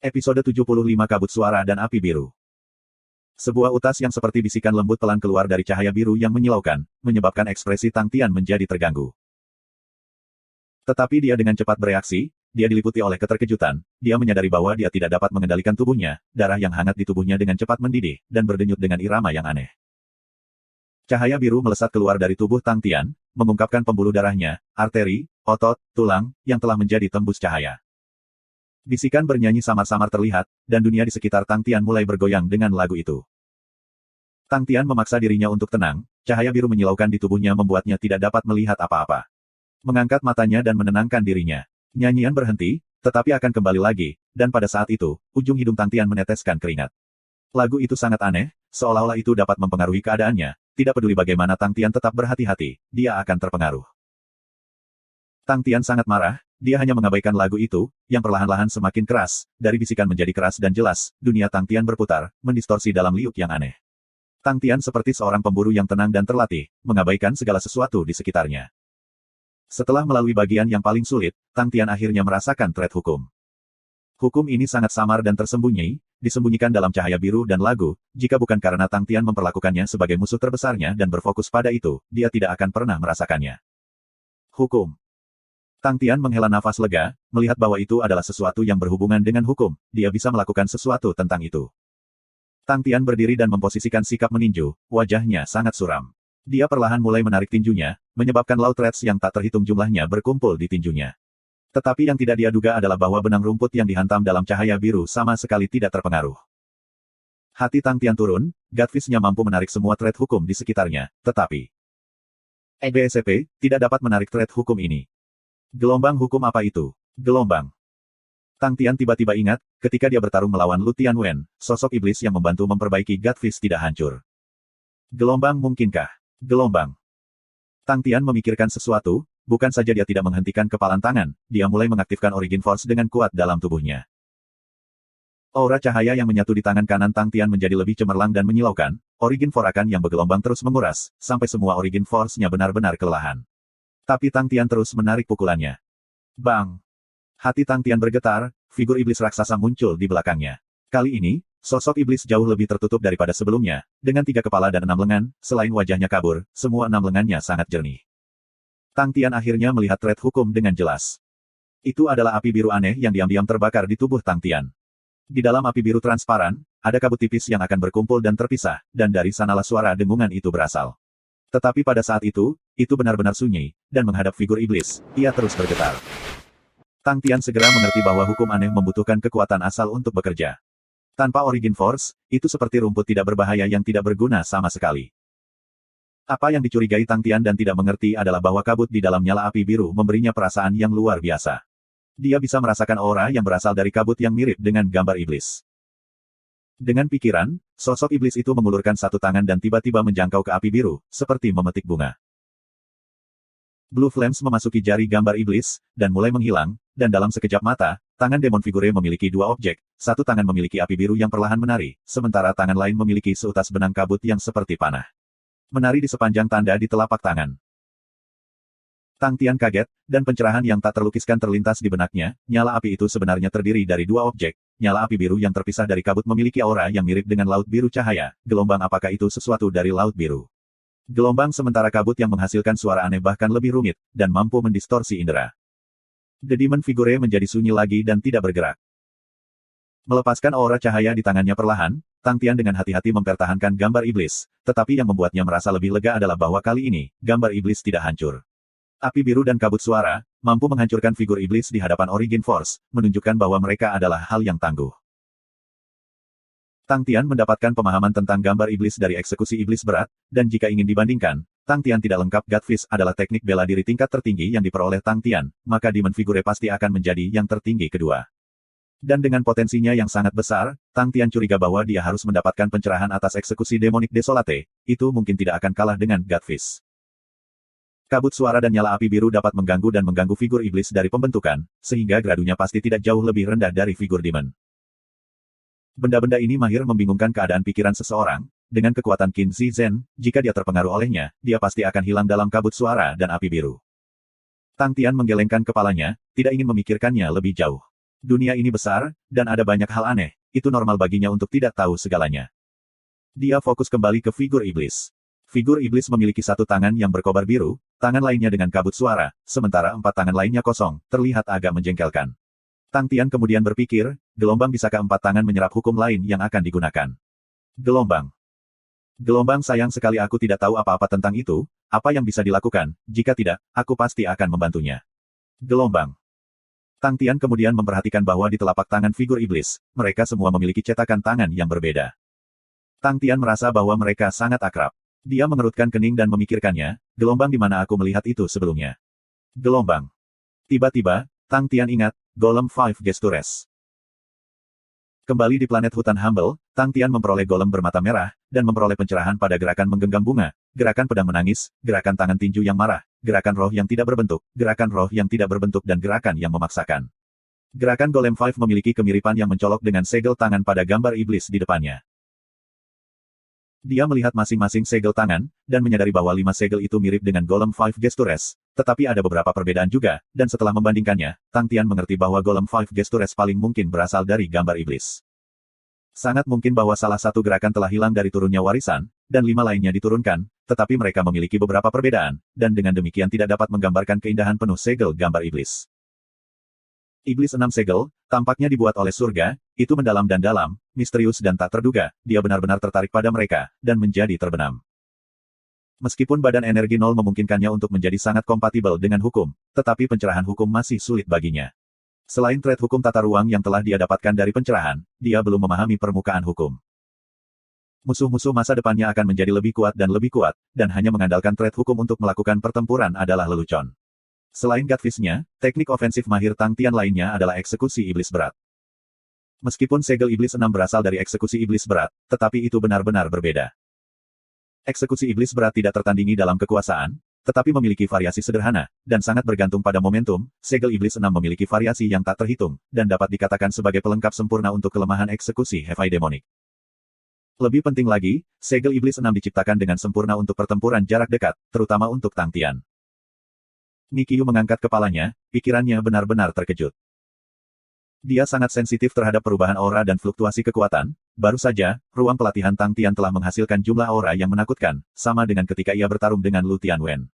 Episode 75 Kabut Suara dan Api Biru. Sebuah utas yang seperti bisikan lembut pelan keluar dari cahaya biru yang menyilaukan, menyebabkan ekspresi Tang Tian menjadi terganggu. Tetapi dia dengan cepat bereaksi, dia diliputi oleh keterkejutan, dia menyadari bahwa dia tidak dapat mengendalikan tubuhnya, darah yang hangat di tubuhnya dengan cepat mendidih, dan berdenyut dengan irama yang aneh. Cahaya biru melesat keluar dari tubuh Tang Tian, mengungkapkan pembuluh darahnya, arteri, otot, tulang, yang telah menjadi tembus cahaya. Bisikan bernyanyi samar-samar terlihat, dan dunia di sekitar Tang Tian mulai bergoyang dengan lagu itu. Tang Tian memaksa dirinya untuk tenang, cahaya biru menyilaukan di tubuhnya membuatnya tidak dapat melihat apa-apa. Mengangkat matanya dan menenangkan dirinya. Nyanyian berhenti, tetapi akan kembali lagi, dan pada saat itu, ujung hidung Tang Tian meneteskan keringat. Lagu itu sangat aneh, seolah-olah itu dapat mempengaruhi keadaannya, tidak peduli bagaimana Tang Tian tetap berhati-hati, dia akan terpengaruh. Tang Tian sangat marah. Dia hanya mengabaikan lagu itu, yang perlahan-lahan semakin keras, dari bisikan menjadi keras dan jelas, dunia Tang Tian berputar, mendistorsi dalam liuk yang aneh. Tang Tian seperti seorang pemburu yang tenang dan terlatih, mengabaikan segala sesuatu di sekitarnya. Setelah melalui bagian yang paling sulit, Tang Tian akhirnya merasakan thread hukum. Hukum ini sangat samar dan tersembunyi, disembunyikan dalam cahaya biru dan lagu, jika bukan karena Tang Tian memperlakukannya sebagai musuh terbesarnya dan berfokus pada itu, dia tidak akan pernah merasakannya. Hukum. Tang Tian menghela nafas lega, melihat bahwa itu adalah sesuatu yang berhubungan dengan hukum, dia bisa melakukan sesuatu tentang itu. Tang Tian berdiri dan memposisikan sikap meninju, wajahnya sangat suram. Dia perlahan mulai menarik tinjunya, menyebabkan laut threads yang tak terhitung jumlahnya berkumpul di tinjunya. Tetapi yang tidak dia duga adalah bahwa benang rumput yang dihantam dalam cahaya biru sama sekali tidak terpengaruh. Hati Tang Tian turun, Godfish-nya mampu menarik semua thread hukum di sekitarnya, tetapi BSP tidak dapat menarik thread hukum ini. Gelombang hukum apa itu? Gelombang. Tang Tian tiba-tiba ingat, ketika dia bertarung melawan Lu Tianwen, sosok iblis yang membantu memperbaiki Godfish tidak hancur. Gelombang mungkinkah? Gelombang. Tang Tian memikirkan sesuatu, bukan saja dia tidak menghentikan kepalan tangan, dia mulai mengaktifkan Origin Force dengan kuat dalam tubuhnya. Aura cahaya yang menyatu di tangan kanan Tang Tian menjadi lebih cemerlang dan menyilaukan, Origin Force yang bergelombang terus menguras, sampai semua Origin Force-nya benar-benar kelelahan. Tapi Tang Tian terus menarik pukulannya. Bang! Hati Tang Tian bergetar, figur iblis raksasa muncul di belakangnya. Kali ini, sosok iblis jauh lebih tertutup daripada sebelumnya, dengan 3 kepala dan 6 lengan, selain wajahnya kabur, semua 6 lengannya sangat jernih. Tang Tian akhirnya melihat thread hukum dengan jelas. Itu adalah api biru aneh yang diam-diam terbakar di tubuh Tang Tian. Di dalam api biru transparan, ada kabut tipis yang akan berkumpul dan terpisah, dan dari sanalah suara dengungan itu berasal. Tetapi pada saat itu benar-benar sunyi, dan menghadap figur iblis, ia terus bergetar. Tang Tian segera mengerti bahwa hukum aneh membutuhkan kekuatan asal untuk bekerja. Tanpa Origin Force, itu seperti rumput tidak berbahaya yang tidak berguna sama sekali. Apa yang dicurigai Tang Tian dan tidak mengerti adalah bahwa kabut di dalam nyala api biru memberinya perasaan yang luar biasa. Dia bisa merasakan aura yang berasal dari kabut yang mirip dengan gambar iblis. Dengan pikiran, sosok iblis itu mengulurkan satu tangan dan tiba-tiba menjangkau ke api biru, seperti memetik bunga. Blue Flames memasuki jari gambar iblis, dan mulai menghilang, dan dalam sekejap mata, tangan demon figure memiliki 2 objek, satu tangan memiliki api biru yang perlahan menari, sementara tangan lain memiliki seutas benang kabut yang seperti panah. Menari di sepanjang tanda di telapak tangan. Tang Tian kaget, dan pencerahan yang tak terlukiskan terlintas di benaknya, nyala api itu sebenarnya terdiri dari 2 objek. Nyala api biru yang terpisah dari kabut memiliki aura yang mirip dengan laut biru cahaya. Gelombang apakah itu sesuatu dari laut biru? Gelombang sementara kabut yang menghasilkan suara aneh bahkan lebih rumit, dan mampu mendistorsi indera. The Demon Figure menjadi sunyi lagi dan tidak bergerak. Melepaskan aura cahaya di tangannya perlahan, Tang Tian dengan hati-hati mempertahankan gambar iblis, tetapi yang membuatnya merasa lebih lega adalah bahwa kali ini, gambar iblis tidak hancur. Api biru dan kabut suara, mampu menghancurkan figur iblis di hadapan Origin Force, menunjukkan bahwa mereka adalah hal yang tangguh. Tang Tian mendapatkan pemahaman tentang gambar iblis dari eksekusi iblis berat, dan jika ingin dibandingkan, Tang Tian tidak lengkap Godfish adalah teknik bela diri tingkat tertinggi yang diperoleh Tang Tian, maka Demon Figure pasti akan menjadi yang tertinggi kedua. Dan dengan potensinya yang sangat besar, Tang Tian curiga bahwa dia harus mendapatkan pencerahan atas eksekusi Demonic Desolate, itu mungkin tidak akan kalah dengan Godfish. Kabut suara dan nyala api biru dapat mengganggu dan mengganggu figur iblis dari pembentukan, sehingga gradunya pasti tidak jauh lebih rendah dari figur demon. Benda-benda ini mahir membingungkan keadaan pikiran seseorang, dengan kekuatan Qin Zi Zhen, jika dia terpengaruh olehnya, dia pasti akan hilang dalam kabut suara dan api biru. Tang Tian menggelengkan kepalanya, tidak ingin memikirkannya lebih jauh. Dunia ini besar, dan ada banyak hal aneh, itu normal baginya untuk tidak tahu segalanya. Dia fokus kembali ke figur iblis. Figur iblis memiliki satu tangan yang berkobar biru, tangan lainnya dengan kabut suara, sementara empat tangan lainnya kosong, terlihat agak menjengkelkan. Tang Tian kemudian berpikir, gelombang bisakah empat tangan menyerap hukum lain yang akan digunakan? Gelombang. Gelombang, sayang sekali aku tidak tahu apa-apa tentang itu, apa yang bisa dilakukan, jika tidak, aku pasti akan membantunya. Gelombang. Tang Tian kemudian memperhatikan bahwa di telapak tangan figur iblis, mereka semua memiliki cetakan tangan yang berbeda. Tang Tian merasa bahwa mereka sangat akrab. Dia mengerutkan kening dan memikirkannya, gelombang di mana aku melihat itu sebelumnya. Gelombang. Tiba-tiba, Tang Tian ingat, Golem Five Gestures. Kembali di planet hutan Humble, Tang Tian memperoleh golem bermata merah, dan memperoleh pencerahan pada gerakan menggenggam bunga, gerakan pedang menangis, gerakan tangan tinju yang marah, gerakan roh yang tidak berbentuk, gerakan roh yang tidak berbentuk dan gerakan yang memaksakan. Gerakan Golem Five memiliki kemiripan yang mencolok dengan segel tangan pada gambar iblis di depannya. Dia melihat masing-masing segel tangan, dan menyadari bahwa 5 segel itu mirip dengan Golem Five Gestures, tetapi ada beberapa perbedaan juga, dan setelah membandingkannya, Tang Tian mengerti bahwa Golem Five Gestures paling mungkin berasal dari gambar iblis. Sangat mungkin bahwa salah satu gerakan telah hilang dari turunnya warisan, dan 5 lainnya diturunkan, tetapi mereka memiliki beberapa perbedaan, dan dengan demikian tidak dapat menggambarkan keindahan penuh segel gambar iblis. Iblis 6 segel, tampaknya dibuat oleh surga, itu mendalam dan dalam, misterius dan tak terduga, dia benar-benar tertarik pada mereka, dan menjadi terbenam. Meskipun badan energi nol memungkinkannya untuk menjadi sangat kompatibel dengan hukum, tetapi pencerahan hukum masih sulit baginya. Selain trait hukum tata ruang yang telah dia dapatkan dari pencerahan, dia belum memahami permukaan hukum. Musuh-musuh masa depannya akan menjadi lebih kuat, dan hanya mengandalkan trait hukum untuk melakukan pertempuran adalah lelucon. Selain Godfist-nya, teknik ofensif mahir Tang Tian lainnya adalah eksekusi iblis berat. Meskipun segel iblis 6 berasal dari eksekusi iblis berat, tetapi itu benar-benar berbeda. Eksekusi iblis berat tidak tertandingi dalam kekuasaan, tetapi memiliki variasi sederhana, dan sangat bergantung pada momentum. Segel iblis 6 memiliki variasi yang tak terhitung, dan dapat dikatakan sebagai pelengkap sempurna untuk kelemahan eksekusi Heavy Demonic. Lebih penting lagi, segel iblis 6 diciptakan dengan sempurna untuk pertempuran jarak dekat, terutama untuk Tang Tian. Nikiyu mengangkat kepalanya, pikirannya benar-benar terkejut. Dia sangat sensitif terhadap perubahan aura dan fluktuasi kekuatan. Baru saja, ruang pelatihan Tang Tian telah menghasilkan jumlah aura yang menakutkan, sama dengan ketika ia bertarung dengan Lu Tianwen.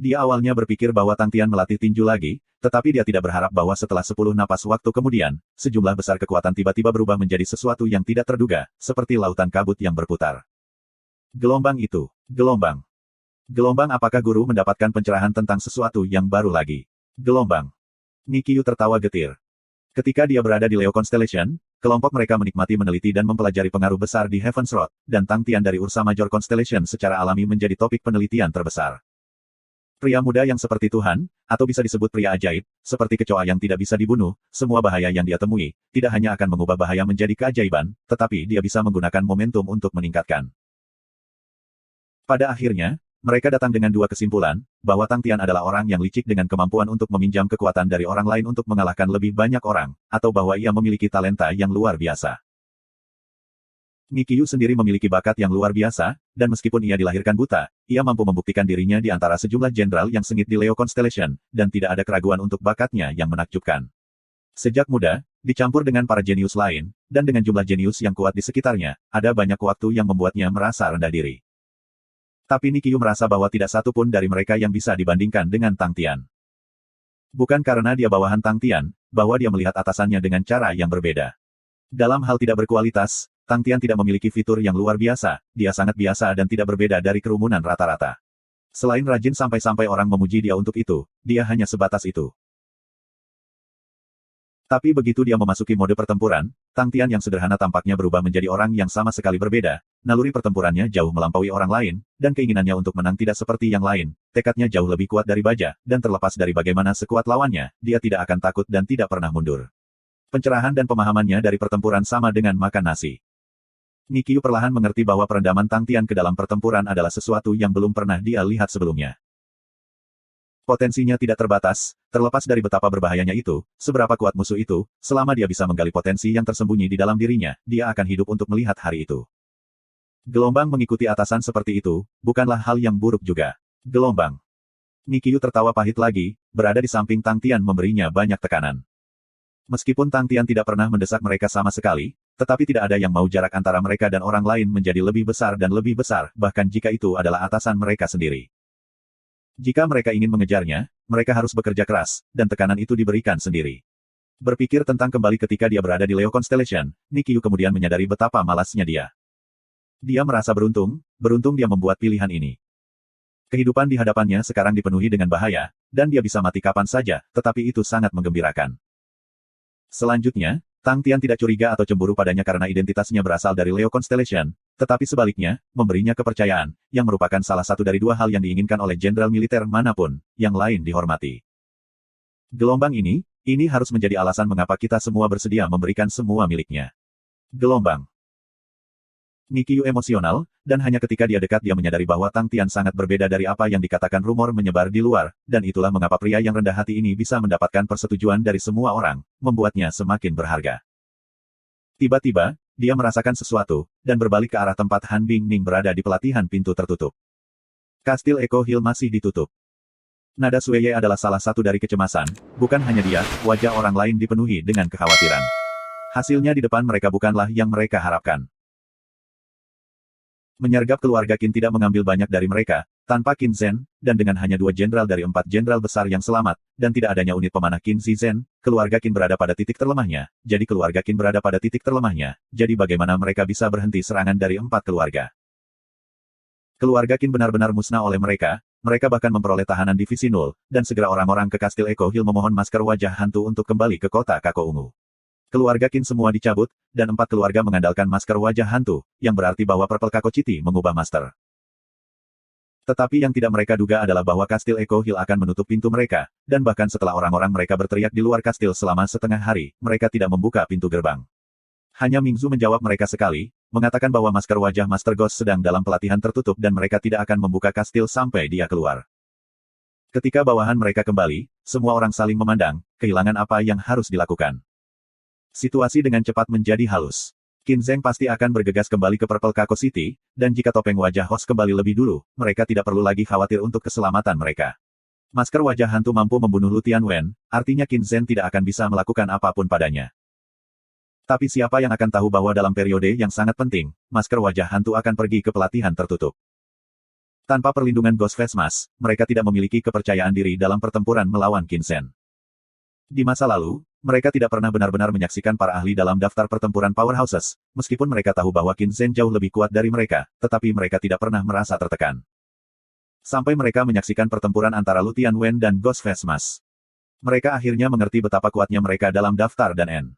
Dia awalnya berpikir bahwa Tang Tian melatih tinju lagi, tetapi dia tidak berharap bahwa setelah 10 napas waktu kemudian, sejumlah besar kekuatan tiba-tiba berubah menjadi sesuatu yang tidak terduga, seperti lautan kabut yang berputar. Gelombang itu, gelombang. Gelombang, apakah guru mendapatkan pencerahan tentang sesuatu yang baru lagi? Gelombang. Nikiyu tertawa getir. Ketika dia berada di Leo Constellation, kelompok mereka menikmati meneliti dan mempelajari pengaruh besar di Heaven's Road, dan Tang Tian dari Ursa Major Constellation secara alami menjadi topik penelitian terbesar. Pria muda yang seperti Tuhan, atau bisa disebut pria ajaib, seperti kecoa yang tidak bisa dibunuh, semua bahaya yang dia temui, tidak hanya akan mengubah bahaya menjadi keajaiban, tetapi dia bisa menggunakan momentum untuk meningkatkan. Pada akhirnya, mereka datang dengan dua kesimpulan, bahwa Tang Tian adalah orang yang licik dengan kemampuan untuk meminjam kekuatan dari orang lain untuk mengalahkan lebih banyak orang, atau bahwa ia memiliki talenta yang luar biasa. Nikiyu sendiri memiliki bakat yang luar biasa, dan meskipun ia dilahirkan buta, ia mampu membuktikan dirinya di antara sejumlah jenderal yang sengit di Leo Constellation, dan tidak ada keraguan untuk bakatnya yang menakjubkan. Sejak muda, dicampur dengan para jenius lain, dan dengan jumlah jenius yang kuat di sekitarnya, ada banyak waktu yang membuatnya merasa rendah diri. Tapi Nikiyu merasa bahwa tidak satu pun dari mereka yang bisa dibandingkan dengan Tang Tian. Bukan karena dia bawahan Tang Tian, bahwa dia melihat atasannya dengan cara yang berbeda. Dalam hal tidak berkualitas, Tang Tian tidak memiliki fitur yang luar biasa, dia sangat biasa dan tidak berbeda dari kerumunan rata-rata. Selain rajin sampai-sampai orang memuji dia untuk itu, dia hanya sebatas itu. Tapi begitu dia memasuki mode pertempuran, Tang Tian yang sederhana tampaknya berubah menjadi orang yang sama sekali berbeda. Naluri pertempurannya jauh melampaui orang lain, dan keinginannya untuk menang tidak seperti yang lain. Tekadnya jauh lebih kuat dari baja, dan terlepas dari bagaimana sekuat lawannya, dia tidak akan takut dan tidak pernah mundur. Pencerahan dan pemahamannya dari pertempuran sama dengan makan nasi. Nikiyu perlahan mengerti bahwa perendaman Tang Tian ke dalam pertempuran adalah sesuatu yang belum pernah dia lihat sebelumnya. Potensinya tidak terbatas, terlepas dari betapa berbahayanya itu, seberapa kuat musuh itu, selama dia bisa menggali potensi yang tersembunyi di dalam dirinya, dia akan hidup untuk melihat hari itu. Gelombang mengikuti atasan seperti itu, bukanlah hal yang buruk juga. Gelombang. Nikiyu tertawa pahit lagi, berada di samping Tang Tian memberinya banyak tekanan. Meskipun Tang Tian tidak pernah mendesak mereka sama sekali, tetapi tidak ada yang mau jarak antara mereka dan orang lain menjadi lebih besar dan lebih besar, bahkan jika itu adalah atasan mereka sendiri. Jika mereka ingin mengejarnya, mereka harus bekerja keras, dan tekanan itu diberikan sendiri. Berpikir tentang kembali ketika dia berada di Leo Constellation, Nikyu kemudian menyadari betapa malasnya dia. Dia merasa beruntung dia membuat pilihan ini. Kehidupan di hadapannya sekarang dipenuhi dengan bahaya, dan dia bisa mati kapan saja, tetapi itu sangat menggembirakan. Selanjutnya, Tang Tian tidak curiga atau cemburu padanya karena identitasnya berasal dari Leo Constellation, tetapi sebaliknya, memberinya kepercayaan, yang merupakan salah satu dari dua hal yang diinginkan oleh jenderal militer manapun, yang lain dihormati. Gelombang ini harus menjadi alasan mengapa kita semua bersedia memberikan semua miliknya. Gelombang. Nikyu emosional, dan hanya ketika dia dekat dia menyadari bahwa Tang Tian sangat berbeda dari apa yang dikatakan rumor menyebar di luar, dan itulah mengapa pria yang rendah hati ini bisa mendapatkan persetujuan dari semua orang, membuatnya semakin berharga. Tiba-tiba, dia merasakan sesuatu, dan berbalik ke arah tempat Han Bingning berada di pelatihan pintu tertutup. Kastil Echo Hill masih ditutup. Nada Sueye adalah salah satu dari kecemasan, bukan hanya dia, wajah orang lain dipenuhi dengan kekhawatiran. Hasilnya di depan mereka bukanlah yang mereka harapkan. Menyergap keluarga Qin tidak mengambil banyak dari mereka, tanpa Qin Zhen, dan dengan hanya 2 jenderal dari 4 jenderal besar yang selamat, dan tidak adanya unit pemanah Qin Zhen, keluarga Qin berada pada titik terlemahnya, jadi bagaimana mereka bisa berhenti serangan dari 4 keluarga? Keluarga Qin benar-benar musnah oleh mereka bahkan memperoleh tahanan divisi 0, dan segera orang-orang ke Kastil Echo Hill memohon masker wajah hantu untuk kembali ke kota Kako Ungu. Keluarga Qin semua dicabut, dan 4 keluarga mengandalkan masker wajah hantu, yang berarti bahwa Purple Kako City mengubah master. Tetapi yang tidak mereka duga adalah bahwa Kastil Echo Hill akan menutup pintu mereka, dan bahkan setelah orang-orang mereka berteriak di luar kastil selama setengah hari, mereka tidak membuka pintu gerbang. Hanya Mingzu menjawab mereka sekali, mengatakan bahwa masker wajah Master Ghost sedang dalam pelatihan tertutup dan mereka tidak akan membuka kastil sampai dia keluar. Ketika bawahan mereka kembali, semua orang saling memandang, kehilangan apa yang harus dilakukan. Situasi dengan cepat menjadi halus. Qin Zheng pasti akan bergegas kembali ke Purple Kako City, dan jika topeng wajah host kembali lebih dulu, mereka tidak perlu lagi khawatir untuk keselamatan mereka. Masker wajah hantu mampu membunuh Lu Tianwen, artinya Qin Zheng tidak akan bisa melakukan apapun padanya. Tapi siapa yang akan tahu bahwa dalam periode yang sangat penting, masker wajah hantu akan pergi ke pelatihan tertutup. Tanpa perlindungan Ghost Face Mask, mereka tidak memiliki kepercayaan diri dalam pertempuran melawan Qin Zheng. Di masa lalu, mereka tidak pernah benar-benar menyaksikan para ahli dalam daftar pertempuran powerhouses, meskipun mereka tahu bahwa Qin Zheng jauh lebih kuat dari mereka, tetapi mereka tidak pernah merasa tertekan. Sampai mereka menyaksikan pertempuran antara Lu Tianwen dan Ghost Face Mask. Mereka akhirnya mengerti betapa kuatnya mereka dalam daftar dan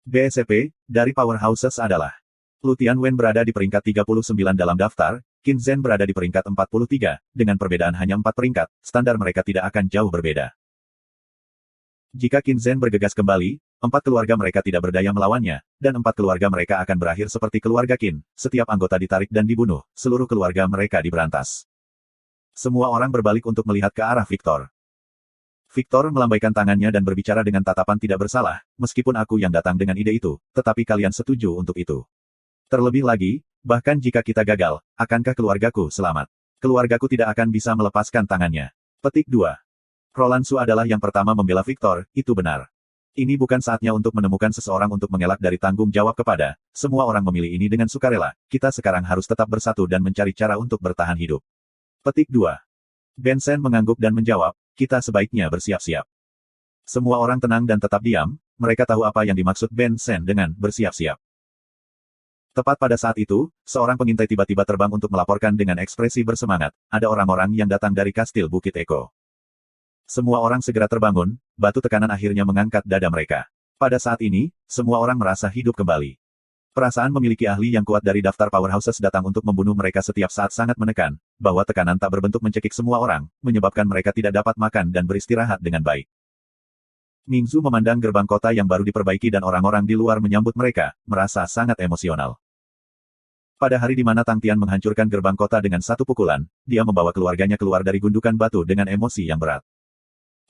BSCP dari powerhouses adalah Lu Tianwen berada di peringkat 39 dalam daftar, Qin Zheng berada di peringkat 43, dengan perbedaan hanya 4 peringkat, standar mereka tidak akan jauh berbeda. Jika Qin Zheng bergegas kembali, 4 keluarga mereka tidak berdaya melawannya, dan 4 keluarga mereka akan berakhir seperti keluarga Qin, setiap anggota ditarik dan dibunuh, seluruh keluarga mereka diberantas. Semua orang berbalik untuk melihat ke arah Victor. Victor melambaikan tangannya dan berbicara dengan tatapan tidak bersalah, meskipun aku yang datang dengan ide itu, tetapi kalian setuju untuk itu. Terlebih lagi, bahkan jika kita gagal, akankah keluargaku selamat? Keluargaku tidak akan bisa melepaskan tangannya. Petik 2. Roland Su adalah yang pertama membela Victor, itu benar. Ini bukan saatnya untuk menemukan seseorang untuk mengelak dari tanggung jawab kepada, semua orang memilih ini dengan sukarela, kita sekarang harus tetap bersatu dan mencari cara untuk bertahan hidup. Petik 2. Benson mengangguk dan menjawab, kita sebaiknya bersiap-siap. Semua orang tenang dan tetap diam, mereka tahu apa yang dimaksud Benson dengan bersiap-siap. Tepat pada saat itu, seorang pengintai tiba-tiba terbang untuk melaporkan dengan ekspresi bersemangat, ada orang-orang yang datang dari Kastil Bukit Eko. Semua orang segera terbangun, batu tekanan akhirnya mengangkat dada mereka. Pada saat ini, semua orang merasa hidup kembali. Perasaan memiliki ahli yang kuat dari daftar powerhouses datang untuk membunuh mereka setiap saat sangat menekan, bahwa tekanan tak berbentuk mencekik semua orang, menyebabkan mereka tidak dapat makan dan beristirahat dengan baik. Mingzu memandang gerbang kota yang baru diperbaiki dan orang-orang di luar menyambut mereka, merasa sangat emosional. Pada hari di mana Tang Tian menghancurkan gerbang kota dengan satu pukulan, dia membawa keluarganya keluar dari gundukan batu dengan emosi yang berat.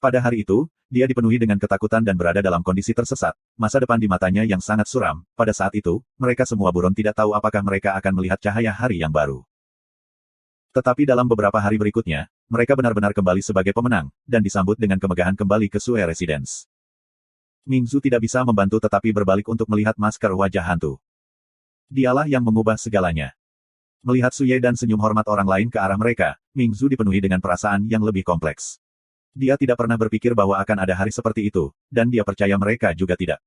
Pada hari itu, dia dipenuhi dengan ketakutan dan berada dalam kondisi tersesat, masa depan di matanya yang sangat suram. Pada saat itu, mereka semua buron tidak tahu apakah mereka akan melihat cahaya hari yang baru. Tetapi dalam beberapa hari berikutnya, mereka benar-benar kembali sebagai pemenang, dan disambut dengan kemegahan kembali ke Sue Residence. Mingzu tidak bisa membantu tetapi berbalik untuk melihat masker wajah hantu. Dialah yang mengubah segalanya. Melihat Suye dan senyum hormat orang lain ke arah mereka, Mingzu dipenuhi dengan perasaan yang lebih kompleks. Dia tidak pernah berpikir bahwa akan ada hari seperti itu, dan dia percaya mereka juga tidak.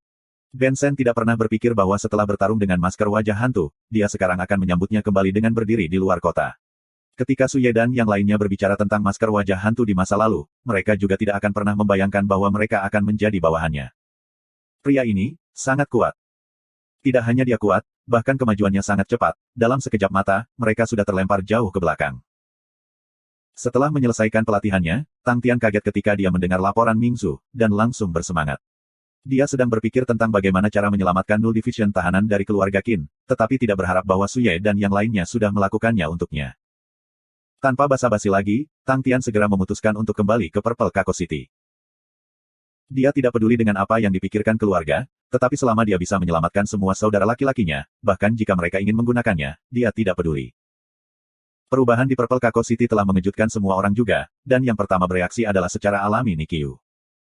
Bensen tidak pernah berpikir bahwa setelah bertarung dengan masker wajah hantu, dia sekarang akan menyambutnya kembali dengan berdiri di luar kota. Ketika Suye dan yang lainnya berbicara tentang masker wajah hantu di masa lalu, mereka juga tidak akan pernah membayangkan bahwa mereka akan menjadi bawahannya. Pria ini sangat kuat. Tidak hanya dia kuat, bahkan kemajuannya sangat cepat. Dalam sekejap mata, mereka sudah terlempar jauh ke belakang. Setelah menyelesaikan pelatihannya, Tang Tian kaget ketika dia mendengar laporan Mingzu, dan langsung bersemangat. Dia sedang berpikir tentang bagaimana cara menyelamatkan Null Division tahanan dari keluarga Qin, tetapi tidak berharap bahwa Suye dan yang lainnya sudah melakukannya untuknya. Tanpa basa-basi lagi, Tang Tian segera memutuskan untuk kembali ke Purple Kako City. Dia tidak peduli dengan apa yang dipikirkan keluarga, tetapi selama dia bisa menyelamatkan semua saudara laki-lakinya, bahkan jika mereka ingin menggunakannya, dia tidak peduli. Perubahan di Purple Kako City telah mengejutkan semua orang juga, dan yang pertama bereaksi adalah secara alami Nikyu.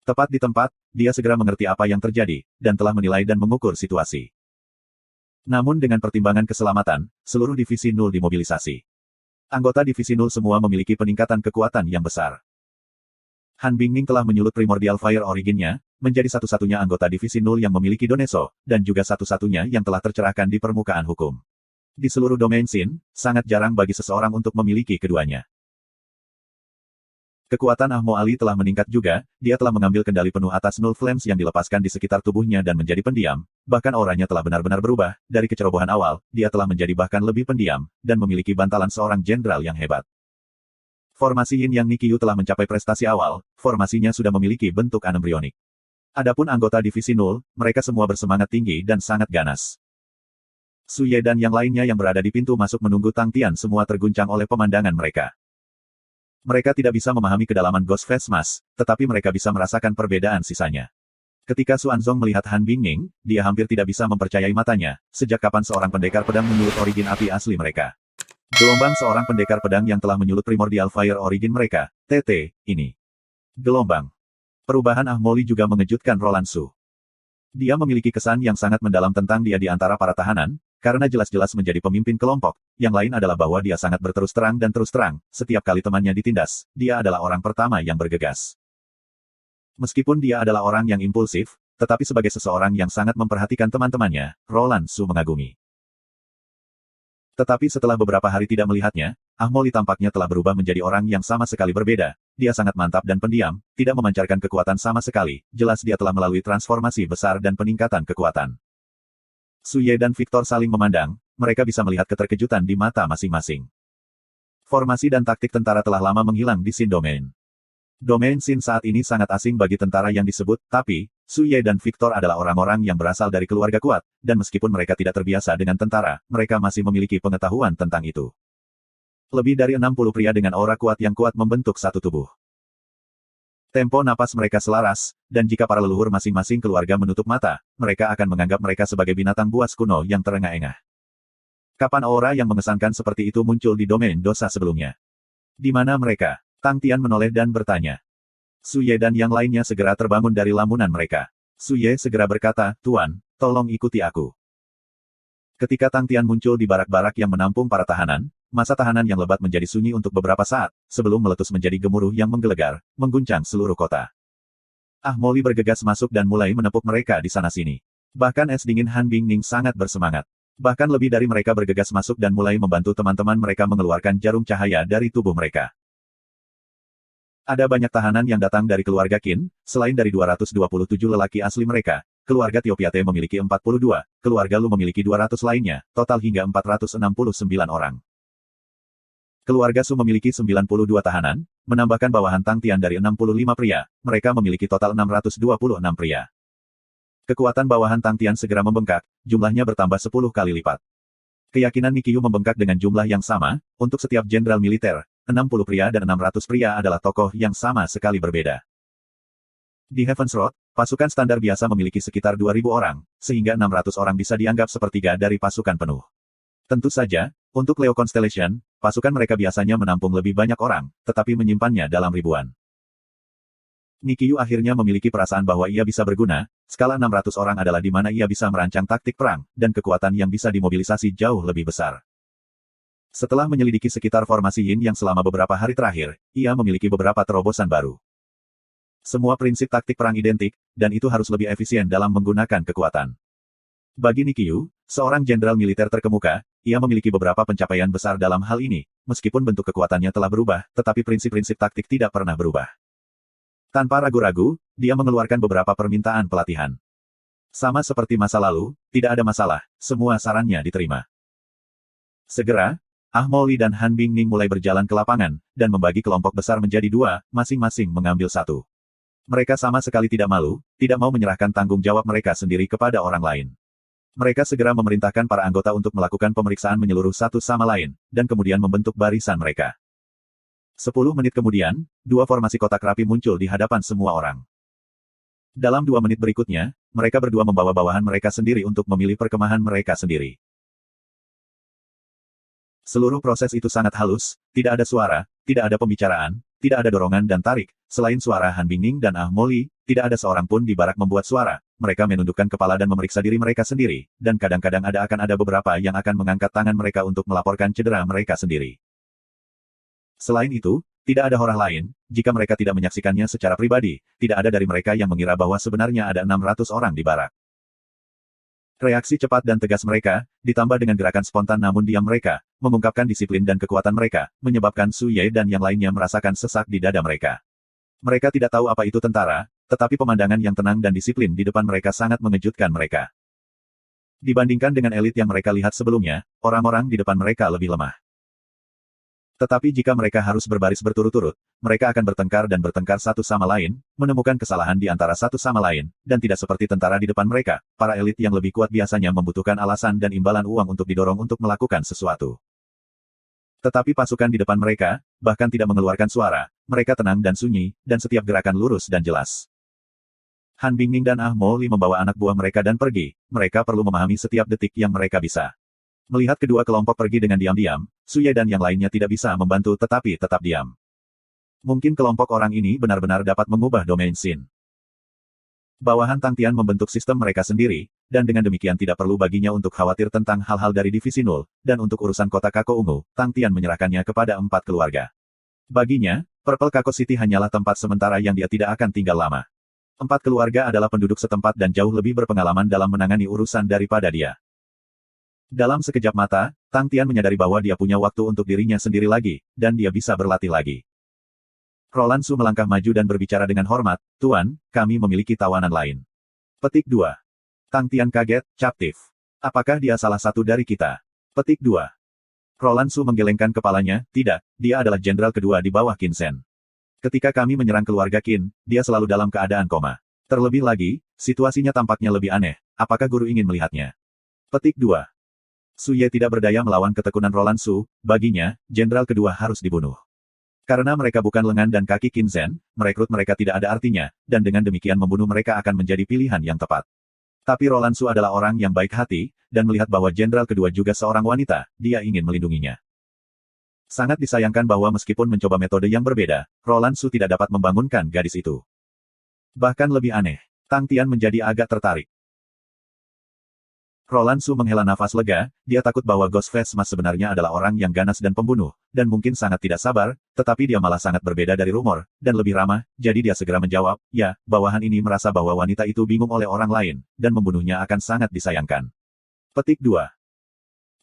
Tepat di tempat, dia segera mengerti apa yang terjadi, dan telah menilai dan mengukur situasi. Namun dengan pertimbangan keselamatan, seluruh divisi Null dimobilisasi. Anggota divisi Null semua memiliki peningkatan kekuatan yang besar. Han Bingning telah menyulut Primordial Fire Origin-nya, menjadi satu-satunya anggota divisi Null yang memiliki Doneso, dan juga satu-satunya yang telah tercerahkan di permukaan hukum. Di seluruh domain Sin, sangat jarang bagi seseorang untuk memiliki keduanya. Kekuatan Ahmo Ali telah meningkat juga, dia telah mengambil kendali penuh atas Null Flames yang dilepaskan di sekitar tubuhnya dan menjadi pendiam, bahkan auranya telah benar-benar berubah, dari kecerobohan awal, dia telah menjadi bahkan lebih pendiam, dan memiliki bantalan seorang jenderal yang hebat. Formasi Yin Yang Nikyu telah mencapai prestasi awal, formasinya sudah memiliki bentuk anembrionik. Adapun anggota divisi Null, mereka semua bersemangat tinggi dan sangat ganas. Suye dan yang lainnya yang berada di pintu masuk menunggu Tang Tian semua terguncang oleh pemandangan mereka. Mereka tidak bisa memahami kedalaman Ghost Face Mask, tetapi mereka bisa merasakan perbedaan sisanya. Ketika Xuanzong melihat Han Bingning, dia hampir tidak bisa mempercayai matanya, sejak kapan seorang pendekar pedang menyulut origin api asli mereka. Gelombang seorang pendekar pedang yang telah menyulut Primordial Fire Origin mereka, TT, ini. Gelombang. Perubahan Ahmoli juga mengejutkan Roland Su. Dia memiliki kesan yang sangat mendalam tentang dia di antara para tahanan, karena jelas-jelas menjadi pemimpin kelompok, yang lain adalah bahwa dia sangat berterus terang dan terus terang, setiap kali temannya ditindas, dia adalah orang pertama yang bergegas. Meskipun dia adalah orang yang impulsif, tetapi sebagai seseorang yang sangat memperhatikan teman-temannya, Roland Su mengagumi. Tetapi setelah beberapa hari tidak melihatnya, Ahmoli tampaknya telah berubah menjadi orang yang sama sekali berbeda. Dia sangat mantap dan pendiam, tidak memancarkan kekuatan sama sekali, jelas dia telah melalui transformasi besar dan peningkatan kekuatan. Suye dan Victor saling memandang, mereka bisa melihat keterkejutan di mata masing-masing. Formasi dan taktik tentara telah lama menghilang di Sin Domain. Domain Sin saat ini sangat asing bagi tentara yang disebut, tapi, Suye dan Victor adalah orang-orang yang berasal dari keluarga kuat, dan meskipun mereka tidak terbiasa dengan tentara, mereka masih memiliki pengetahuan tentang itu. Lebih dari 60 pria dengan aura kuat yang kuat membentuk satu tubuh. Tempo napas mereka selaras, dan jika para leluhur masing-masing keluarga menutup mata, mereka akan menganggap mereka sebagai binatang buas kuno yang terengah-engah. Kapan aura yang mengesankan seperti itu muncul di domain dosa sebelumnya? Di mana mereka? Tang Tian menoleh dan bertanya. Suye dan yang lainnya segera terbangun dari lamunan mereka. Suye segera berkata, "Tuan, tolong ikuti aku." Ketika Tang Tian muncul di barak-barak yang menampung para tahanan, masa tahanan yang lebat menjadi sunyi untuk beberapa saat, sebelum meletus menjadi gemuruh yang menggelegar, mengguncang seluruh kota. Ahmoli bergegas masuk dan mulai menepuk mereka di sana-sini. Bahkan es dingin Han Bingning sangat bersemangat. Bahkan lebih dari mereka bergegas masuk dan mulai membantu teman-teman mereka mengeluarkan jarum cahaya dari tubuh mereka. Ada banyak tahanan yang datang dari keluarga Qin, selain dari 227 lelaki asli mereka, keluarga Tiopiate memiliki 42, keluarga Lu memiliki 200 lainnya, total hingga 469 orang. Keluarga Su memiliki 92 tahanan, menambahkan bawahan Tang Tian dari 65 pria, mereka memiliki total 626 pria. Kekuatan bawahan Tang Tian segera membengkak, jumlahnya bertambah 10 kali lipat. Keyakinan Nikyu membengkak dengan jumlah yang sama, untuk setiap jenderal militer, 60 pria dan 600 pria adalah tokoh yang sama sekali berbeda. Di Heaven's Road, pasukan standar biasa memiliki sekitar 2.000 orang, sehingga 600 orang bisa dianggap sepertiga dari pasukan penuh. Tentu saja, untuk Leo Constellation, pasukan mereka biasanya menampung lebih banyak orang, tetapi menyimpannya dalam ribuan. Nikiyu akhirnya memiliki perasaan bahwa ia bisa berguna, skala 600 orang adalah di mana ia bisa merancang taktik perang, dan kekuatan yang bisa dimobilisasi jauh lebih besar. Setelah menyelidiki sekitar formasi Yin yang selama beberapa hari terakhir, ia memiliki beberapa terobosan baru. Semua prinsip taktik perang identik, dan itu harus lebih efisien dalam menggunakan kekuatan. Bagi Nikiyu, seorang jenderal militer terkemuka, ia memiliki beberapa pencapaian besar dalam hal ini, meskipun bentuk kekuatannya telah berubah, tetapi prinsip-prinsip taktik tidak pernah berubah. Tanpa ragu-ragu, dia mengeluarkan beberapa permintaan pelatihan. Sama seperti masa lalu, tidak ada masalah, semua sarannya diterima. Segera, Ah Moli dan Han Bingning mulai berjalan ke lapangan, dan membagi kelompok besar menjadi dua, masing-masing mengambil satu. Mereka sama sekali tidak malu, tidak mau menyerahkan tanggung jawab mereka sendiri kepada orang lain. Mereka segera memerintahkan para anggota untuk melakukan pemeriksaan menyeluruh satu sama lain, dan kemudian membentuk barisan mereka. 10 menit kemudian, dua formasi kotak rapi muncul di hadapan semua orang. Dalam 2 menit berikutnya, mereka berdua membawa bawahan mereka sendiri untuk memilih perkemahan mereka sendiri. Seluruh proses itu sangat halus, tidak ada suara, tidak ada pembicaraan, tidak ada dorongan dan tarik, selain suara Han Bingning dan Ah Moli, tidak ada seorang pun di barak membuat suara, mereka menundukkan kepala dan memeriksa diri mereka sendiri, dan kadang-kadang akan ada beberapa yang akan mengangkat tangan mereka untuk melaporkan cedera mereka sendiri. Selain itu, tidak ada orang lain, jika mereka tidak menyaksikannya secara pribadi, tidak ada dari mereka yang mengira bahwa sebenarnya ada 600 orang di barak. Reaksi cepat dan tegas mereka, ditambah dengan gerakan spontan namun diam mereka, mengungkapkan disiplin dan kekuatan mereka, menyebabkan Su Ye dan yang lainnya merasakan sesak di dada mereka. Mereka tidak tahu apa itu tentara, tetapi pemandangan yang tenang dan disiplin di depan mereka sangat mengejutkan mereka. Dibandingkan dengan elit yang mereka lihat sebelumnya, orang-orang di depan mereka lebih lemah. Tetapi jika mereka harus berbaris berturut-turut, mereka akan bertengkar satu sama lain, menemukan kesalahan di antara satu sama lain, dan tidak seperti tentara di depan mereka, para elit yang lebih kuat biasanya membutuhkan alasan dan imbalan uang untuk didorong untuk melakukan sesuatu. Tetapi pasukan di depan mereka, bahkan tidak mengeluarkan suara, mereka tenang dan sunyi, dan setiap gerakan lurus dan jelas. Han Bingning dan Ah Moli membawa anak buah mereka dan pergi, mereka perlu memahami setiap detik yang mereka bisa. Melihat kedua kelompok pergi dengan diam-diam, Su Ye dan yang lainnya tidak bisa membantu tetapi tetap diam. Mungkin kelompok orang ini benar-benar dapat mengubah domain Xin. Bawahan Tang Tian membentuk sistem mereka sendiri, dan dengan demikian tidak perlu baginya untuk khawatir tentang hal-hal dari divisi nol, dan untuk urusan kota Kako Ungu, Tang Tian menyerahkannya kepada 4 keluarga. Baginya, Purple Kako City hanyalah tempat sementara yang dia tidak akan tinggal lama. 4 keluarga adalah penduduk setempat dan jauh lebih berpengalaman dalam menangani urusan daripada dia. Dalam sekejap mata, Tang Tian menyadari bahwa dia punya waktu untuk dirinya sendiri lagi, dan dia bisa berlatih lagi. Roland Su melangkah maju dan berbicara dengan hormat, "Tuan, kami memiliki tawanan lain." Petik 2. Tang Tian kaget, captif. Apakah dia salah satu dari kita? Petik 2. Roland Su menggelengkan kepalanya, tidak, dia adalah jenderal kedua di bawah Qin Zhen. Ketika kami menyerang keluarga Qin, dia selalu dalam keadaan koma. Terlebih lagi, situasinya tampaknya lebih aneh, apakah guru ingin melihatnya? Petik 2. Su Ye tidak berdaya melawan ketekunan Roland Su, baginya, jenderal kedua harus dibunuh. Karena mereka bukan lengan dan kaki Qin Zhen, merekrut mereka tidak ada artinya, dan dengan demikian membunuh mereka akan menjadi pilihan yang tepat. Tapi Roland Su adalah orang yang baik hati, dan melihat bahwa jenderal kedua juga seorang wanita, dia ingin melindunginya. Sangat disayangkan bahwa meskipun mencoba metode yang berbeda, Roland Su tidak dapat membangunkan gadis itu. Bahkan lebih aneh, Tang Tian menjadi agak tertarik. Roland Su menghela nafas lega, dia takut bahwa Ghost Face Mas sebenarnya adalah orang yang ganas dan pembunuh, dan mungkin sangat tidak sabar, tetapi dia malah sangat berbeda dari rumor, dan lebih ramah, jadi dia segera menjawab, ya, bawahan ini merasa bahwa wanita itu bingung oleh orang lain, dan membunuhnya akan sangat disayangkan. Petik 2.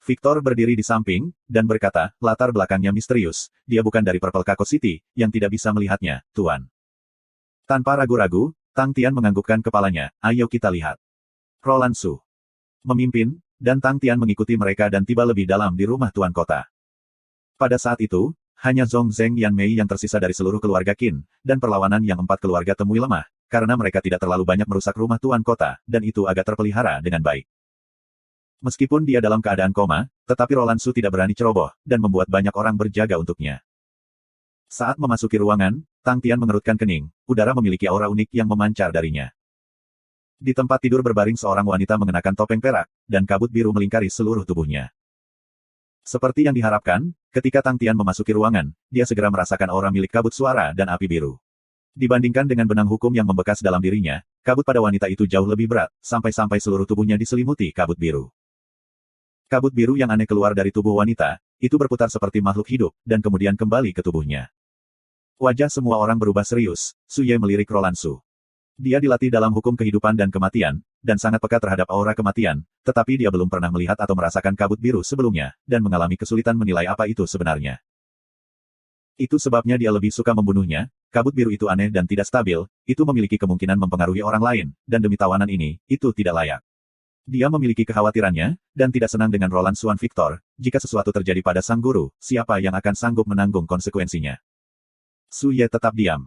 Victor berdiri di samping, dan berkata, latar belakangnya misterius, dia bukan dari Purple Kako City, yang tidak bisa melihatnya, Tuan. Tanpa ragu-ragu, Tang Tian menganggukkan kepalanya, ayo kita lihat. Roland Su memimpin, dan Tang Tian mengikuti mereka dan tiba lebih dalam di rumah tuan kota. Pada saat itu, hanya Zhong Zheng Yan Mei yang tersisa dari seluruh keluarga Qin, dan perlawanan yang 4 keluarga temui lemah, karena mereka tidak terlalu banyak merusak rumah tuan kota, dan itu agak terpelihara dengan baik. Meskipun dia dalam keadaan koma, tetapi Roland Su tidak berani ceroboh, dan membuat banyak orang berjaga untuknya. Saat memasuki ruangan, Tang Tian mengerutkan kening, udara memiliki aura unik yang memancar darinya. Di tempat tidur berbaring seorang wanita mengenakan topeng perak, dan kabut biru melingkari seluruh tubuhnya. Seperti yang diharapkan, ketika Tang Tian memasuki ruangan, dia segera merasakan aura milik kabut suara dan api biru. Dibandingkan dengan benang hukum yang membekas dalam dirinya, kabut pada wanita itu jauh lebih berat, sampai-sampai seluruh tubuhnya diselimuti kabut biru. Kabut biru yang aneh keluar dari tubuh wanita, itu berputar seperti makhluk hidup, dan kemudian kembali ke tubuhnya. Wajah semua orang berubah serius, Su Ye melirik Roland Su. Dia dilatih dalam hukum kehidupan dan kematian, dan sangat peka terhadap aura kematian, tetapi dia belum pernah melihat atau merasakan kabut biru sebelumnya, dan mengalami kesulitan menilai apa itu sebenarnya. Itu sebabnya dia lebih suka membunuhnya. Kabut biru itu aneh dan tidak stabil, itu memiliki kemungkinan mempengaruhi orang lain, dan demi tawanan ini, itu tidak layak. Dia memiliki kekhawatirannya, dan tidak senang dengan Roland Suan Victor. Jika sesuatu terjadi pada sang guru, siapa yang akan sanggup menanggung konsekuensinya? Su Ye tetap diam.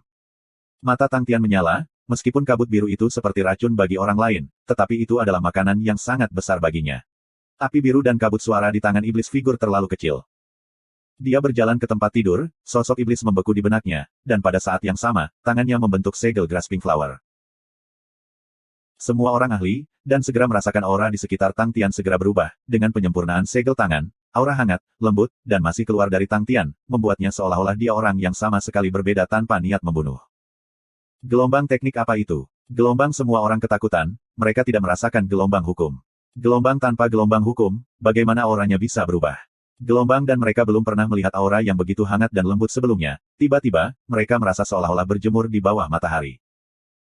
Mata Tang Tian menyala, meskipun kabut biru itu seperti racun bagi orang lain, tetapi itu adalah makanan yang sangat besar baginya. Api biru dan kabut suara di tangan iblis figur terlalu kecil. Dia berjalan ke tempat tidur, sosok iblis membeku di benaknya, dan pada saat yang sama, tangannya membentuk segel Grasping Flower. Semua orang ahli, dan segera merasakan aura di sekitar Tang Tian segera berubah, dengan penyempurnaan segel tangan, aura hangat, lembut, dan masih keluar dari Tang Tian, membuatnya seolah-olah dia orang yang sama sekali berbeda tanpa niat membunuh. Gelombang teknik apa itu? Gelombang semua orang ketakutan, mereka tidak merasakan gelombang hukum. Gelombang tanpa gelombang hukum, bagaimana auranya bisa berubah? Gelombang dan mereka belum pernah melihat aura yang begitu hangat dan lembut sebelumnya. Tiba-tiba, mereka merasa seolah-olah berjemur di bawah matahari.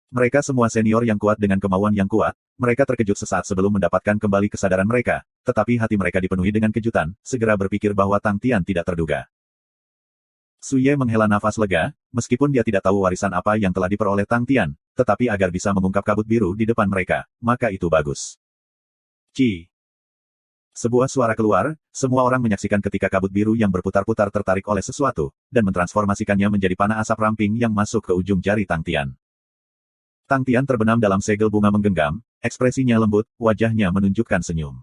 Mereka semua senior yang kuat dengan kemauan yang kuat, mereka terkejut sesaat sebelum mendapatkan kembali kesadaran mereka, tetapi hati mereka dipenuhi dengan kejutan, segera berpikir bahwa Tang Tian tidak terduga. Su Ye menghela nafas lega, meskipun dia tidak tahu warisan apa yang telah diperoleh Tang Tian, tetapi agar bisa mengungkap kabut biru di depan mereka, maka itu bagus. Ci. Sebuah suara keluar, semua orang menyaksikan ketika kabut biru yang berputar-putar tertarik oleh sesuatu, dan mentransformasikannya menjadi panah asap ramping yang masuk ke ujung jari Tang Tian. Tang Tian terbenam dalam segel bunga menggenggam, ekspresinya lembut, wajahnya menunjukkan senyum.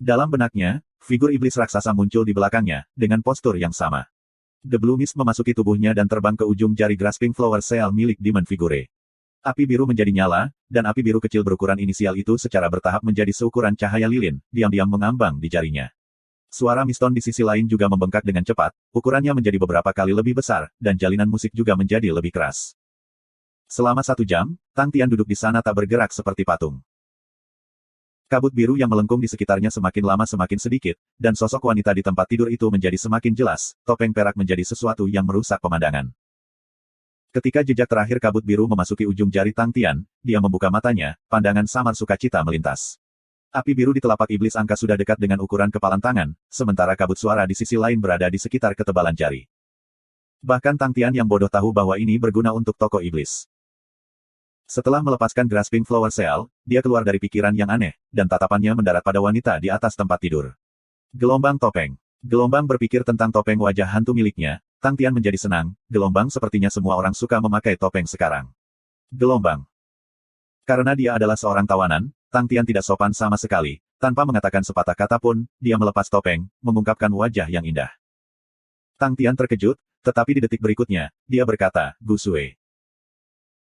Dalam benaknya, figur iblis raksasa muncul di belakangnya, dengan postur yang sama. The Blue Mist memasuki tubuhnya dan terbang ke ujung jari Grasping Flower Seal milik Demon Figure. Api biru menjadi nyala, dan api biru kecil berukuran inisial itu secara bertahap menjadi seukuran cahaya lilin, diam-diam mengambang di jarinya. Suara miston di sisi lain juga membengkak dengan cepat, ukurannya menjadi beberapa kali lebih besar, dan jalinan musik juga menjadi lebih keras. Selama 1 jam, Tang Tian duduk di sana tak bergerak seperti patung. Kabut biru yang melengkung di sekitarnya semakin lama semakin sedikit, dan sosok wanita di tempat tidur itu menjadi semakin jelas, topeng perak menjadi sesuatu yang merusak pemandangan. Ketika jejak terakhir kabut biru memasuki ujung jari Tang Tian, dia membuka matanya, pandangan samar sukacita melintas. Api biru di telapak iblis angka sudah dekat dengan ukuran kepalan tangan, sementara kabut suara di sisi lain berada di sekitar ketebalan jari. Bahkan Tang Tian yang bodoh tahu bahwa ini berguna untuk tokoh iblis. Setelah melepaskan Grasping Flower Seal, dia keluar dari pikiran yang aneh, dan tatapannya mendarat pada wanita di atas tempat tidur. Gelombang topeng. Gelombang berpikir tentang topeng wajah hantu miliknya, Tang Tian menjadi senang, gelombang sepertinya semua orang suka memakai topeng sekarang. Gelombang. Karena dia adalah seorang tawanan, Tang Tian tidak sopan sama sekali, tanpa mengatakan sepatah kata pun, dia melepas topeng, mengungkapkan wajah yang indah. Tang Tian terkejut, tetapi di detik berikutnya, dia berkata, Gu Sue.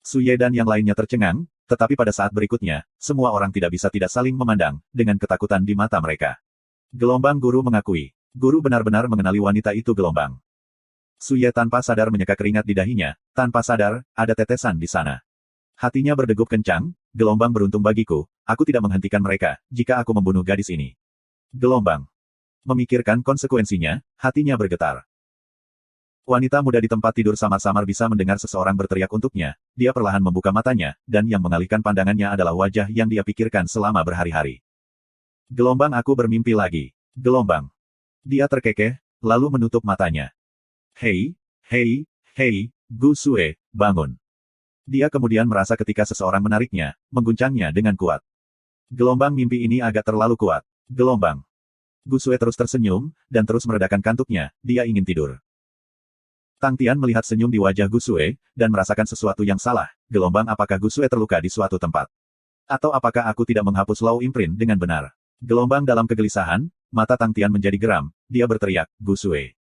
Su Ye dan yang lainnya tercengang, tetapi pada saat berikutnya, semua orang tidak bisa tidak saling memandang, dengan ketakutan di mata mereka. Gelombang guru mengakui. Guru benar-benar mengenali wanita itu gelombang. Su Ye tanpa sadar menyeka keringat di dahinya, tanpa sadar, ada tetesan di sana. Hatinya berdegup kencang, gelombang beruntung bagiku, aku tidak menghentikan mereka, jika aku membunuh gadis ini. Gelombang. Memikirkan konsekuensinya, hatinya bergetar. Wanita muda di tempat tidur samar-samar bisa mendengar seseorang berteriak untuknya, dia perlahan membuka matanya, dan yang mengalihkan pandangannya adalah wajah yang dia pikirkan selama berhari-hari. Gelombang aku bermimpi lagi. Gelombang. Dia terkekeh, lalu menutup matanya. Hei, hei, hei, Gu Sue, bangun. Dia kemudian merasa ketika seseorang menariknya, mengguncangnya dengan kuat. Gelombang mimpi ini agak terlalu kuat. Gelombang. Gu Sue terus tersenyum, dan terus meredakan kantuknya, dia ingin tidur. Tang Tian melihat senyum di wajah Gu Sue, dan merasakan sesuatu yang salah. Gelombang apakah Gu Sue terluka di suatu tempat? Atau apakah aku tidak menghapus Law Imprint dengan benar? Gelombang dalam kegelisahan, mata Tang Tian menjadi geram, dia berteriak, Gu Sue.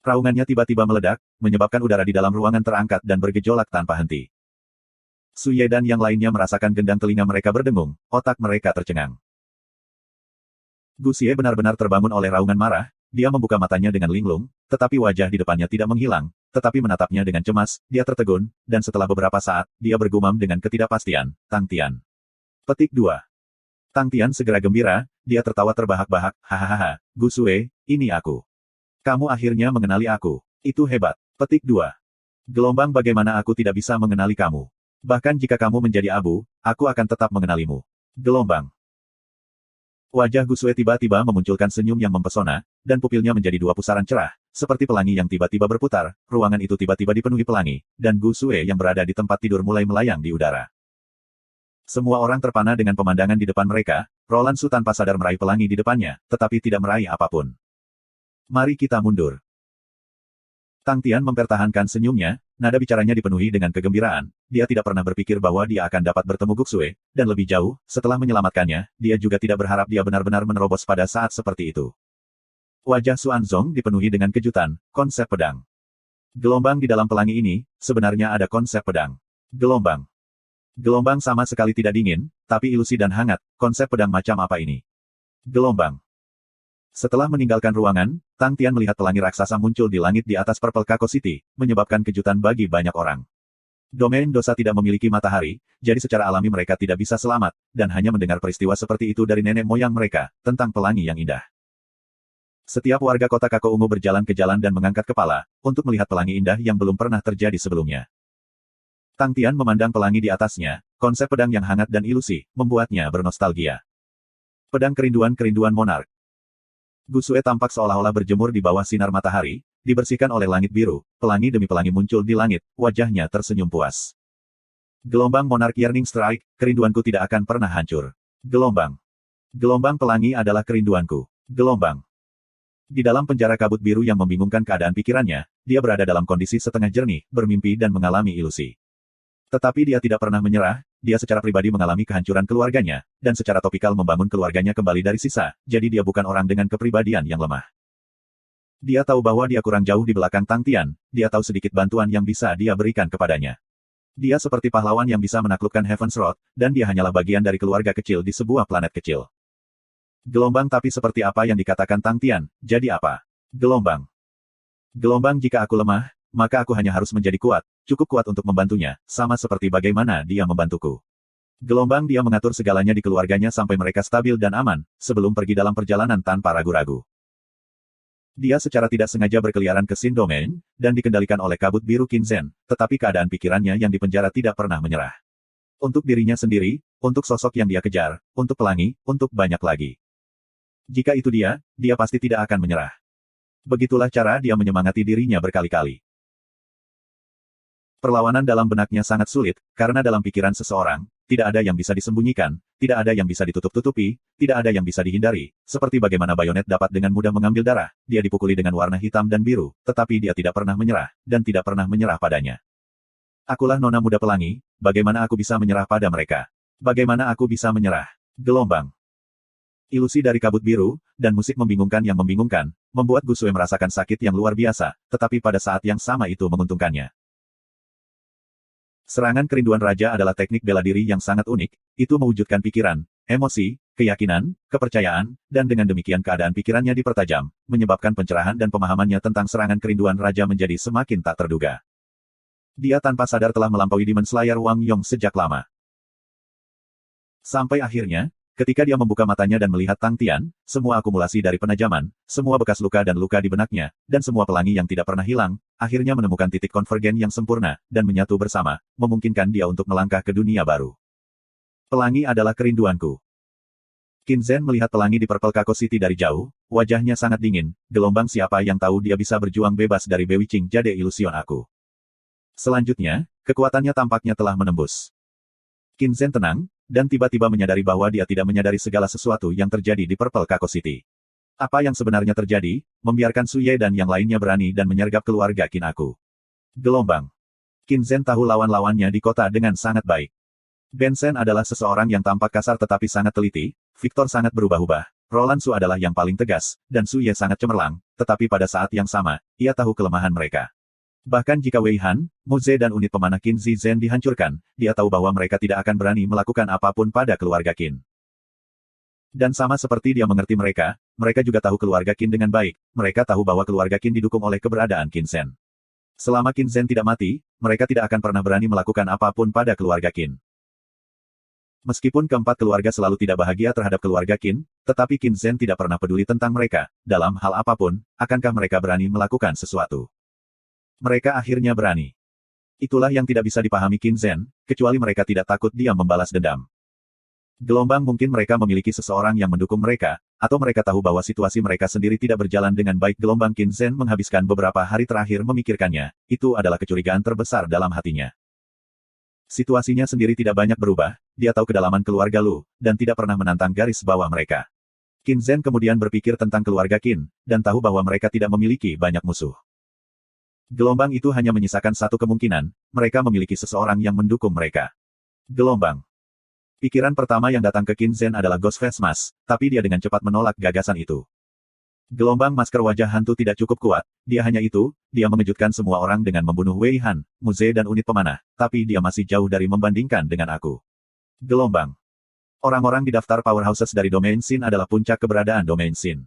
Raungannya tiba-tiba meledak, menyebabkan udara di dalam ruangan terangkat dan bergejolak tanpa henti. Su Ye dan yang lainnya merasakan gendang telinga mereka berdengung, otak mereka tercengang. Gu Xie benar-benar terbangun oleh raungan marah, dia membuka matanya dengan linglung, tetapi wajah di depannya tidak menghilang, tetapi menatapnya dengan cemas, dia tertegun, dan setelah beberapa saat, dia bergumam dengan ketidakpastian, Tang Tian. Petik 2. Tang Tian segera gembira, dia tertawa terbahak-bahak, hahaha, Gu Sue, ini aku. Kamu akhirnya mengenali aku. Itu hebat. Petik 2. Gelombang bagaimana aku tidak bisa mengenali kamu. Bahkan jika kamu menjadi abu, aku akan tetap mengenalimu. Gelombang. Wajah Gu Sue tiba-tiba memunculkan senyum yang mempesona, dan pupilnya menjadi dua pusaran cerah, seperti pelangi yang tiba-tiba berputar, ruangan itu tiba-tiba dipenuhi pelangi, dan Gu Sue yang berada di tempat tidur mulai melayang di udara. Semua orang terpana dengan pemandangan di depan mereka, Roland Su tanpa sadar meraih pelangi di depannya, tetapi tidak meraih apapun. Mari kita mundur. Tang Tian mempertahankan senyumnya, nada bicaranya dipenuhi dengan kegembiraan, dia tidak pernah berpikir bahwa dia akan dapat bertemu Gu Sue, dan lebih jauh, setelah menyelamatkannya, dia juga tidak berharap dia benar-benar menerobos pada saat seperti itu. Wajah Xuan Zong dipenuhi dengan kejutan, konsep pedang. Gelombang di dalam pelangi ini, sebenarnya ada konsep pedang. Gelombang. Gelombang sama sekali tidak dingin, tapi ilusi dan hangat, konsep pedang macam apa ini? Gelombang. Setelah meninggalkan ruangan, Tang Tian melihat pelangi raksasa muncul di langit di atas Purple Kako City, menyebabkan kejutan bagi banyak orang. Domain dosa tidak memiliki matahari, jadi secara alami mereka tidak bisa selamat, dan hanya mendengar peristiwa seperti itu dari nenek moyang mereka, tentang pelangi yang indah. Setiap warga kota Kako Ungu berjalan ke jalan dan mengangkat kepala, untuk melihat pelangi indah yang belum pernah terjadi sebelumnya. Tang Tian memandang pelangi di atasnya, konsep pedang yang hangat dan ilusi, membuatnya bernostalgia. Pedang kerinduan-kerinduan monark. Gu Sue tampak seolah-olah berjemur di bawah sinar matahari, dibersihkan oleh langit biru, pelangi demi pelangi muncul di langit, wajahnya tersenyum puas. Gelombang Monarch Yearning Strike, kerinduanku tidak akan pernah hancur. Gelombang. Gelombang pelangi adalah kerinduanku. Gelombang. Di dalam penjara kabut biru yang membingungkan keadaan pikirannya, dia berada dalam kondisi setengah jernih, bermimpi dan mengalami ilusi. Tetapi dia tidak pernah menyerah, dia secara pribadi mengalami kehancuran keluarganya, dan secara topikal membangun keluarganya kembali dari sisa, jadi dia bukan orang dengan kepribadian yang lemah. Dia tahu bahwa dia kurang jauh di belakang Tang Tian, dia tahu sedikit bantuan yang bisa dia berikan kepadanya. Dia seperti pahlawan yang bisa menaklukkan Heaven's Road, dan dia hanyalah bagian dari keluarga kecil di sebuah planet kecil. Gelombang tapi seperti apa yang dikatakan Tang Tian, jadi apa? Gelombang. Gelombang jika aku lemah, maka aku hanya harus menjadi kuat, cukup kuat untuk membantunya, sama seperti bagaimana dia membantuku. Gelombang dia mengatur segalanya di keluarganya sampai mereka stabil dan aman, sebelum pergi dalam perjalanan tanpa ragu-ragu. Dia secara tidak sengaja berkeliaran ke Sin Domain, dan dikendalikan oleh kabut biru Qin Zhen, tetapi keadaan pikirannya yang dipenjara tidak pernah menyerah. Untuk dirinya sendiri, untuk sosok yang dia kejar, untuk pelangi, untuk banyak lagi. Jika itu dia pasti tidak akan menyerah. Begitulah cara dia menyemangati dirinya berkali-kali. Perlawanan dalam benaknya sangat sulit, karena dalam pikiran seseorang, tidak ada yang bisa disembunyikan, tidak ada yang bisa ditutup-tutupi, tidak ada yang bisa dihindari, seperti bagaimana bayonet dapat dengan mudah mengambil darah, dia dipukuli dengan warna hitam dan biru, tetapi dia tidak pernah menyerah, dan tidak pernah menyerah padanya. Akulah nona muda pelangi, bagaimana aku bisa menyerah pada mereka? Bagaimana aku bisa menyerah? Gelombang. Ilusi dari kabut biru, dan musik membingungkan yang membingungkan, membuat Gu Sue merasakan sakit yang luar biasa, tetapi pada saat yang sama itu menguntungkannya. Serangan kerinduan raja adalah teknik bela diri yang sangat unik, itu mewujudkan pikiran, emosi, keyakinan, kepercayaan, dan dengan demikian keadaan pikirannya dipertajam, menyebabkan pencerahan dan pemahamannya tentang serangan kerinduan raja menjadi semakin tak terduga. Dia tanpa sadar telah melampaui Demon Slayer Wang Yong sejak lama. Sampai akhirnya, ketika dia membuka matanya dan melihat Tang Tian, semua akumulasi dari penajaman, semua bekas luka dan luka di benaknya, dan semua pelangi yang tidak pernah hilang, akhirnya menemukan titik konvergen yang sempurna, dan menyatu bersama, memungkinkan dia untuk melangkah ke dunia baru. Pelangi adalah kerinduanku. Qin Zhen melihat pelangi di Purple Kako City dari jauh, wajahnya sangat dingin, gelombang siapa yang tahu dia bisa berjuang bebas dari Bewitching Jade Ilusion aku. Selanjutnya, kekuatannya tampaknya telah menembus. Qin Zhen tenang, dan tiba-tiba menyadari bahwa dia tidak menyadari segala sesuatu yang terjadi di Purple Kako City. Apa yang sebenarnya terjadi, membiarkan Su Ye dan yang lainnya berani dan menyergap keluarga Qin aku. Gelombang. Qin Zhen tahu lawan-lawannya di kota dengan sangat baik. Ben Shen adalah seseorang yang tampak kasar tetapi sangat teliti, Victor sangat berubah-ubah, Roland Su adalah yang paling tegas, dan Su Ye sangat cemerlang, tetapi pada saat yang sama, ia tahu kelemahan mereka. Bahkan jika Wei Han, Mu Ze dan unit pemanah Qin Zi Zhen dihancurkan, dia tahu bahwa mereka tidak akan berani melakukan apapun pada keluarga Qin. Dan sama seperti dia mengerti mereka, mereka juga tahu keluarga Qin dengan baik, mereka tahu bahwa keluarga Qin didukung oleh keberadaan Qin Zhen. Selama Qin Zhen tidak mati, mereka tidak akan pernah berani melakukan apapun pada keluarga Qin. Meskipun keempat keluarga selalu tidak bahagia terhadap keluarga Qin, tetapi Qin Zhen tidak pernah peduli tentang mereka, dalam hal apapun, akankah mereka berani melakukan sesuatu. Mereka akhirnya berani. Itulah yang tidak bisa dipahami Qin Zhen, kecuali mereka tidak takut dia membalas dendam. Gelombang mungkin mereka memiliki seseorang yang mendukung mereka, atau mereka tahu bahwa situasi mereka sendiri tidak berjalan dengan baik. Gelombang Qin Zhen menghabiskan beberapa hari terakhir memikirkannya, itu adalah kecurigaan terbesar dalam hatinya. Situasinya sendiri tidak banyak berubah, dia tahu kedalaman keluarga Lu, dan tidak pernah menantang garis bawah mereka. Qin Zhen kemudian berpikir tentang keluarga Qin, dan tahu bahwa mereka tidak memiliki banyak musuh. Gelombang itu hanya menyisakan satu kemungkinan, mereka memiliki seseorang yang mendukung mereka. Gelombang. Pikiran pertama yang datang ke Qin Zhen adalah Ghost Face Mask, tapi dia dengan cepat menolak gagasan itu. Gelombang masker wajah hantu tidak cukup kuat, dia hanya itu, dia mengejutkan semua orang dengan membunuh Wei Han, Mu Ze dan unit pemanah, tapi dia masih jauh dari membandingkan dengan aku. Gelombang. Orang-orang di daftar powerhouses dari domain Sin adalah puncak keberadaan domain Sin.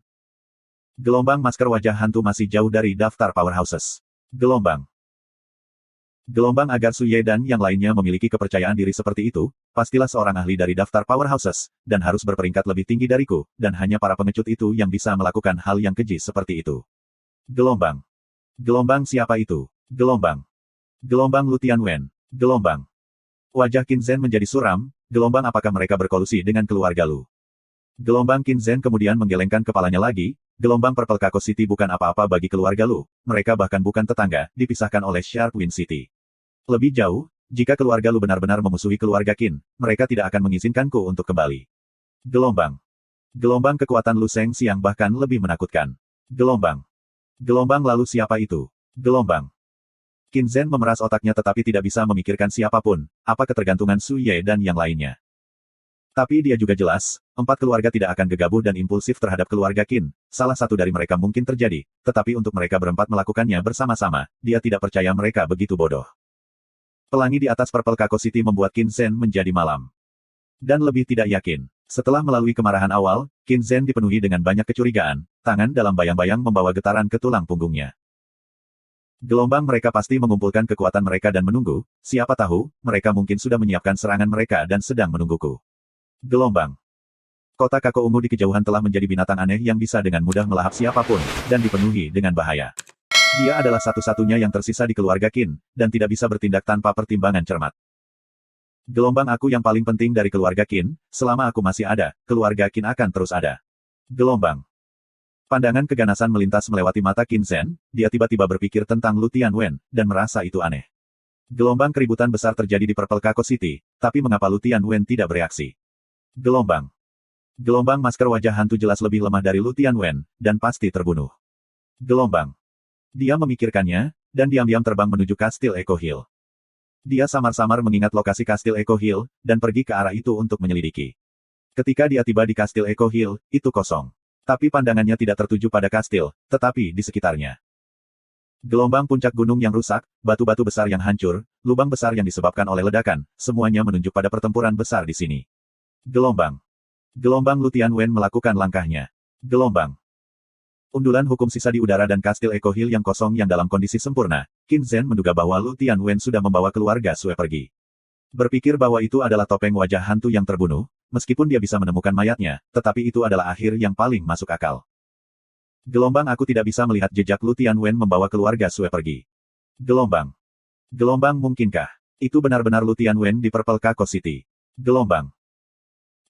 Gelombang masker wajah hantu masih jauh dari daftar powerhouses. Gelombang. Gelombang agar Su Ye dan yang lainnya memiliki kepercayaan diri seperti itu, pastilah seorang ahli dari daftar powerhouses, dan harus berperingkat lebih tinggi dariku, dan hanya para pengecut itu yang bisa melakukan hal yang keji seperti itu. Gelombang. Gelombang siapa itu? Gelombang. Gelombang Lu Tianwen. Gelombang. Wajah Qin Zhen menjadi suram, gelombang apakah mereka berkolusi dengan keluarga Lu? Gelombang Qin Zhen kemudian menggelengkan kepalanya lagi, gelombang Purple Kako City bukan apa-apa bagi keluarga Lu, mereka bahkan bukan tetangga, dipisahkan oleh Sharp Wind City. Lebih jauh, jika keluarga Lu benar-benar memusuhi keluarga Qin, mereka tidak akan mengizinkanku untuk kembali. Gelombang. Gelombang kekuatan Lu Sheng Xiang bahkan lebih menakutkan. Gelombang. Gelombang lalu siapa itu? Gelombang. Qin Zhen memeras otaknya tetapi tidak bisa memikirkan siapapun, apa ketergantungan Su Ye dan yang lainnya. Tapi dia juga jelas, empat keluarga tidak akan gegabah dan impulsif terhadap keluarga Qin, salah satu dari mereka mungkin terjadi, tetapi untuk mereka berempat melakukannya bersama-sama, dia tidak percaya mereka begitu bodoh. Pelangi di atas Purple Kako City membuat Qin Zhen menjadi malam. Dan lebih tidak yakin. Setelah melalui kemarahan awal, Qin Zhen dipenuhi dengan banyak kecurigaan, tangan dalam bayang-bayang membawa getaran ke tulang punggungnya. Gelombang mereka pasti mengumpulkan kekuatan mereka dan menunggu, siapa tahu, mereka mungkin sudah menyiapkan serangan mereka dan sedang menungguku. Gelombang. Kota Kako Ungu di kejauhan telah menjadi binatang aneh yang bisa dengan mudah melahap siapapun, dan dipenuhi dengan bahaya. Dia adalah satu-satunya yang tersisa di keluarga Qin, dan tidak bisa bertindak tanpa pertimbangan cermat. Gelombang aku yang paling penting dari keluarga Qin, selama aku masih ada, keluarga Qin akan terus ada. Gelombang. Pandangan keganasan melintas melewati mata Qin Zhen, dia tiba-tiba berpikir tentang Lu Tianwen, dan merasa itu aneh. Gelombang keributan besar terjadi di Purple Kako City, tapi mengapa Lu Tianwen tidak bereaksi? Gelombang. Gelombang masker wajah hantu jelas lebih lemah dari Lu Tianwen, dan pasti terbunuh. Gelombang. Dia memikirkannya, dan diam-diam terbang menuju Kastil Echo Hill. Dia samar-samar mengingat lokasi Kastil Echo Hill, dan pergi ke arah itu untuk menyelidiki. Ketika dia tiba di Kastil Echo Hill, itu kosong. Tapi pandangannya tidak tertuju pada kastil, tetapi di sekitarnya. Gelombang puncak gunung yang rusak, batu-batu besar yang hancur, lubang besar yang disebabkan oleh ledakan, semuanya menunjuk pada pertempuran besar di sini. Gelombang. Gelombang Lu Tianwen melakukan langkahnya. Gelombang. Undulan hukum sisa di udara dan Kastil Echo Hill yang kosong yang dalam kondisi sempurna, Qin Zhen menduga bahwa Lu Tianwen sudah membawa keluarga Sue pergi. Berpikir bahwa itu adalah topeng wajah hantu yang terbunuh, meskipun dia bisa menemukan mayatnya, tetapi itu adalah akhir yang paling masuk akal. Gelombang aku tidak bisa melihat jejak Lu Tianwen membawa keluarga Sue pergi. Gelombang. Gelombang mungkinkah? Itu benar-benar Lu Tianwen di Purple Kako City. Gelombang.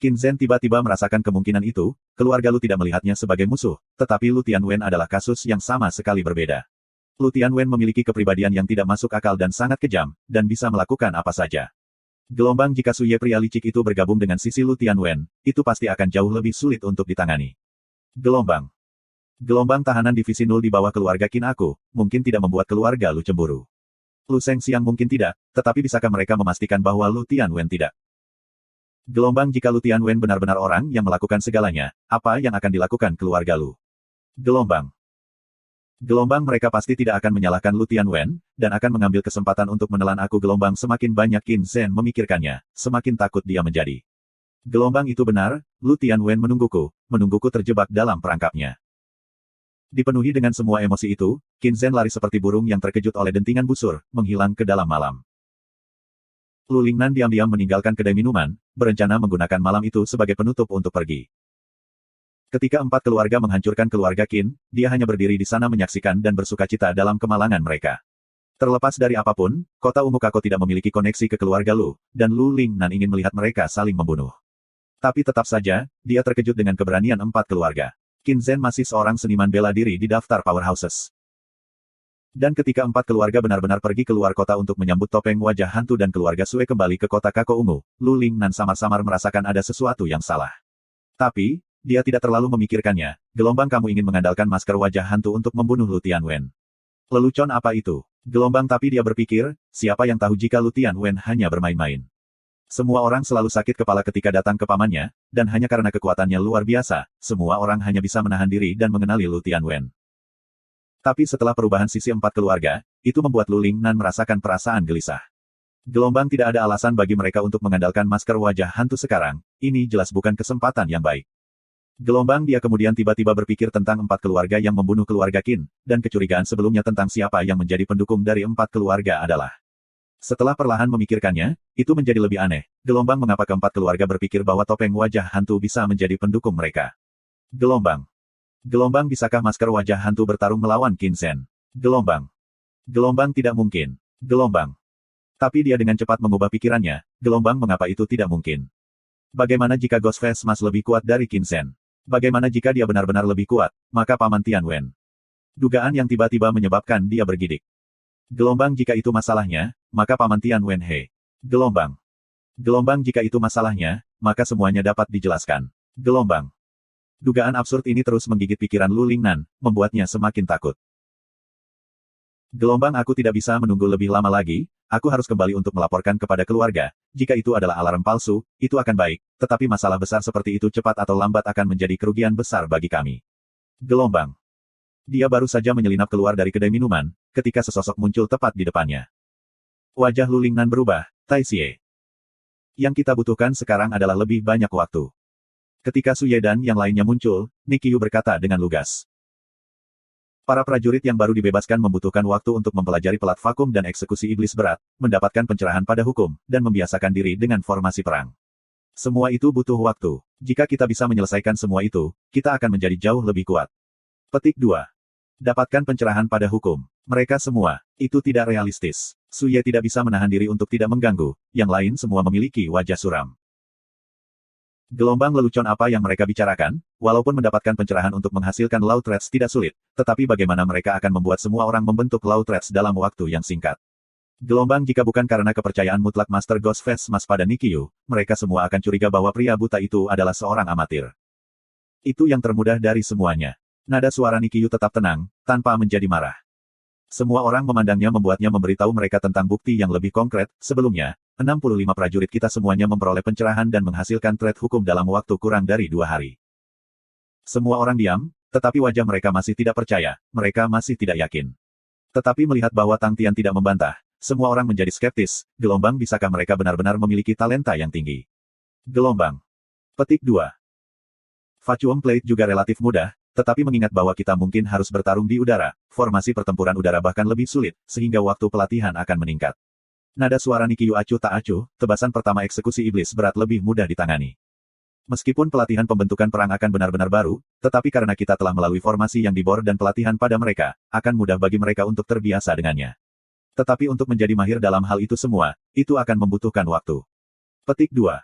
Qin Zhen tiba-tiba merasakan kemungkinan itu, keluarga Lu tidak melihatnya sebagai musuh, tetapi Lu Tianwen adalah kasus yang sama sekali berbeda. Lu Tianwen memiliki kepribadian yang tidak masuk akal dan sangat kejam, dan bisa melakukan apa saja. Gelombang jika Su Ye pria licik itu bergabung dengan sisi Lu Tianwen, itu pasti akan jauh lebih sulit untuk ditangani. Gelombang. Gelombang tahanan divisi 0 di bawah keluarga Qin aku, mungkin tidak membuat keluarga Lu cemburu. Lu Sheng Xiang mungkin tidak, tetapi bisakah mereka memastikan bahwa Lu Tianwen tidak? Gelombang jika Lu Tianwen benar-benar orang yang melakukan segalanya, apa yang akan dilakukan keluarga Lu? Gelombang. Gelombang mereka pasti tidak akan menyalahkan Lu Tianwen, dan akan mengambil kesempatan untuk menelan aku. Gelombang semakin banyak Qin Zhen memikirkannya, semakin takut dia menjadi. Gelombang itu benar, Lu Tianwen menungguku terjebak dalam perangkapnya. Dipenuhi dengan semua emosi itu, Qin Zhen lari seperti burung yang terkejut oleh dentingan busur, menghilang ke dalam malam. Lu Lingnan diam-diam meninggalkan kedai minuman, berencana menggunakan malam itu sebagai penutup untuk pergi. Ketika 4 keluarga menghancurkan keluarga Qin, dia hanya berdiri di sana menyaksikan dan bersukacita dalam kemalangan mereka. Terlepas dari apapun, kota Ungu Kako tidak memiliki koneksi ke keluarga Lu, dan Lu Lingnan ingin melihat mereka saling membunuh. Tapi tetap saja, dia terkejut dengan keberanian 4 keluarga. Qin Zhen masih seorang seniman bela diri di daftar powerhouses. Dan ketika 4 keluarga benar-benar pergi keluar kota untuk menyambut topeng wajah hantu dan keluarga Sue kembali ke kota Kako Ungu, Lu Lingnan samar-samar merasakan ada sesuatu yang salah. Tapi, dia tidak terlalu memikirkannya. Gelombang, kamu ingin mengandalkan masker wajah hantu untuk membunuh Lu Tianwen. Lelucon apa itu? Gelombang, tapi dia berpikir, siapa yang tahu jika Lu Tianwen hanya bermain-main. Semua orang selalu sakit kepala ketika datang ke pamannya, dan hanya karena kekuatannya luar biasa, semua orang hanya bisa menahan diri dan mengenali Lu Tianwen. Tapi setelah perubahan sisi 4 keluarga, itu membuat Lu Lingnan merasakan perasaan gelisah. Gelombang, tidak ada alasan bagi mereka untuk mengandalkan masker wajah hantu sekarang, ini jelas bukan kesempatan yang baik. Gelombang, dia kemudian tiba-tiba berpikir tentang 4 keluarga yang membunuh keluarga Qin, dan kecurigaan sebelumnya tentang siapa yang menjadi pendukung dari 4 keluarga adalah. Setelah perlahan memikirkannya, itu menjadi lebih aneh. Gelombang, mengapa keempat keluarga berpikir bahwa topeng wajah hantu bisa menjadi pendukung mereka? Gelombang. Gelombang, bisakah masker wajah hantu bertarung melawan Qin Zhen? Gelombang. Gelombang, tidak mungkin. Gelombang. Tapi dia dengan cepat mengubah pikirannya. Gelombang, mengapa itu tidak mungkin? Bagaimana jika Ghost Face Mas lebih kuat dari Qin Zhen? Bagaimana jika dia benar-benar lebih kuat, maka Paman Tianwen? Dugaan yang tiba-tiba menyebabkan dia bergidik. Gelombang, jika itu masalahnya, maka Paman Tianwen he. Gelombang. Gelombang, jika itu masalahnya, maka semuanya dapat dijelaskan. Gelombang. Dugaan absurd ini terus menggigit pikiran Lu Lingnan, membuatnya semakin takut. Gelombang, aku tidak bisa menunggu lebih lama lagi, aku harus kembali untuk melaporkan kepada keluarga. Jika itu adalah alarm palsu, itu akan baik, tetapi masalah besar seperti itu cepat atau lambat akan menjadi kerugian besar bagi kami. Gelombang. Dia baru saja menyelinap keluar dari kedai minuman, ketika sesosok muncul tepat di depannya. Wajah Lu Lingnan berubah, Tai Xie. Yang kita butuhkan sekarang adalah lebih banyak waktu. Ketika Su Ye dan yang lainnya muncul, Nikiyu berkata dengan lugas. Para prajurit yang baru dibebaskan membutuhkan waktu untuk mempelajari pelat vakum dan eksekusi iblis berat, mendapatkan pencerahan pada hukum, dan membiasakan diri dengan formasi perang. Semua itu butuh waktu. Jika kita bisa menyelesaikan semua itu, kita akan menjadi jauh lebih kuat. Petik 2. Dapatkan pencerahan pada hukum. Mereka semua, itu tidak realistis. Su Ye tidak bisa menahan diri untuk tidak mengganggu, yang lain semua memiliki wajah suram. Gelombang, lelucon apa yang mereka bicarakan? Walaupun mendapatkan pencerahan untuk menghasilkan Law Threads tidak sulit, tetapi bagaimana mereka akan membuat semua orang membentuk Law Threads dalam waktu yang singkat? Gelombang, jika bukan karena kepercayaan mutlak Master Ghost Face Mas pada Nikiyu, mereka semua akan curiga bahwa pria buta itu adalah seorang amatir. Itu yang termudah dari semuanya. Nada suara Nikiyu tetap tenang, tanpa menjadi marah. Semua orang memandangnya membuatnya memberitahu mereka tentang bukti yang lebih konkret. Sebelumnya, 65 prajurit kita semuanya memperoleh pencerahan dan menghasilkan thread hukum dalam waktu kurang dari 2 hari. Semua orang diam, tetapi wajah mereka masih tidak percaya, mereka masih tidak yakin. Tetapi melihat bahwa Tang Tian tidak membantah, semua orang menjadi skeptis. Gelombang, bisakah mereka benar-benar memiliki talenta yang tinggi? Gelombang. Petik 2. Vacuum Plate juga relatif mudah, tetapi mengingat bahwa kita mungkin harus bertarung di udara, formasi pertempuran udara bahkan lebih sulit, sehingga waktu pelatihan akan meningkat. Nada suara Nikiyu acuh tak acuh, tebasan pertama eksekusi iblis berat lebih mudah ditangani. Meskipun pelatihan pembentukan perang akan benar-benar baru, tetapi karena kita telah melalui formasi yang dibor dan pelatihan pada mereka, akan mudah bagi mereka untuk terbiasa dengannya. Tetapi untuk menjadi mahir dalam hal itu semua, itu akan membutuhkan waktu. Petik 2.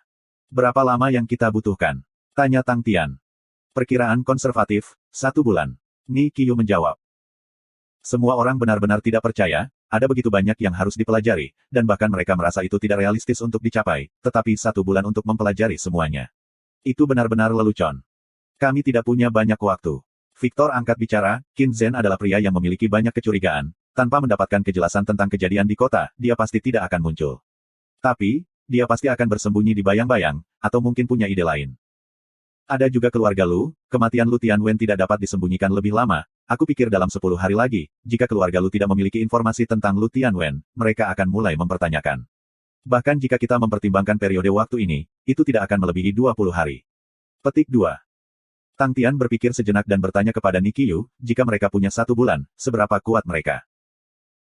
Berapa lama yang kita butuhkan? Tanya Tang Tian. Perkiraan konservatif, 1 bulan. Nikiyu menjawab. Semua orang benar-benar tidak percaya, ada begitu banyak yang harus dipelajari, dan bahkan mereka merasa itu tidak realistis untuk dicapai, tetapi 1 bulan untuk mempelajari semuanya. Itu benar-benar lelucon. Kami tidak punya banyak waktu. Victor angkat bicara, Qin Zhen adalah pria yang memiliki banyak kecurigaan, tanpa mendapatkan kejelasan tentang kejadian di kota, dia pasti tidak akan muncul. Tapi, dia pasti akan bersembunyi di bayang-bayang, atau mungkin punya ide lain. Ada juga keluarga Lu, kematian Lu Tianwen tidak dapat disembunyikan lebih lama, aku pikir dalam 10 hari lagi, jika keluarga Lu tidak memiliki informasi tentang Lu Tianwen, mereka akan mulai mempertanyakan. Bahkan jika kita mempertimbangkan periode waktu ini, itu tidak akan melebihi 20 hari. Petik 2. Tang Tian berpikir sejenak dan bertanya kepada Nikiyu, jika mereka punya 1 bulan, seberapa kuat mereka?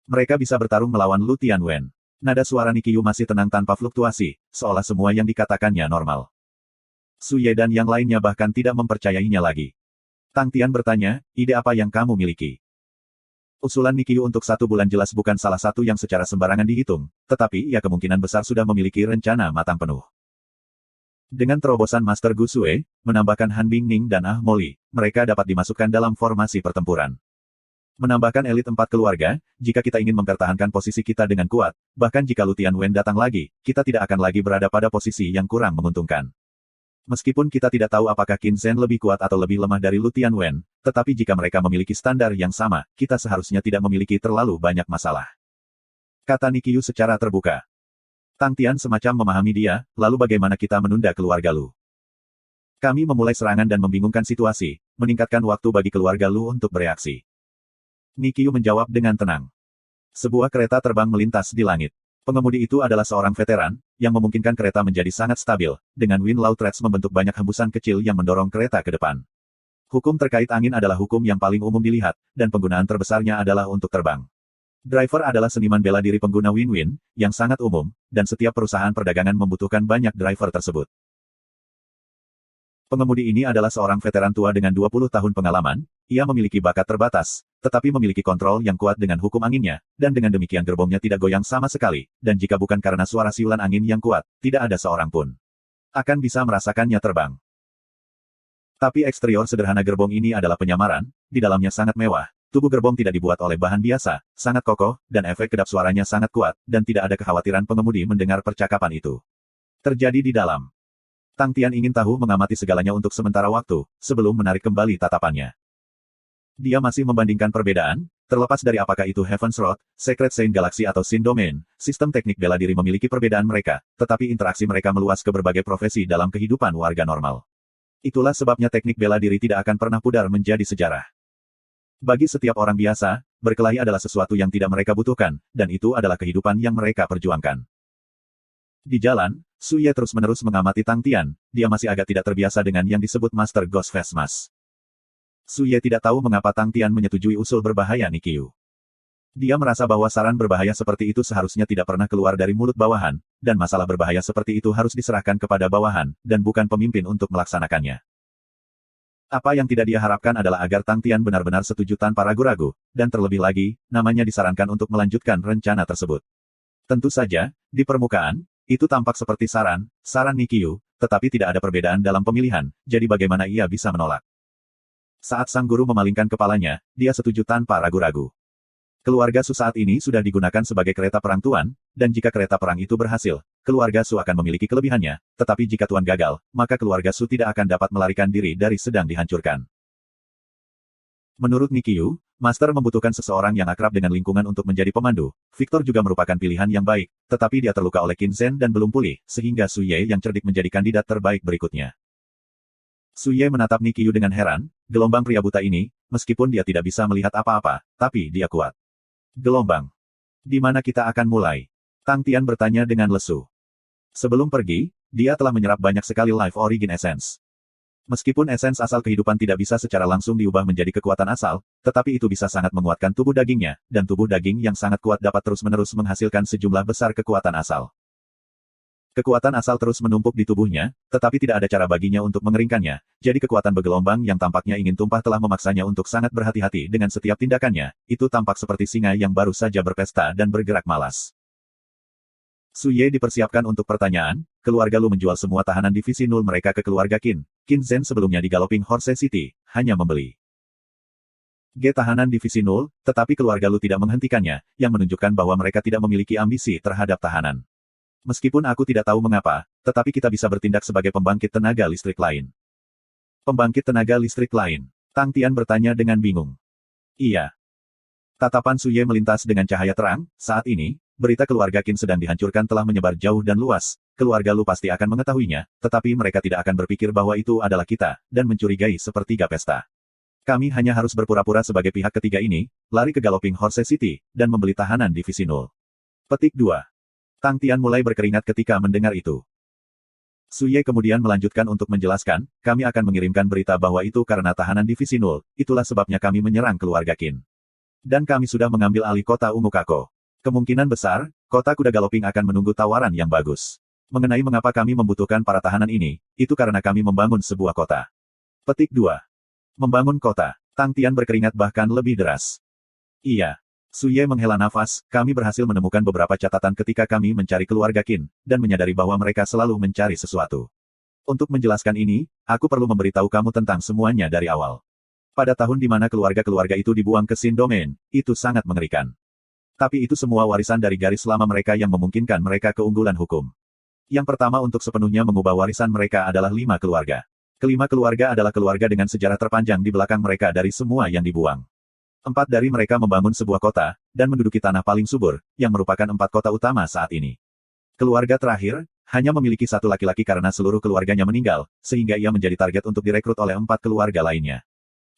Mereka bisa bertarung melawan Lu Tianwen. Nada suara Nikiyu masih tenang tanpa fluktuasi, seolah semua yang dikatakannya normal. Su Ye dan yang lainnya bahkan tidak mempercayainya lagi. Tang Tian bertanya, ide apa yang kamu miliki? Usulan Nikiyu untuk 1 bulan jelas bukan salah satu yang secara sembarangan dihitung, tetapi ia kemungkinan besar sudah memiliki rencana matang penuh. Dengan terobosan Master Gu Sue, menambahkan Han Bingning dan Ah Moli, mereka dapat dimasukkan dalam formasi pertempuran. Menambahkan elit 4 keluarga, jika kita ingin mempertahankan posisi kita dengan kuat, bahkan jika Lu Tianwen datang lagi, kita tidak akan lagi berada pada posisi yang kurang menguntungkan. Meskipun kita tidak tahu apakah Qin Zhen lebih kuat atau lebih lemah dari Lu Tianwen, tetapi jika mereka memiliki standar yang sama, kita seharusnya tidak memiliki terlalu banyak masalah. Kata Nikiyu secara terbuka. Tang Tian semacam memahami dia, lalu bagaimana kita menunda keluarga Lu? Kami memulai serangan dan membingungkan situasi, meningkatkan waktu bagi keluarga Lu untuk bereaksi. Nikiyu menjawab dengan tenang. Sebuah kereta terbang melintas di langit. Pengemudi itu adalah seorang veteran, yang memungkinkan kereta menjadi sangat stabil, dengan wind low threads membentuk banyak hembusan kecil yang mendorong kereta ke depan. Hukum terkait angin adalah hukum yang paling umum dilihat, dan penggunaan terbesarnya adalah untuk terbang. Driver adalah seniman bela diri pengguna win-win, yang sangat umum, dan setiap perusahaan perdagangan membutuhkan banyak driver tersebut. Pengemudi ini adalah seorang veteran tua dengan 20 tahun pengalaman, ia memiliki bakat terbatas, tetapi memiliki kontrol yang kuat dengan hukum anginnya, dan dengan demikian gerbongnya tidak goyang sama sekali, dan jika bukan karena suara siulan angin yang kuat, tidak ada seorang pun akan bisa merasakannya terbang. Tapi eksterior sederhana gerbong ini adalah penyamaran, di dalamnya sangat mewah, tubuh gerbong tidak dibuat oleh bahan biasa, sangat kokoh, dan efek kedap suaranya sangat kuat, dan tidak ada kekhawatiran pengemudi mendengar percakapan itu. Terjadi di dalam. Tang Tian ingin tahu mengamati segalanya untuk sementara waktu, sebelum menarik kembali tatapannya. Dia masih membandingkan perbedaan, terlepas dari apakah itu Heaven's Road, Secret Saint Galaxy atau Sin Domain, sistem teknik bela diri memiliki perbedaan mereka, tetapi interaksi mereka meluas ke berbagai profesi dalam kehidupan warga normal. Itulah sebabnya teknik bela diri tidak akan pernah pudar menjadi sejarah. Bagi setiap orang biasa, berkelahi adalah sesuatu yang tidak mereka butuhkan, dan itu adalah kehidupan yang mereka perjuangkan. Di jalan, Su Ye terus-menerus mengamati Tang Tian, dia masih agak tidak terbiasa dengan yang disebut Master Ghost Face Mask. Su Ye tidak tahu mengapa Tang Tian menyetujui usul berbahaya Nikiyu. Dia merasa bahwa saran berbahaya seperti itu seharusnya tidak pernah keluar dari mulut bawahan, dan masalah berbahaya seperti itu harus diserahkan kepada bawahan, dan bukan pemimpin untuk melaksanakannya. Apa yang tidak dia harapkan adalah agar Tang Tian benar-benar setuju tanpa ragu-ragu, dan terlebih lagi, namanya disarankan untuk melanjutkan rencana tersebut. Tentu saja, di permukaan, itu tampak seperti saran Nikiyu, tetapi tidak ada perbedaan dalam pemilihan, jadi bagaimana ia bisa menolak? Saat sang guru memalingkan kepalanya, dia setuju tanpa ragu-ragu. Keluarga Su saat ini sudah digunakan sebagai kereta perang Tuan, dan jika kereta perang itu berhasil, keluarga Su akan memiliki kelebihannya, tetapi jika Tuan gagal, maka keluarga Su tidak akan dapat melarikan diri dari sedang dihancurkan. Menurut Nikiyu, Master membutuhkan seseorang yang akrab dengan lingkungan untuk menjadi pemandu. Victor juga merupakan pilihan yang baik, tetapi dia terluka oleh Qin Zhen dan belum pulih, sehingga Su Ye yang cerdik menjadi kandidat terbaik berikutnya. Su Ye menatap Nikiyu dengan heran, gelombang pria buta ini, meskipun dia tidak bisa melihat apa-apa, tapi dia kuat. Gelombang. Di mana kita akan mulai? Tang Tian bertanya dengan lesu. Sebelum pergi, dia telah menyerap banyak sekali Life Origin Essence. Meskipun esens asal kehidupan tidak bisa secara langsung diubah menjadi kekuatan asal, tetapi itu bisa sangat menguatkan tubuh dagingnya, dan tubuh daging yang sangat kuat dapat terus-menerus menghasilkan sejumlah besar kekuatan asal. Kekuatan asal terus menumpuk di tubuhnya, tetapi tidak ada cara baginya untuk mengeringkannya, jadi kekuatan bergelombang yang tampaknya ingin tumpah telah memaksanya untuk sangat berhati-hati dengan setiap tindakannya, itu tampak seperti singa yang baru saja berpesta dan bergerak malas. Su Ye dipersiapkan untuk pertanyaan, keluarga Lu menjual semua tahanan divisi 0 mereka ke keluarga Qin Zhen sebelumnya di Galloping Horse City, hanya membeli G tahanan divisi 0, tetapi keluarga Lu tidak menghentikannya, yang menunjukkan bahwa mereka tidak memiliki ambisi terhadap tahanan. Meskipun aku tidak tahu mengapa, tetapi kita bisa bertindak sebagai pembangkit tenaga listrik lain. Pembangkit tenaga listrik lain? Tang Tian bertanya dengan bingung. Iya. Tatapan Su Ye melintas dengan cahaya terang, saat ini, berita keluarga Qin sedang dihancurkan telah menyebar jauh dan luas, keluarga Lu pasti akan mengetahuinya, tetapi mereka tidak akan berpikir bahwa itu adalah kita, dan mencurigai sepertiga pesta. Kami hanya harus berpura-pura sebagai pihak ketiga ini, lari ke Galloping Horse City, dan membeli tahanan divisi 0. Petik 2. Tang Tian mulai berkeringat ketika mendengar itu. Su Ye kemudian melanjutkan untuk menjelaskan, kami akan mengirimkan berita bahwa itu karena tahanan Divisi Nul, itulah sebabnya kami menyerang keluarga Qin. Dan kami sudah mengambil alih kota Ungu Kako. Kemungkinan besar, kota Kuda Galoping akan menunggu tawaran yang bagus. Mengenai mengapa kami membutuhkan para tahanan ini, itu karena kami membangun sebuah kota. Petik 2. Membangun kota. Tang Tian berkeringat bahkan lebih deras. Iya. Su Ye menghela nafas, kami berhasil menemukan beberapa catatan ketika kami mencari keluarga Qin, dan menyadari bahwa mereka selalu mencari sesuatu. Untuk menjelaskan ini, aku perlu memberitahu kamu tentang semuanya dari awal. Pada tahun di mana keluarga-keluarga itu dibuang ke Sin Domain, itu sangat mengerikan. Tapi itu semua warisan dari garis lama mereka yang memungkinkan mereka keunggulan hukum. Yang pertama untuk sepenuhnya mengubah warisan mereka adalah 5 keluarga. Kelima keluarga adalah keluarga dengan sejarah terpanjang di belakang mereka dari semua yang dibuang. 4 dari mereka membangun sebuah kota, dan menduduki tanah paling subur, yang merupakan 4 kota utama saat ini. Keluarga terakhir, hanya memiliki 1 laki-laki karena seluruh keluarganya meninggal, sehingga ia menjadi target untuk direkrut oleh 4 keluarga lainnya.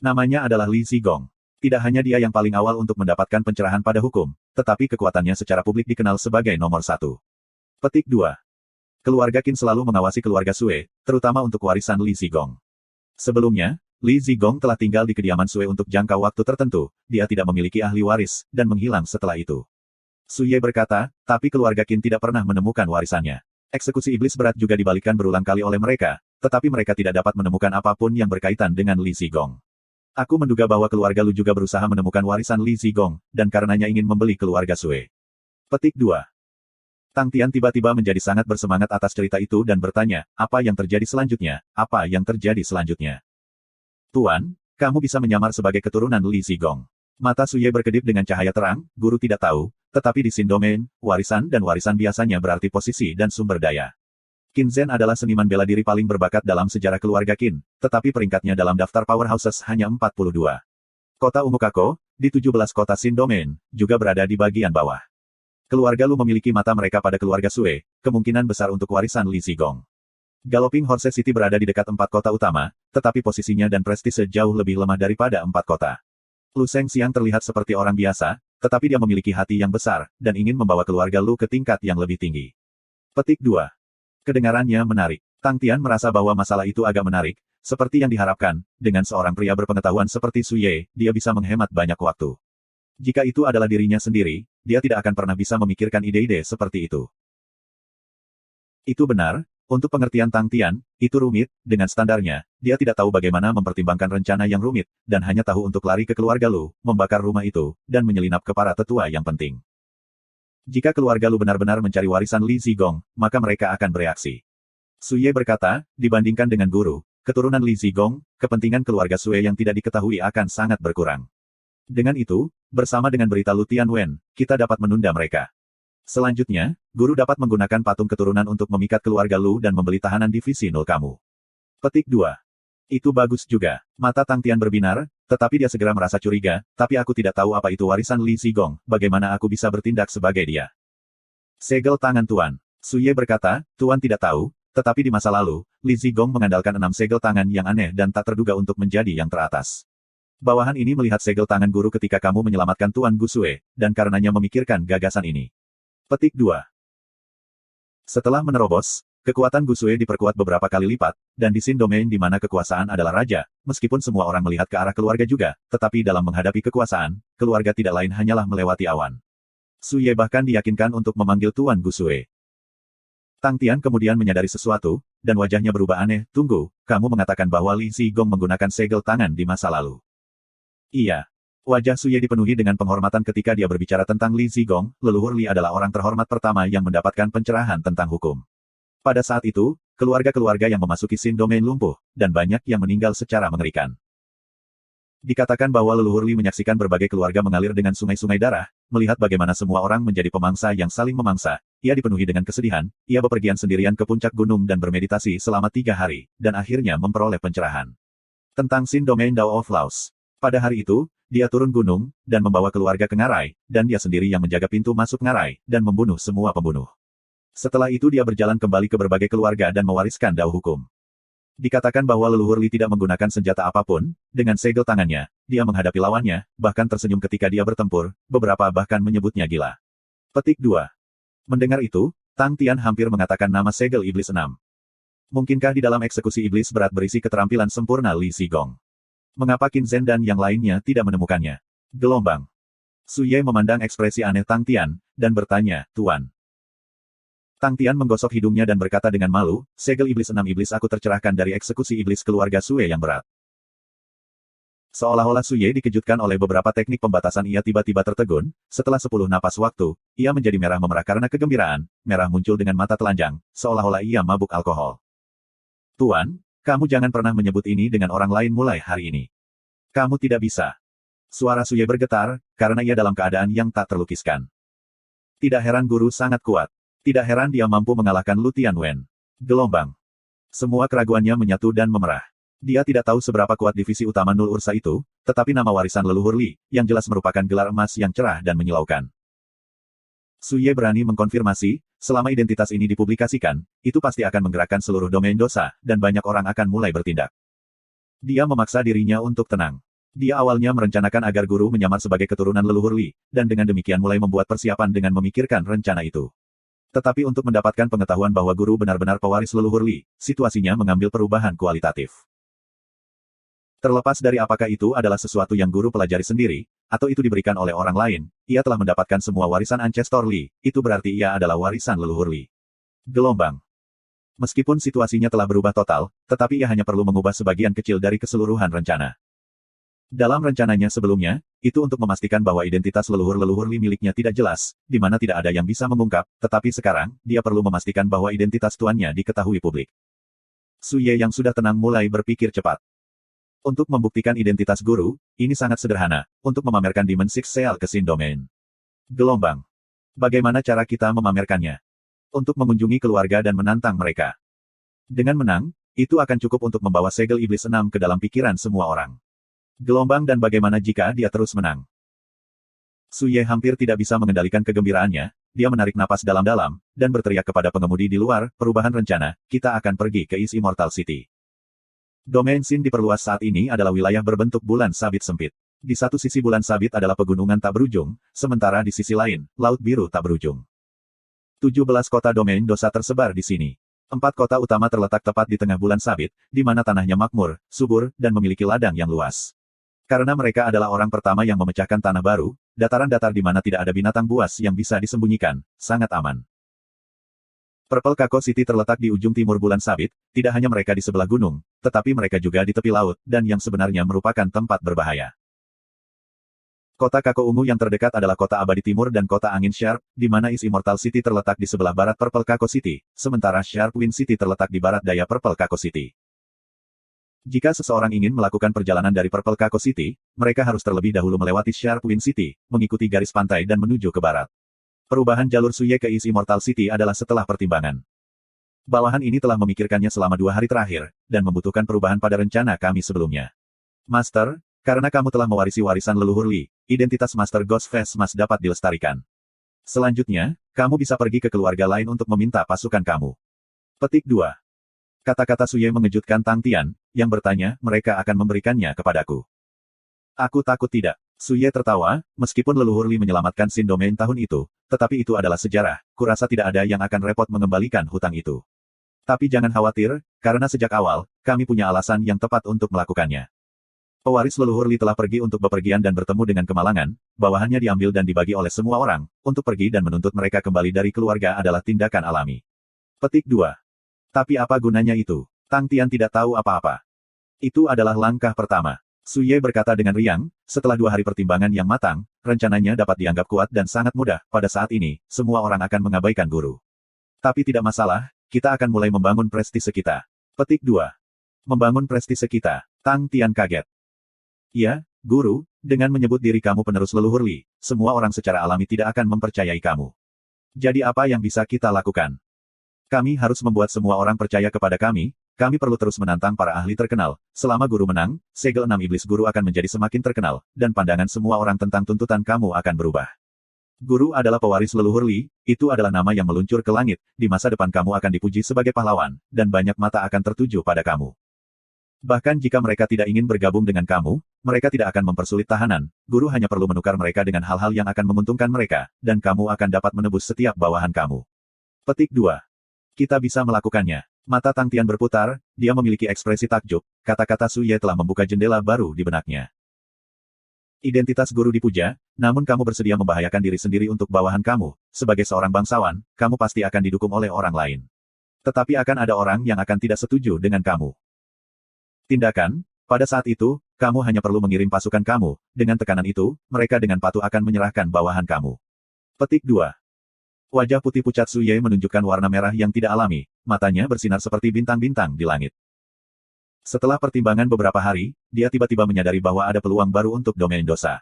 Namanya adalah Li Zigong. Tidak hanya dia yang paling awal untuk mendapatkan pencerahan pada hukum, tetapi kekuatannya secara publik dikenal sebagai nomor 1. Petik 2. Keluarga Qin selalu mengawasi keluarga Sue, terutama untuk warisan Li Zigong. Sebelumnya, Li Zigong telah tinggal di kediaman Sue untuk jangka waktu tertentu, dia tidak memiliki ahli waris, dan menghilang setelah itu. Su Ye berkata, tapi keluarga Qin tidak pernah menemukan warisannya. Eksekusi iblis berat juga dibalikkan berulang kali oleh mereka, tetapi mereka tidak dapat menemukan apapun yang berkaitan dengan Li Zigong. Aku menduga bahwa keluarga Lu juga berusaha menemukan warisan Li Zigong, dan karenanya ingin membeli keluarga Sue. Petik 2. Tang Tian tiba-tiba menjadi sangat bersemangat atas cerita itu dan bertanya, apa yang terjadi selanjutnya? Apa yang terjadi selanjutnya? Tuan, kamu bisa menyamar sebagai keturunan Li Zigong. Mata Su Ye berkedip dengan cahaya terang, guru tidak tahu, tetapi di Sin Domain, warisan dan warisan biasanya berarti posisi dan sumber daya. Qin Zhen adalah seniman bela diri paling berbakat dalam sejarah keluarga Qin, tetapi peringkatnya dalam daftar powerhouses hanya 42. Kota Ungu Kako, di 17 kota Sin Domain, juga berada di bagian bawah. Keluarga Lu memiliki mata mereka pada keluarga Sue, kemungkinan besar untuk warisan Li Zigong. Galloping Horse City berada di dekat 4 kota utama, tetapi posisinya dan prestise jauh lebih lemah daripada 4 kota. Lu Sheng Xiang terlihat seperti orang biasa, tetapi dia memiliki hati yang besar, dan ingin membawa keluarga Lu ke tingkat yang lebih tinggi. Petik 2. Kedengarannya menarik. Tang Tian merasa bahwa masalah itu agak menarik, seperti yang diharapkan, dengan seorang pria berpengetahuan seperti Su Ye, dia bisa menghemat banyak waktu. Jika itu adalah dirinya sendiri, dia tidak akan pernah bisa memikirkan ide-ide seperti itu. Itu benar, untuk pengertian Tang Tian, itu rumit, dengan standarnya, dia tidak tahu bagaimana mempertimbangkan rencana yang rumit, dan hanya tahu untuk lari ke keluarga Lu, membakar rumah itu, dan menyelinap ke para tetua yang penting. Jika keluarga Lu benar-benar mencari warisan Li Zigong, maka mereka akan bereaksi. Su Ye berkata, dibandingkan dengan guru, keturunan Li Zigong, kepentingan keluarga Sue yang tidak diketahui akan sangat berkurang. Dengan itu, bersama dengan berita Lu Tianwen, kita dapat menunda mereka. Selanjutnya, guru dapat menggunakan patung keturunan untuk memikat keluarga Lu dan membeli tahanan divisi nol kamu. Petik 2. Itu bagus juga. Mata Tang Tian berbinar, tetapi dia segera merasa curiga, tapi aku tidak tahu apa itu warisan Li Zigong, bagaimana aku bisa bertindak sebagai dia. Segel tangan Tuan. Su Ye berkata, Tuan tidak tahu, tetapi di masa lalu, Li Zigong mengandalkan 6 segel tangan yang aneh dan tak terduga untuk menjadi yang teratas. Bawahan ini melihat segel tangan guru ketika kamu menyelamatkan Tuan Gusue, dan karenanya memikirkan gagasan ini. Petik 2. Setelah menerobos, kekuatan Gusue diperkuat beberapa kali lipat, dan di Sin Domain di mana kekuasaan adalah raja, meskipun semua orang melihat ke arah keluarga juga, tetapi dalam menghadapi kekuasaan, keluarga tidak lain hanyalah melewati awan. Su Ye bahkan diyakinkan untuk memanggil Tuan Gusue. Tang Tian kemudian menyadari sesuatu, dan wajahnya berubah aneh, tunggu, kamu mengatakan bahwa Li Zigong menggunakan segel tangan di masa lalu. Iya. Wajah Su Ye dipenuhi dengan penghormatan ketika dia berbicara tentang Li Zigong, leluhur Li adalah orang terhormat pertama yang mendapatkan pencerahan tentang hukum. Pada saat itu, keluarga-keluarga yang memasuki Sin Domain lumpuh, dan banyak yang meninggal secara mengerikan. Dikatakan bahwa leluhur Li menyaksikan berbagai keluarga mengalir dengan sungai-sungai darah, melihat bagaimana semua orang menjadi pemangsa yang saling memangsa, ia dipenuhi dengan kesedihan, ia bepergian sendirian ke puncak gunung dan bermeditasi selama 3 hari, dan akhirnya memperoleh pencerahan. Tentang Sin Domain Dao of Laos. Pada hari itu, dia turun gunung, dan membawa keluarga ke ngarai, dan dia sendiri yang menjaga pintu masuk ngarai, dan membunuh semua pembunuh. Setelah itu dia berjalan kembali ke berbagai keluarga dan mewariskan dao hukum. Dikatakan bahwa leluhur Li tidak menggunakan senjata apapun, dengan segel tangannya, dia menghadapi lawannya, bahkan tersenyum ketika dia bertempur, beberapa bahkan menyebutnya gila. Petik 2. Mendengar itu, Tang Tian hampir mengatakan nama segel iblis 6. Mungkinkah di dalam eksekusi iblis berat berisi keterampilan sempurna Li Sigong? Mengapa Qin Zhen dan yang lainnya tidak menemukannya? Gelombang. Su Ye memandang ekspresi aneh Tang Tian, dan bertanya, Tuan. Tang Tian menggosok hidungnya dan berkata dengan malu, segel iblis 6 iblis aku tercerahkan dari eksekusi iblis keluarga Sue yang berat. Seolah-olah Su Ye dikejutkan oleh beberapa teknik pembatasan, ia tiba-tiba tertegun, setelah 10 napas waktu, ia menjadi merah memerah karena kegembiraan, merah muncul dengan mata telanjang, seolah-olah ia mabuk alkohol. Tuan, kamu jangan pernah menyebut ini dengan orang lain mulai hari ini. Kamu tidak bisa. Suara Su Ye bergetar, karena ia dalam keadaan yang tak terlukiskan. Tidak heran guru sangat kuat. Tidak heran dia mampu mengalahkan Lu Tianwen. Gelombang. Semua keraguannya menyatu dan memerah. Dia tidak tahu seberapa kuat divisi utama Nul Ursa itu, tetapi nama warisan leluhur Li, yang jelas merupakan gelar emas yang cerah dan menyilaukan. Su Ye berani mengkonfirmasi, selama identitas ini dipublikasikan, itu pasti akan menggerakkan seluruh domain dosa, dan banyak orang akan mulai bertindak. Dia memaksa dirinya untuk tenang. Dia awalnya merencanakan agar guru menyamar sebagai keturunan leluhur Li, dan dengan demikian mulai membuat persiapan dengan memikirkan rencana itu. Tetapi untuk mendapatkan pengetahuan bahwa guru benar-benar pewaris leluhur Li, situasinya mengambil perubahan kualitatif. Terlepas dari apakah itu adalah sesuatu yang guru pelajari sendiri, atau itu diberikan oleh orang lain, ia telah mendapatkan semua warisan Ancestor Li, itu berarti ia adalah warisan leluhur Li. Gelombang. Meskipun situasinya telah berubah total, tetapi ia hanya perlu mengubah sebagian kecil dari keseluruhan rencana. Dalam rencananya sebelumnya, itu untuk memastikan bahwa identitas leluhur-leluhur Li miliknya tidak jelas, di mana tidak ada yang bisa mengungkap, tetapi sekarang, dia perlu memastikan bahwa identitas tuannya diketahui publik. Su Ye yang sudah tenang mulai berpikir cepat. Untuk membuktikan identitas guru, ini sangat sederhana, untuk memamerkan Demon Six Seal ke Sin Domain. Gelombang. Bagaimana cara kita memamerkannya? Untuk mengunjungi keluarga dan menantang mereka. Dengan menang, itu akan cukup untuk membawa segel iblis 6 ke dalam pikiran semua orang. Gelombang dan bagaimana jika dia terus menang? Su Ye hampir tidak bisa mengendalikan kegembiraannya, dia menarik napas dalam-dalam, dan berteriak kepada pengemudi di luar, perubahan rencana, kita akan pergi ke Is Immortal City. Domain Sin diperluas saat ini adalah wilayah berbentuk bulan sabit sempit. Di satu sisi bulan sabit adalah pegunungan tak berujung, sementara di sisi lain, laut biru tak berujung. 17 kota domain dosa tersebar di sini. 4 kota utama terletak tepat di tengah bulan sabit, di mana tanahnya makmur, subur, dan memiliki ladang yang luas. Karena mereka adalah orang pertama yang memecahkan tanah baru, dataran datar di mana tidak ada binatang buas yang bisa disembunyikan, sangat aman. Purple Kako City terletak di ujung timur bulan sabit, tidak hanya mereka di sebelah gunung, tetapi mereka juga di tepi laut, dan yang sebenarnya merupakan tempat berbahaya. Kota Kako Ungu yang terdekat adalah kota abadi timur dan kota angin Sharp, di mana Is Immortal City terletak di sebelah barat Purple Kako City, sementara Sharp Wind City terletak di barat daya Purple Kako City. Jika seseorang ingin melakukan perjalanan dari Purple Kako City, mereka harus terlebih dahulu melewati Sharp Wind City, mengikuti garis pantai dan menuju ke barat. Perubahan jalur Su Ye ke Is Immortal City adalah setelah pertimbangan. Bawahan ini telah memikirkannya selama 2 hari terakhir, dan membutuhkan perubahan pada rencana kami sebelumnya. Master, karena kamu telah mewarisi warisan leluhur Li, identitas Master Ghost Face Mas dapat dilestarikan. Selanjutnya, kamu bisa pergi ke keluarga lain untuk meminta pasukan kamu. Petik 2. Kata-kata Su Ye mengejutkan Tang Tian, yang bertanya, mereka akan memberikannya kepadaku. Aku takut tidak. Su Ye tertawa, meskipun leluhur Li menyelamatkan Sin Domain tahun itu, tetapi itu adalah sejarah, kurasa tidak ada yang akan repot mengembalikan hutang itu. Tapi jangan khawatir, karena sejak awal, kami punya alasan yang tepat untuk melakukannya. Pewaris leluhur Li telah pergi untuk bepergian dan bertemu dengan kemalangan, bawahannya diambil dan dibagi oleh semua orang, untuk pergi dan menuntut mereka kembali dari keluarga adalah tindakan alami. Petik 2. Tapi apa gunanya itu? Tang Tian tidak tahu apa-apa. Itu adalah langkah pertama. Su Ye berkata dengan riang, setelah 2 hari pertimbangan yang matang, rencananya dapat dianggap kuat dan sangat mudah, pada saat ini, semua orang akan mengabaikan guru. Tapi tidak masalah, kita akan mulai membangun prestise kita. Petik 2. Membangun prestise kita. Tang Tian kaget. Ya, guru, dengan menyebut diri kamu penerus leluhur Li, semua orang secara alami tidak akan mempercayai kamu. Jadi apa yang bisa kita lakukan? Kami harus membuat semua orang percaya kepada kami perlu terus menantang para ahli terkenal. Selama guru menang, segel 6 iblis guru akan menjadi semakin terkenal, dan pandangan semua orang tentang tuntutan kamu akan berubah. Guru adalah pewaris leluhur Li, itu adalah nama yang meluncur ke langit, di masa depan kamu akan dipuji sebagai pahlawan, dan banyak mata akan tertuju pada kamu. Bahkan jika mereka tidak ingin bergabung dengan kamu, mereka tidak akan mempersulit tahanan, guru hanya perlu menukar mereka dengan hal-hal yang akan menguntungkan mereka, dan kamu akan dapat menebus setiap bawahan kamu. Petik 2. Kita bisa melakukannya. Mata Tang Tian berputar, dia memiliki ekspresi takjub, kata-kata Su Ye telah membuka jendela baru di benaknya. Identitas guru dipuja, namun kamu bersedia membahayakan diri sendiri untuk bawahan kamu, sebagai seorang bangsawan, kamu pasti akan didukung oleh orang lain. Tetapi akan ada orang yang akan tidak setuju dengan kamu. Tindakan, pada saat itu, kamu hanya perlu mengirim pasukan kamu, dengan tekanan itu, mereka dengan patuh akan menyerahkan bawahan kamu. Petik 2. Wajah putih pucat Su Ye menunjukkan warna merah yang tidak alami, matanya bersinar seperti bintang-bintang di langit. Setelah pertimbangan beberapa hari, dia tiba-tiba menyadari bahwa ada peluang baru untuk domain dosa.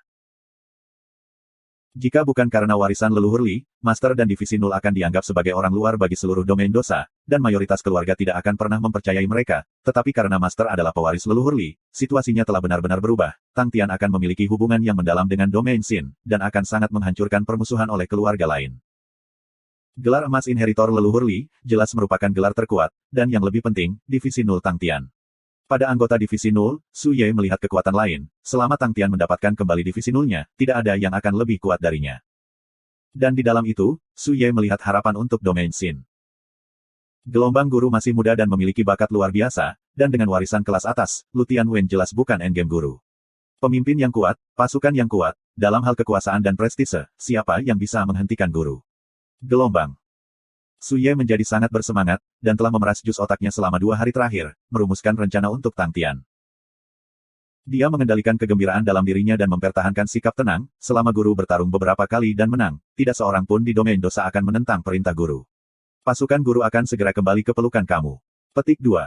Jika bukan karena warisan leluhur Li, Master dan Divisi Nul akan dianggap sebagai orang luar bagi seluruh domain dosa, dan mayoritas keluarga tidak akan pernah mempercayai mereka, tetapi karena Master adalah pewaris leluhur Li, situasinya telah benar-benar berubah. Tang Tian akan memiliki hubungan yang mendalam dengan domain Xin, dan akan sangat menghancurkan permusuhan oleh keluarga lain. Gelar emas inheritor leluhur Li, jelas merupakan gelar terkuat, dan yang lebih penting, Divisi Nul Tang Tian. Pada anggota Divisi Nul, Su Ye melihat kekuatan lain, selama Tang Tian mendapatkan kembali Divisi Nulnya, tidak ada yang akan lebih kuat darinya. Dan di dalam itu, Su Ye melihat harapan untuk domain Xin. Gelombang guru masih muda dan memiliki bakat luar biasa, dan dengan warisan kelas atas, Lu Tianwen jelas bukan endgame guru. Pemimpin yang kuat, pasukan yang kuat, dalam hal kekuasaan dan prestise, siapa yang bisa menghentikan guru? Gelombang. Su Ye menjadi sangat bersemangat, dan telah memeras jus otaknya selama 2 hari terakhir, merumuskan rencana untuk Tang Tian. Dia mengendalikan kegembiraan dalam dirinya dan mempertahankan sikap tenang, selama guru bertarung beberapa kali dan menang, tidak seorang pun di domain dosa akan menentang perintah guru. Pasukan guru akan segera kembali ke pelukan kamu. Petik 2.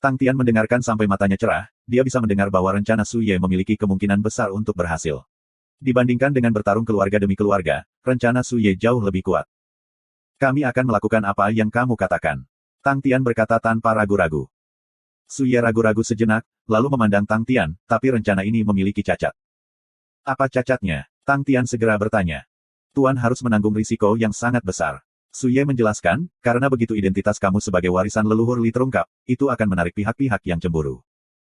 Tang Tian mendengarkan sampai matanya cerah, dia bisa mendengar bahwa rencana Su Ye memiliki kemungkinan besar untuk berhasil. Dibandingkan dengan bertarung keluarga demi keluarga, rencana Su Ye jauh lebih kuat. Kami akan melakukan apa yang kamu katakan. Tang Tian berkata tanpa ragu-ragu. Su Ye ragu-ragu sejenak, lalu memandang Tang Tian, tapi rencana ini memiliki cacat. Apa cacatnya? Tang Tian segera bertanya. Tuan harus menanggung risiko yang sangat besar. Su Ye menjelaskan, karena begitu identitas kamu sebagai warisan leluhur Li terungkap, itu akan menarik pihak-pihak yang cemburu.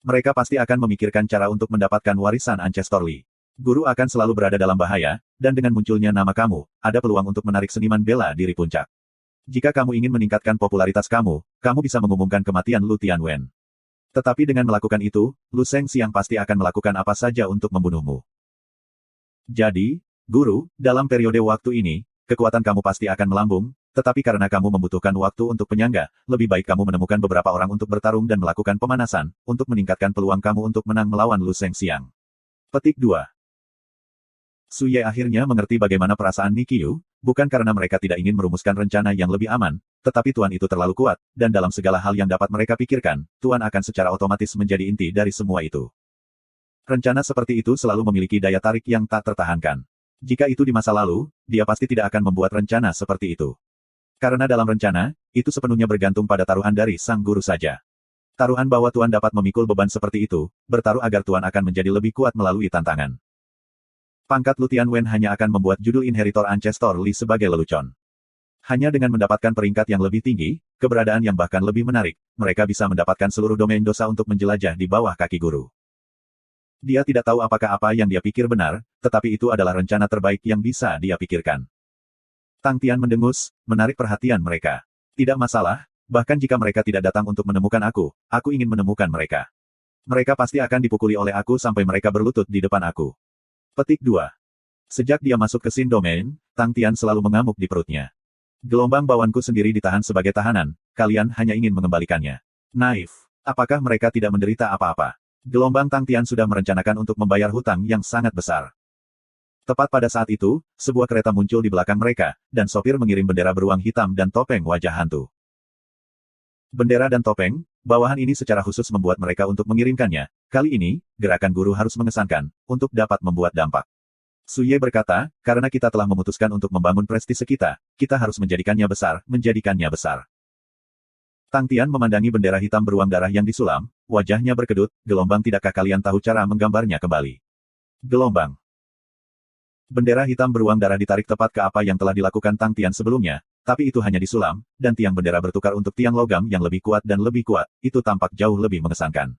Mereka pasti akan memikirkan cara untuk mendapatkan warisan Ancestor Li. Guru akan selalu berada dalam bahaya, dan dengan munculnya nama kamu, ada peluang untuk menarik seniman bela diri puncak. Jika kamu ingin meningkatkan popularitas kamu, kamu bisa mengumumkan kematian Lu Tianwen. Tetapi dengan melakukan itu, Lu Zhengxiang pasti akan melakukan apa saja untuk membunuhmu. Jadi, guru, dalam periode waktu ini, kekuatan kamu pasti akan melambung, tetapi karena kamu membutuhkan waktu untuk penyangga, lebih baik kamu menemukan beberapa orang untuk bertarung dan melakukan pemanasan, untuk meningkatkan peluang kamu untuk menang melawan Lu Zhengxiang. Petik 2. Su Ye akhirnya mengerti bagaimana perasaan Nikiyu, bukan karena mereka tidak ingin merumuskan rencana yang lebih aman, tetapi Tuan itu terlalu kuat, dan dalam segala hal yang dapat mereka pikirkan, Tuan akan secara otomatis menjadi inti dari semua itu. Rencana seperti itu selalu memiliki daya tarik yang tak tertahankan. Jika itu di masa lalu, dia pasti tidak akan membuat rencana seperti itu. Karena dalam rencana, itu sepenuhnya bergantung pada taruhan dari sang guru saja. Taruhan bahwa Tuan dapat memikul beban seperti itu, bertaruh agar Tuan akan menjadi lebih kuat melalui tantangan. Pangkat Lu Tianwen hanya akan membuat judul inheritor Ancestor Li sebagai lelucon. Hanya dengan mendapatkan peringkat yang lebih tinggi, keberadaan yang bahkan lebih menarik, mereka bisa mendapatkan seluruh domain dosa untuk menjelajah di bawah kaki guru. Dia tidak tahu apakah apa yang dia pikir benar, tetapi itu adalah rencana terbaik yang bisa dia pikirkan. Tang Tian mendengus, menarik perhatian mereka. Tidak masalah, bahkan jika mereka tidak datang untuk menemukan aku ingin menemukan mereka. Mereka pasti akan dipukuli oleh aku sampai mereka berlutut di depan aku. Petik 2. Sejak dia masuk ke Xin Domain, Tang Tian selalu mengamuk di perutnya. Gelombang bawanku sendiri ditahan sebagai tahanan, kalian hanya ingin mengembalikannya. Naif. Apakah mereka tidak menderita apa-apa? Gelombang Tang Tian sudah merencanakan untuk membayar hutang yang sangat besar. Tepat pada saat itu, sebuah kereta muncul di belakang mereka, dan sopir mengirim bendera beruang hitam dan topeng wajah hantu. Bendera dan topeng, bawahan ini secara khusus membuat mereka untuk mengirimkannya. Kali ini, gerakan guru harus mengesankan, untuk dapat membuat dampak. Su Ye berkata, karena kita telah memutuskan untuk membangun prestise kita harus menjadikannya besar. Tang Tian memandangi bendera hitam beruang darah yang disulam, wajahnya berkedut, gelombang tidakkah kalian tahu cara menggambarnya kembali? Gelombang. Bendera hitam beruang darah ditarik tepat ke apa yang telah dilakukan Tang Tian sebelumnya, tapi itu hanya disulam, dan tiang bendera bertukar untuk tiang logam yang lebih kuat dan lebih kuat, itu tampak jauh lebih mengesankan.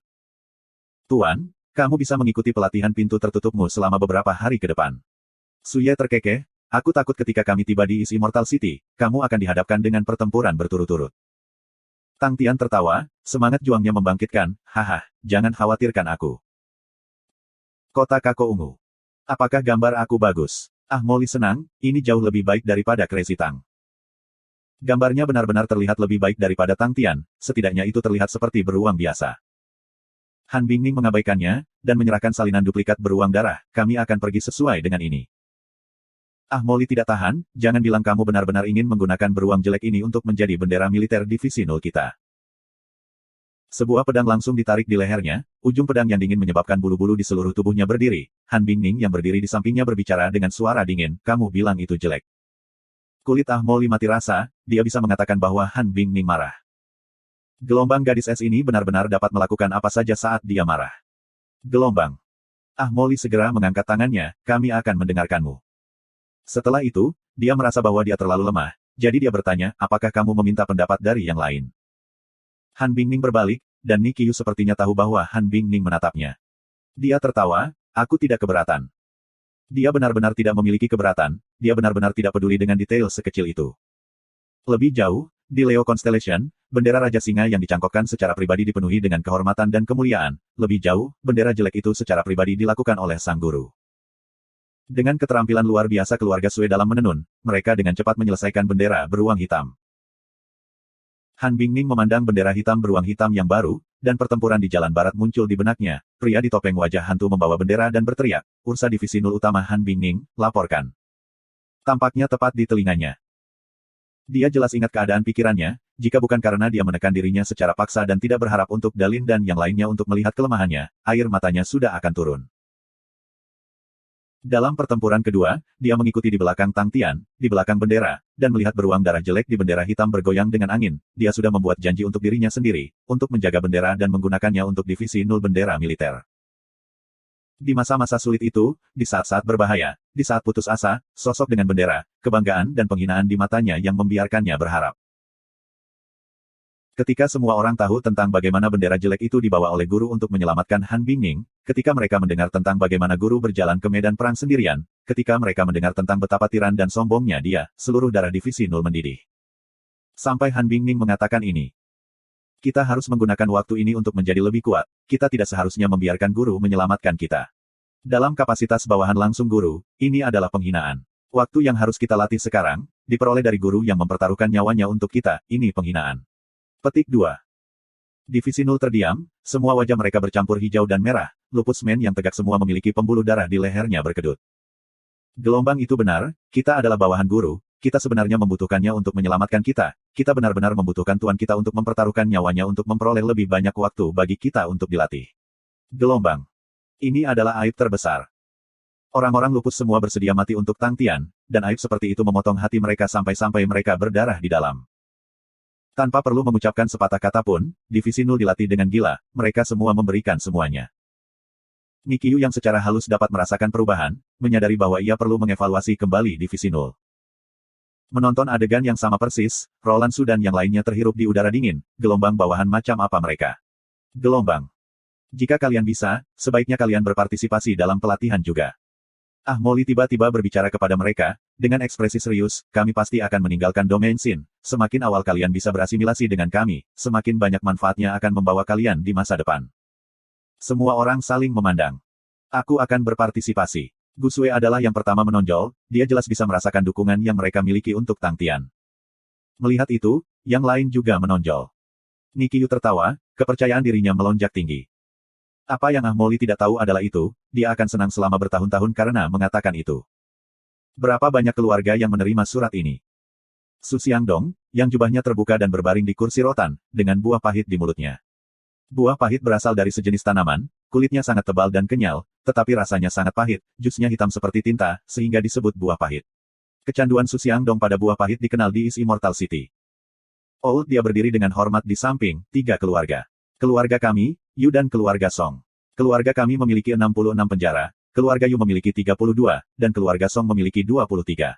Tuan, Kamu bisa mengikuti pelatihan pintu tertutupmu selama beberapa hari ke depan. Suye terkekeh, aku takut ketika kami tiba di East Immortal City, kamu akan dihadapkan dengan pertempuran berturut-turut. Tang Tian tertawa, semangat juangnya membangkitkan, haha, jangan khawatirkan aku. Kota Kako Ungu. Apakah gambar aku bagus? Ah Molly senang, ini jauh lebih baik daripada Crazy Tang. Gambarnya benar-benar terlihat lebih baik daripada Tang Tian, setidaknya itu terlihat seperti beruang biasa. Han Bingning mengabaikannya, dan menyerahkan salinan duplikat beruang darah, kami akan pergi sesuai dengan ini. Ah Molly tidak tahan, jangan bilang kamu benar-benar ingin menggunakan beruang jelek ini untuk menjadi bendera militer Divisi 0 kita. Sebuah pedang langsung ditarik di lehernya, ujung pedang yang dingin menyebabkan bulu-bulu di seluruh tubuhnya berdiri. Han Bingning yang berdiri di sampingnya berbicara dengan suara dingin, kamu bilang itu jelek. Kulit Ah Molly mati rasa, dia bisa mengatakan bahwa Han Bingning marah. Gelombang gadis es ini benar-benar dapat melakukan apa saja saat dia marah. Gelombang. Ah Molly segera mengangkat tangannya, kami akan mendengarkanmu. Setelah itu, dia merasa bahwa dia terlalu lemah, jadi dia bertanya, apakah kamu meminta pendapat dari yang lain? Han Bingning berbalik, dan Nikiyu sepertinya tahu bahwa Han Bingning menatapnya. Dia tertawa, aku tidak keberatan. Dia benar-benar tidak memiliki keberatan, dia benar-benar tidak peduli dengan detail sekecil itu. Lebih jauh, di Leo Constellation, bendera Raja Singa yang dicangkokkan secara pribadi dipenuhi dengan kehormatan dan kemuliaan. Lebih jauh, bendera jelek itu secara pribadi dilakukan oleh sang guru. Dengan keterampilan luar biasa keluarga Sue dalam menenun, mereka dengan cepat menyelesaikan bendera beruang hitam. Han Bingning memandang bendera hitam beruang hitam yang baru, dan pertempuran di jalan barat muncul di benaknya. Pria di topeng wajah hantu membawa bendera dan berteriak, Ursa Divisi 0 Utama Han Bingning, laporkan. Tampaknya tepat di telinganya. Dia jelas ingat keadaan pikirannya, jika bukan karena dia menekan dirinya secara paksa dan tidak berharap untuk Dalin dan yang lainnya untuk melihat kelemahannya, air matanya sudah akan turun. Dalam pertempuran kedua, dia mengikuti di belakang Tang Tian, di belakang bendera, dan melihat beruang darah jelek di bendera hitam bergoyang dengan angin. Dia sudah membuat janji untuk dirinya sendiri, untuk menjaga bendera dan menggunakannya untuk Divisi 0 bendera militer. Di masa-masa sulit itu, di saat-saat berbahaya, di saat putus asa, sosok dengan bendera, kebanggaan dan penghinaan di matanya yang membiarkannya berharap. Ketika semua orang tahu tentang bagaimana bendera jelek itu dibawa oleh guru untuk menyelamatkan Han Bingning, ketika mereka mendengar tentang bagaimana guru berjalan ke medan perang sendirian, ketika mereka mendengar tentang betapa tiran dan sombongnya dia, seluruh darah Divisi 0 mendidih. Sampai Han Bingning mengatakan ini. Kita harus menggunakan waktu ini untuk menjadi lebih kuat, kita tidak seharusnya membiarkan guru menyelamatkan kita. Dalam kapasitas bawahan langsung guru, ini adalah penghinaan. Waktu yang harus kita latih sekarang, diperoleh dari guru yang mempertaruhkan nyawanya untuk kita, ini penghinaan. Petik 2. Divisi 0 terdiam, semua wajah mereka bercampur hijau dan merah, lupus men yang tegak semua memiliki pembuluh darah di lehernya berkedut. Gelombang itu benar, kita adalah bawahan guru, kita sebenarnya membutuhkannya untuk menyelamatkan kita, kita benar-benar membutuhkan tuan kita untuk mempertaruhkan nyawanya untuk memperoleh lebih banyak waktu bagi kita untuk dilatih. Gelombang. Ini adalah aib terbesar. Orang-orang lupus semua bersedia mati untuk Tang Tian, dan aib seperti itu memotong hati mereka sampai-sampai mereka berdarah di dalam. Tanpa perlu mengucapkan sepatah kata pun, Divisi 0 dilatih dengan gila, mereka semua memberikan semuanya. Nikiyu yang secara halus dapat merasakan perubahan, menyadari bahwa ia perlu mengevaluasi kembali Divisi 0. Menonton adegan yang sama persis, Roland Su dan yang lainnya terhirup di udara dingin, gelombang bawahan macam apa mereka? Gelombang. Jika kalian bisa, sebaiknya kalian berpartisipasi dalam pelatihan juga. Ah Molly tiba-tiba berbicara kepada mereka, dengan ekspresi serius, kami pasti akan meninggalkan domain Sin. Semakin awal kalian bisa berasimilasi dengan kami, semakin banyak manfaatnya akan membawa kalian di masa depan. Semua orang saling memandang. Aku akan berpartisipasi. Gusue adalah yang pertama menonjol, dia jelas bisa merasakan dukungan yang mereka miliki untuk Tang Tian. Melihat itu, yang lain juga menonjol. Nikiyu tertawa, kepercayaan dirinya melonjak tinggi. Apa yang Ah Molly tidak tahu adalah itu, dia akan senang selama bertahun-tahun karena mengatakan itu. Berapa banyak keluarga yang menerima surat ini? Su Xiangdong, yang jubahnya terbuka dan berbaring di kursi rotan, dengan buah pahit di mulutnya. Buah pahit berasal dari sejenis tanaman, kulitnya sangat tebal dan kenyal, tetapi rasanya sangat pahit, jusnya hitam seperti tinta, sehingga disebut buah pahit. Kecanduan Su Xiangdong pada buah pahit dikenal di East Immortal City. Oh, dia berdiri dengan hormat di samping, 3 keluarga. Keluarga kami, Yu dan keluarga Song. Keluarga kami memiliki 66 penjara, keluarga Yu memiliki 32, dan keluarga Song memiliki 23.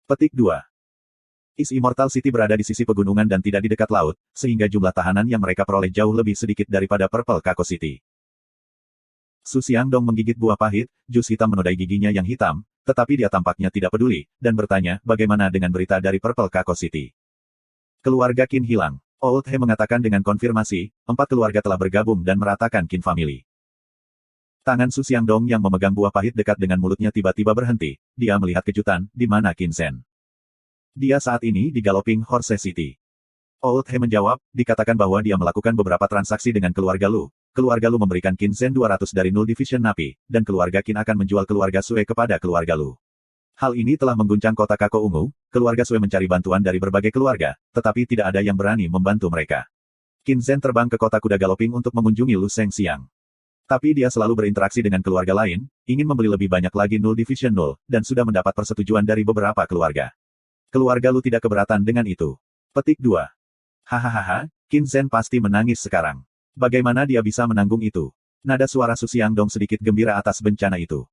Petik 2. East Immortal City berada di sisi pegunungan dan tidak di dekat laut, sehingga jumlah tahanan yang mereka peroleh jauh lebih sedikit daripada Purple Kako City. Su Xiangdong menggigit buah pahit, jus hitam menodai giginya yang hitam, tetapi dia tampaknya tidak peduli, dan bertanya, bagaimana dengan berita dari Purple Kako City? Keluarga Qin hilang. Old He mengatakan dengan konfirmasi, 4 keluarga telah bergabung dan meratakan Qin Family. Tangan Su Xiangdong yang memegang buah pahit dekat dengan mulutnya tiba-tiba berhenti. Dia melihat kejutan, di mana Qin Zhen. Dia saat ini di Galloping Horse City. Old He menjawab, dikatakan bahwa dia melakukan beberapa transaksi dengan keluarga Lu. Keluarga Lu memberikan Qin Zhen 200 dari Null Division Napi, dan keluarga Qin akan menjual keluarga Sue kepada keluarga Lu. Hal ini telah mengguncang kota Kako Ungu, keluarga Sue mencari bantuan dari berbagai keluarga, tetapi tidak ada yang berani membantu mereka. Qin Zhen terbang ke kota kuda Galloping untuk mengunjungi Lu Sheng Xiang. Tapi dia selalu berinteraksi dengan keluarga lain, ingin membeli lebih banyak lagi Null Division Null, dan sudah mendapat persetujuan dari beberapa keluarga. Keluarga Lu tidak keberatan dengan itu. Petik 2. Hahaha, Qin Zhen pasti menangis sekarang. Bagaimana dia bisa menanggung itu? Nada suara Su Xiangdong sedikit gembira atas bencana itu.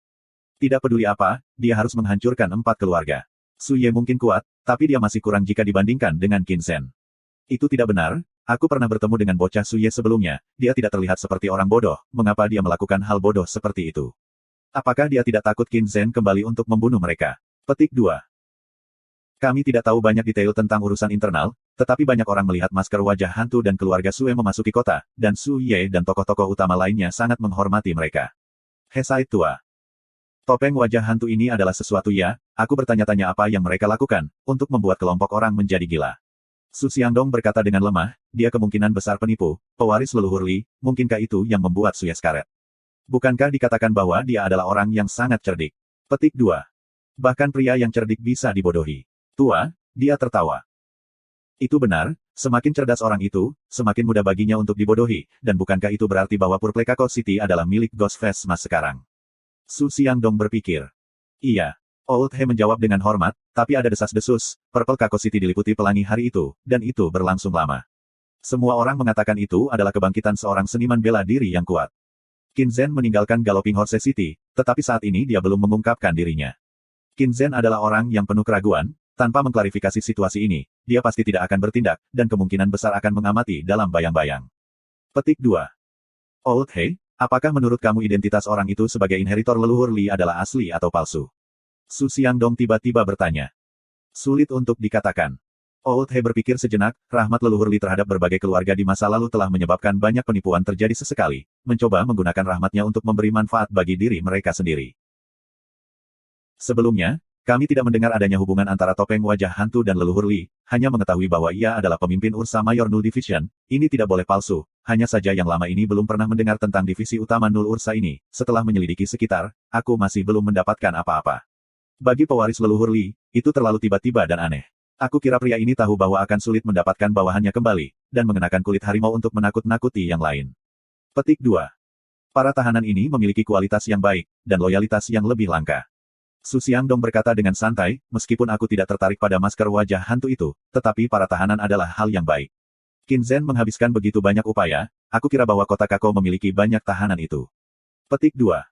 Tidak peduli apa, dia harus menghancurkan 4 keluarga. Su Ye mungkin kuat, tapi dia masih kurang jika dibandingkan dengan Qin Zhen. Itu tidak benar, aku pernah bertemu dengan bocah Su Ye sebelumnya, dia tidak terlihat seperti orang bodoh, mengapa dia melakukan hal bodoh seperti itu? Apakah dia tidak takut Qin Zhen kembali untuk membunuh mereka? Petik 2. Kami tidak tahu banyak detail tentang urusan internal, tetapi banyak orang melihat masker wajah hantu dan keluarga Sue memasuki kota, dan Su Ye dan tokoh-tokoh utama lainnya sangat menghormati mereka. Hesai tua. Topeng wajah hantu ini adalah sesuatu ya, aku bertanya-tanya apa yang mereka lakukan, untuk membuat kelompok orang menjadi gila. Su Xiangdong berkata dengan lemah, dia kemungkinan besar penipu, pewaris leluhur Li, mungkinkah itu yang membuat Su Ye karet? Bukankah dikatakan bahwa dia adalah orang yang sangat cerdik? Petik 2. Bahkan pria yang cerdik bisa dibodohi. Tua, dia tertawa. Itu benar, semakin cerdas orang itu, semakin mudah baginya untuk dibodohi, dan bukankah itu berarti bahwa Purple Kako City adalah milik Ghostface Mas sekarang? Su Xiangdong berpikir. Iya. Old He menjawab dengan hormat, tapi ada desas-desus, Purple Kako City diliputi pelangi hari itu, dan itu berlangsung lama. Semua orang mengatakan itu adalah kebangkitan seorang seniman bela diri yang kuat. Qin Zhen meninggalkan Galloping Horse City, tetapi saat ini dia belum mengungkapkan dirinya. Qin Zhen adalah orang yang penuh keraguan. Tanpa mengklarifikasi situasi ini, dia pasti tidak akan bertindak, dan kemungkinan besar akan mengamati dalam bayang-bayang. Petik 2. Old He, apakah menurut kamu identitas orang itu sebagai inheritor leluhur Li adalah asli atau palsu? Su Xiangdong tiba-tiba bertanya. Sulit untuk dikatakan. Old He berpikir sejenak, rahmat leluhur Li terhadap berbagai keluarga di masa lalu telah menyebabkan banyak penipuan terjadi sesekali, mencoba menggunakan rahmatnya untuk memberi manfaat bagi diri mereka sendiri. Sebelumnya, kami tidak mendengar adanya hubungan antara topeng wajah hantu dan leluhur Li, hanya mengetahui bahwa ia adalah pemimpin Ursa Mayor Null Division, ini tidak boleh palsu, hanya saja yang lama ini belum pernah mendengar tentang divisi utama Null Ursa ini, setelah menyelidiki sekitar, aku masih belum mendapatkan apa-apa. Bagi pewaris leluhur Li, itu terlalu tiba-tiba dan aneh. Aku kira pria ini tahu bahwa akan sulit mendapatkan bawahannya kembali, dan mengenakan kulit harimau untuk menakut-nakuti yang lain. Petik 2. Para tahanan ini memiliki kualitas yang baik, dan loyalitas yang lebih langka. Su Xiangdong berkata dengan santai, meskipun aku tidak tertarik pada masker wajah hantu itu, tetapi para tahanan adalah hal yang baik. Qin Zhen menghabiskan begitu banyak upaya, aku kira bahwa kota Kako memiliki banyak tahanan itu. Petik 2.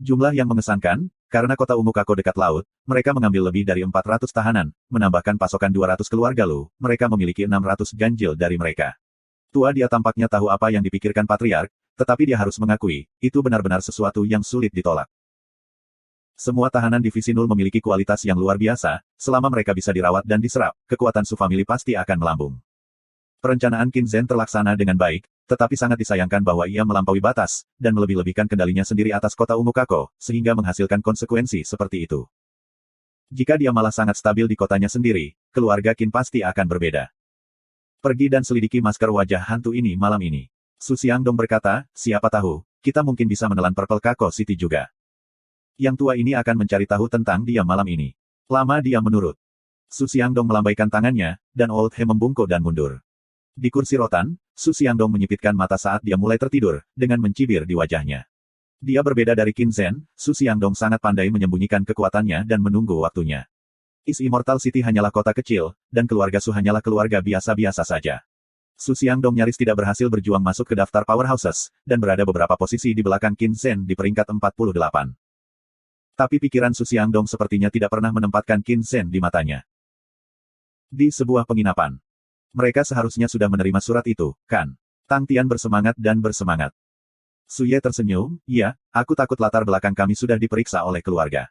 Jumlah yang mengesankan, karena kota ungu Kako dekat laut, mereka mengambil lebih dari 400 tahanan, menambahkan pasokan 200 keluarga Lu, mereka memiliki 600 ganjil dari mereka. Tua dia tampaknya tahu apa yang dipikirkan Patriark, tetapi dia harus mengakui, itu benar-benar sesuatu yang sulit ditolak. Semua tahanan divisi Null memiliki kualitas yang luar biasa, selama mereka bisa dirawat dan diserap, kekuatan Su Family pasti akan melambung. Perencanaan Qin Zhen terlaksana dengan baik, tetapi sangat disayangkan bahwa ia melampaui batas, dan melebih-lebihkan kendalinya sendiri atas kota ungu Kako, sehingga menghasilkan konsekuensi seperti itu. Jika dia malah sangat stabil di kotanya sendiri, keluarga Qin pasti akan berbeda. Pergi dan selidiki masker wajah hantu ini malam ini. Su Xiangdong berkata, siapa tahu, kita mungkin bisa menelan Purple Kako City juga. Yang tua ini akan mencari tahu tentang dia malam ini. Lama dia menurut. Su Xiangdong melambaikan tangannya, dan Old He membungkuk dan mundur. Di kursi rotan, Su Xiangdong menyipitkan mata saat dia mulai tertidur, dengan mencibir di wajahnya. Dia berbeda dari Qin Zhen, Su Xiangdong sangat pandai menyembunyikan kekuatannya dan menunggu waktunya. Is Immortal City hanyalah kota kecil, dan keluarga Su hanyalah keluarga biasa-biasa saja. Su Xiangdong nyaris tidak berhasil berjuang masuk ke daftar powerhouses, dan berada beberapa posisi di belakang Qin Zhen di peringkat 48. Tapi pikiran Su Xiangdong sepertinya tidak pernah menempatkan Qin Zhen di matanya. Di sebuah penginapan. Mereka seharusnya sudah menerima surat itu, kan? Tang Tian bersemangat dan bersemangat. Suye tersenyum, iya, aku takut latar belakang kami sudah diperiksa oleh keluarga.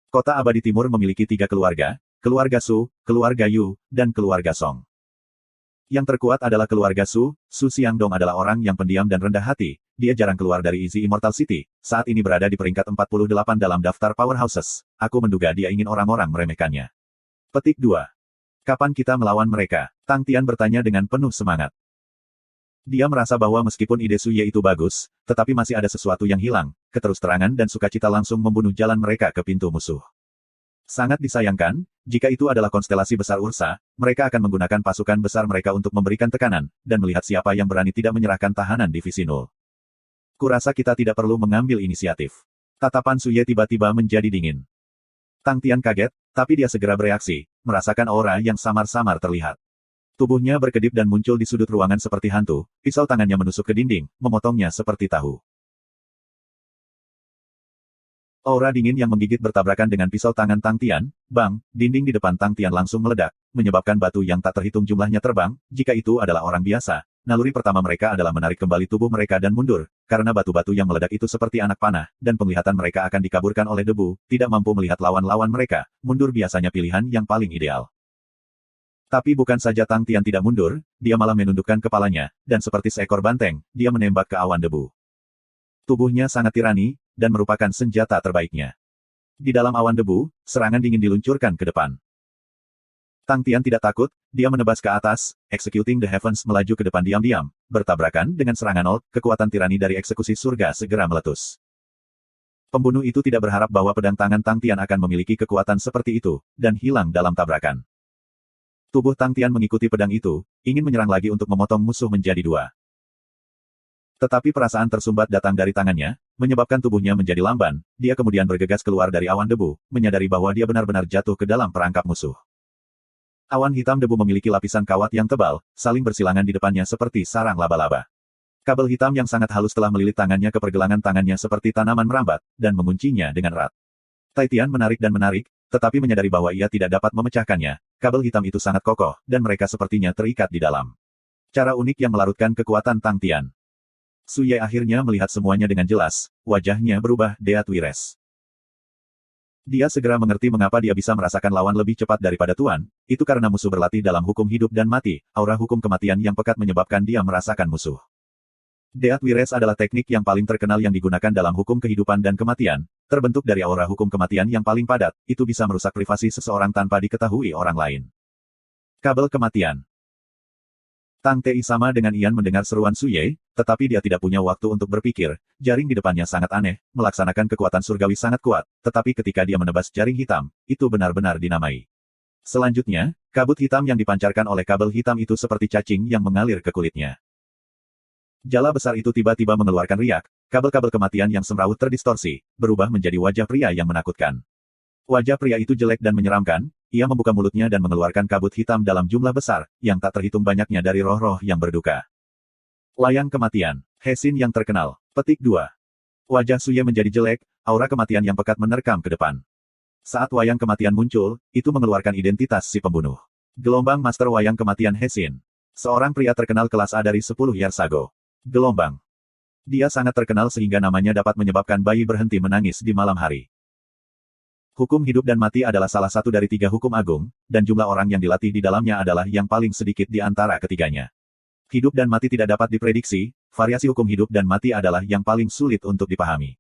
Kota Abadi Timur memiliki 3 keluarga, keluarga Su, keluarga Yu, dan keluarga Song. Yang terkuat adalah keluarga Su. Su Xiangdong adalah orang yang pendiam dan rendah hati, dia jarang keluar dari Easy Immortal City, saat ini berada di peringkat 48 dalam daftar powerhouses, aku menduga dia ingin orang-orang meremehkannya. Petik 2. Kapan kita melawan mereka? Tang Tian bertanya dengan penuh semangat. Dia merasa bahwa meskipun ide Suye itu bagus, tetapi masih ada sesuatu yang hilang, keterus-terangan dan sukacita langsung membunuh jalan mereka ke pintu musuh. Sangat disayangkan, jika itu adalah konstelasi besar Ursa, mereka akan menggunakan pasukan besar mereka untuk memberikan tekanan, dan melihat siapa yang berani tidak menyerahkan tahanan Divisi 0. Kurasa kita tidak perlu mengambil inisiatif. Tatapan Suye tiba-tiba menjadi dingin. Tang Tian kaget, tapi dia segera bereaksi, merasakan aura yang samar-samar terlihat. Tubuhnya berkedip dan muncul di sudut ruangan seperti hantu, pisau tangannya menusuk ke dinding, memotongnya seperti tahu. Aura dingin yang menggigit bertabrakan dengan pisau tangan Tang Tian, bang, dinding di depan Tang Tian langsung meledak, menyebabkan batu yang tak terhitung jumlahnya terbang, jika itu adalah orang biasa. Naluri pertama mereka adalah menarik kembali tubuh mereka dan mundur, karena batu-batu yang meledak itu seperti anak panah, dan penglihatan mereka akan dikaburkan oleh debu, tidak mampu melihat lawan-lawan mereka, mundur biasanya pilihan yang paling ideal. Tapi bukan saja Tang Tian tidak mundur, dia malah menundukkan kepalanya, dan seperti seekor banteng, dia menembak ke awan debu. Tubuhnya sangat tirani, dan merupakan senjata terbaiknya. Di dalam awan debu, serangan dingin diluncurkan ke depan. Tang Tian tidak takut, dia menebas ke atas, Executing the Heavens melaju ke depan diam-diam, bertabrakan dengan serangan Old, kekuatan tirani dari eksekusi surga segera meletus. Pembunuh itu tidak berharap bahwa pedang tangan Tang Tian akan memiliki kekuatan seperti itu, dan hilang dalam tabrakan. Tubuh Tang Tian mengikuti pedang itu, ingin menyerang lagi untuk memotong musuh menjadi 2. Tetapi perasaan tersumbat datang dari tangannya, menyebabkan tubuhnya menjadi lamban, dia kemudian bergegas keluar dari awan debu, menyadari bahwa dia benar-benar jatuh ke dalam perangkap musuh. Awan hitam debu memiliki lapisan kawat yang tebal, saling bersilangan di depannya seperti sarang laba-laba. Kabel hitam yang sangat halus telah melilit tangannya ke pergelangan tangannya seperti tanaman merambat, dan menguncinya dengan erat. Tai Tian menarik dan menarik, tetapi menyadari bahwa ia tidak dapat memecahkannya, kabel hitam itu sangat kokoh, dan mereka sepertinya terikat di dalam. Cara unik yang melarutkan kekuatan Tang Tian. Suye akhirnya melihat semuanya dengan jelas, wajahnya berubah, Deat Wires. Dia segera mengerti mengapa dia bisa merasakan lawan lebih cepat daripada Tuan, itu karena musuh berlatih dalam hukum hidup dan mati, aura hukum kematian yang pekat menyebabkan dia merasakan musuh. Deat Wires adalah teknik yang paling terkenal yang digunakan dalam hukum kehidupan dan kematian, terbentuk dari aura hukum kematian yang paling padat, itu bisa merusak privasi seseorang tanpa diketahui orang lain. Kabel kematian. Tang Tei sama dengan Ian mendengar seruan Suye, tetapi dia tidak punya waktu untuk berpikir, jaring di depannya sangat aneh, melaksanakan kekuatan surgawi sangat kuat, tetapi ketika dia menebas jaring hitam, itu benar-benar dinamai. Selanjutnya, kabut hitam yang dipancarkan oleh kabel hitam itu seperti cacing yang mengalir ke kulitnya. Jala besar itu tiba-tiba mengeluarkan riak, kabel-kabel kematian yang semrawut terdistorsi, berubah menjadi wajah pria yang menakutkan. Wajah pria itu jelek dan menyeramkan, ia membuka mulutnya dan mengeluarkan kabut hitam dalam jumlah besar, yang tak terhitung banyaknya dari roh-roh yang berduka. Layang kematian, Hesin yang terkenal. Petik 2. Wajah Suye menjadi jelek, aura kematian yang pekat menerkam ke depan. Saat wayang kematian muncul, itu mengeluarkan identitas si pembunuh. Gelombang Master Wayang Kematian Hesin. Seorang pria terkenal kelas A dari 10 years ago. Gelombang. Dia sangat terkenal sehingga namanya dapat menyebabkan bayi berhenti menangis di malam hari. Hukum hidup dan mati adalah salah satu dari 3 hukum agung, dan jumlah orang yang dilatih di dalamnya adalah yang paling sedikit di antara ketiganya. Hidup dan mati tidak dapat diprediksi, variasi hukum hidup dan mati adalah yang paling sulit untuk dipahami.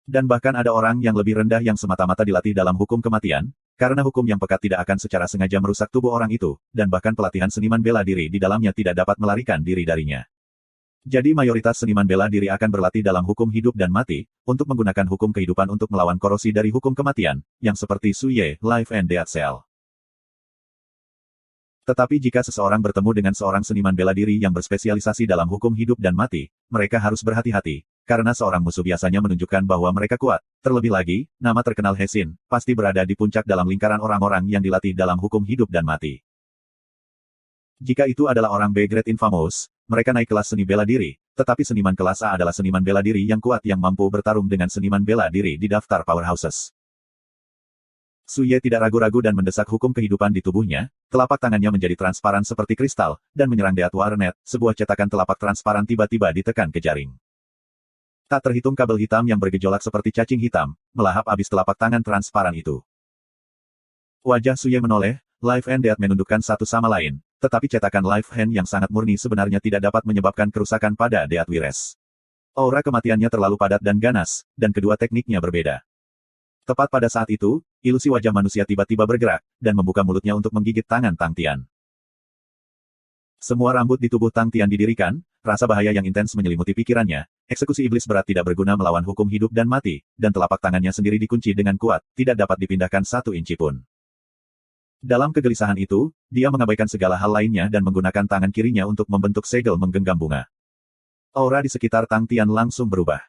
Dan bahkan ada orang yang lebih rendah yang semata-mata dilatih dalam hukum kematian, karena hukum yang pekat tidak akan secara sengaja merusak tubuh orang itu, dan bahkan pelatihan seniman bela diri di dalamnya tidak dapat melarikan diri darinya. Jadi mayoritas seniman bela diri akan berlatih dalam hukum hidup dan mati, untuk menggunakan hukum kehidupan untuk melawan korosi dari hukum kematian, yang seperti Suye, Life and Death Cell. Tetapi jika seseorang bertemu dengan seorang seniman bela diri yang berspesialisasi dalam hukum hidup dan mati, mereka harus berhati-hati, karena seorang musuh biasanya menunjukkan bahwa mereka kuat. Terlebih lagi, nama terkenal Hesin, pasti berada di puncak dalam lingkaran orang-orang yang dilatih dalam hukum hidup dan mati. Jika itu adalah orang B Great Infamous, mereka naik kelas seni bela diri, tetapi seniman kelas A adalah seniman bela diri yang kuat yang mampu bertarung dengan seniman bela diri di daftar powerhouses. Suye tidak ragu-ragu dan mendesak hukum kehidupan di tubuhnya, telapak tangannya menjadi transparan seperti kristal, dan menyerang Deat Warnet, sebuah cetakan telapak transparan tiba-tiba ditekan ke jaring. Tak terhitung kabel hitam yang bergejolak seperti cacing hitam, melahap habis telapak tangan transparan itu. Wajah Suye menoleh, Life and Death menundukkan satu sama lain, tetapi cetakan Life Hand yang sangat murni sebenarnya tidak dapat menyebabkan kerusakan pada Death Wires. Aura kematiannya terlalu padat dan ganas, dan kedua tekniknya berbeda. Tepat pada saat itu, ilusi wajah manusia tiba-tiba bergerak, dan membuka mulutnya untuk menggigit tangan Tang Tian. Semua rambut di tubuh Tang Tian didirikan, rasa bahaya yang intens menyelimuti pikirannya, eksekusi iblis berat tidak berguna melawan hukum hidup dan mati, dan telapak tangannya sendiri dikunci dengan kuat, tidak dapat dipindahkan satu inci pun. Dalam kegelisahan itu, dia mengabaikan segala hal lainnya dan menggunakan tangan kirinya untuk membentuk segel menggenggam bunga. Aura di sekitar Tang Tian langsung berubah.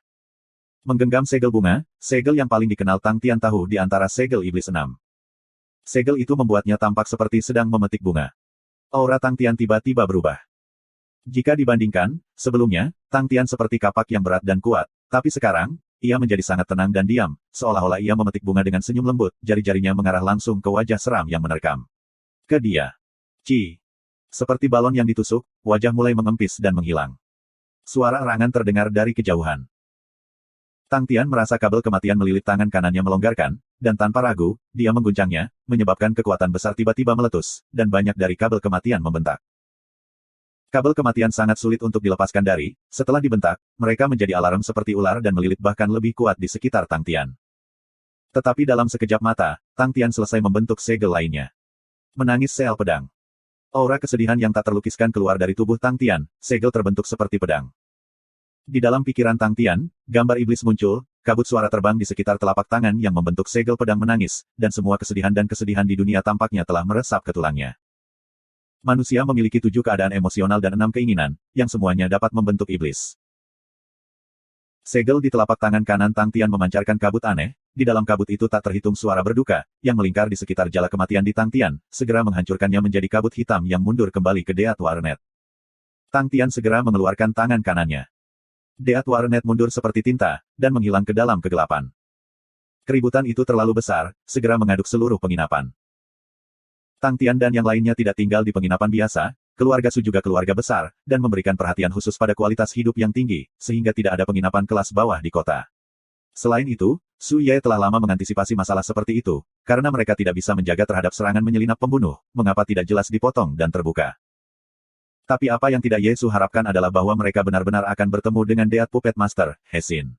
Menggenggam segel bunga, segel yang paling dikenal Tang Tian tahu di antara segel iblis 6. Segel itu membuatnya tampak seperti sedang memetik bunga. Aura Tang Tian tiba-tiba berubah. Jika dibandingkan, sebelumnya, Tang Tian seperti kapak yang berat dan kuat, tapi sekarang, ia menjadi sangat tenang dan diam, seolah-olah ia memetik bunga dengan senyum lembut, jari-jarinya mengarah langsung ke wajah seram yang menerkam. Ke dia. Ci. Seperti balon yang ditusuk, wajah mulai mengempis dan menghilang. Suara erangan terdengar dari kejauhan. Tang Tian merasa kabel kematian melilit tangan kanannya melonggarkan, dan tanpa ragu, dia mengguncangnya, menyebabkan kekuatan besar tiba-tiba meletus, dan banyak dari kabel kematian membentak. Kabel kematian sangat sulit untuk dilepaskan dari, setelah dibentak, mereka menjadi alarm seperti ular dan melilit bahkan lebih kuat di sekitar Tang Tian. Tetapi dalam sekejap mata, Tang Tian selesai membentuk segel lainnya. Menangis sel pedang. Aura kesedihan yang tak terlukiskan keluar dari tubuh Tang Tian, segel terbentuk seperti pedang. Di dalam pikiran Tang Tian, gambar iblis muncul, kabut suara terbang di sekitar telapak tangan yang membentuk segel pedang menangis, dan semua kesedihan di dunia tampaknya telah meresap ke tulangnya. Manusia memiliki 7 keadaan emosional dan 6 keinginan, yang semuanya dapat membentuk iblis. Segel di telapak tangan kanan Tang Tian memancarkan kabut aneh, di dalam kabut itu tak terhitung suara berduka, yang melingkar di sekitar jala kematian di Tang Tian, segera menghancurkannya menjadi kabut hitam yang mundur kembali ke Death Warnet. Tang Tian segera mengeluarkan tangan kanannya. Death Warnet mundur seperti tinta, dan menghilang ke dalam kegelapan. Keributan itu terlalu besar, segera mengaduk seluruh penginapan. Tang Tian dan yang lainnya tidak tinggal di penginapan biasa, keluarga Su juga keluarga besar, dan memberikan perhatian khusus pada kualitas hidup yang tinggi, sehingga tidak ada penginapan kelas bawah di kota. Selain itu, Su Ye telah lama mengantisipasi masalah seperti itu, karena mereka tidak bisa menjaga terhadap serangan menyelinap pembunuh, mengapa tidak jelas dipotong dan terbuka. Tapi apa yang tidak Ye Su harapkan adalah bahwa mereka benar-benar akan bertemu dengan Death Puppet Master, He Xin.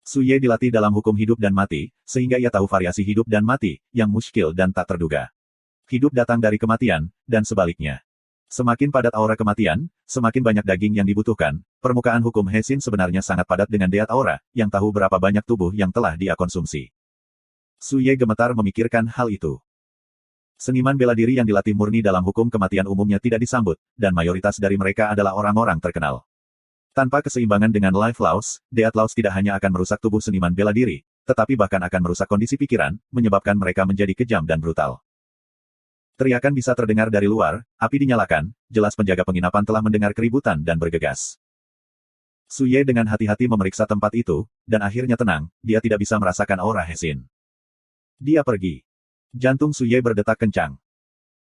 Su Ye dilatih dalam hukum hidup dan mati, sehingga ia tahu variasi hidup dan mati, yang muskil dan tak terduga. Hidup datang dari kematian, dan sebaliknya. Semakin padat aura kematian, semakin banyak daging yang dibutuhkan. Permukaan hukum He Xin sebenarnya sangat padat dengan Death Aura, yang tahu berapa banyak tubuh yang telah dia konsumsi. Su Ye gemetar memikirkan hal itu. Seniman bela diri yang dilatih murni dalam hukum kematian umumnya tidak disambut, dan mayoritas dari mereka adalah orang-orang terkenal. Tanpa keseimbangan dengan Life Laws, Death Laws tidak hanya akan merusak tubuh seniman bela diri, tetapi bahkan akan merusak kondisi pikiran, menyebabkan mereka menjadi kejam dan brutal. Teriakan bisa terdengar dari luar, api dinyalakan, jelas penjaga penginapan telah mendengar keributan dan bergegas. Su Ye dengan hati-hati memeriksa tempat itu, dan akhirnya tenang, dia tidak bisa merasakan aura He Xin. Dia pergi. Jantung Su Ye berdetak kencang.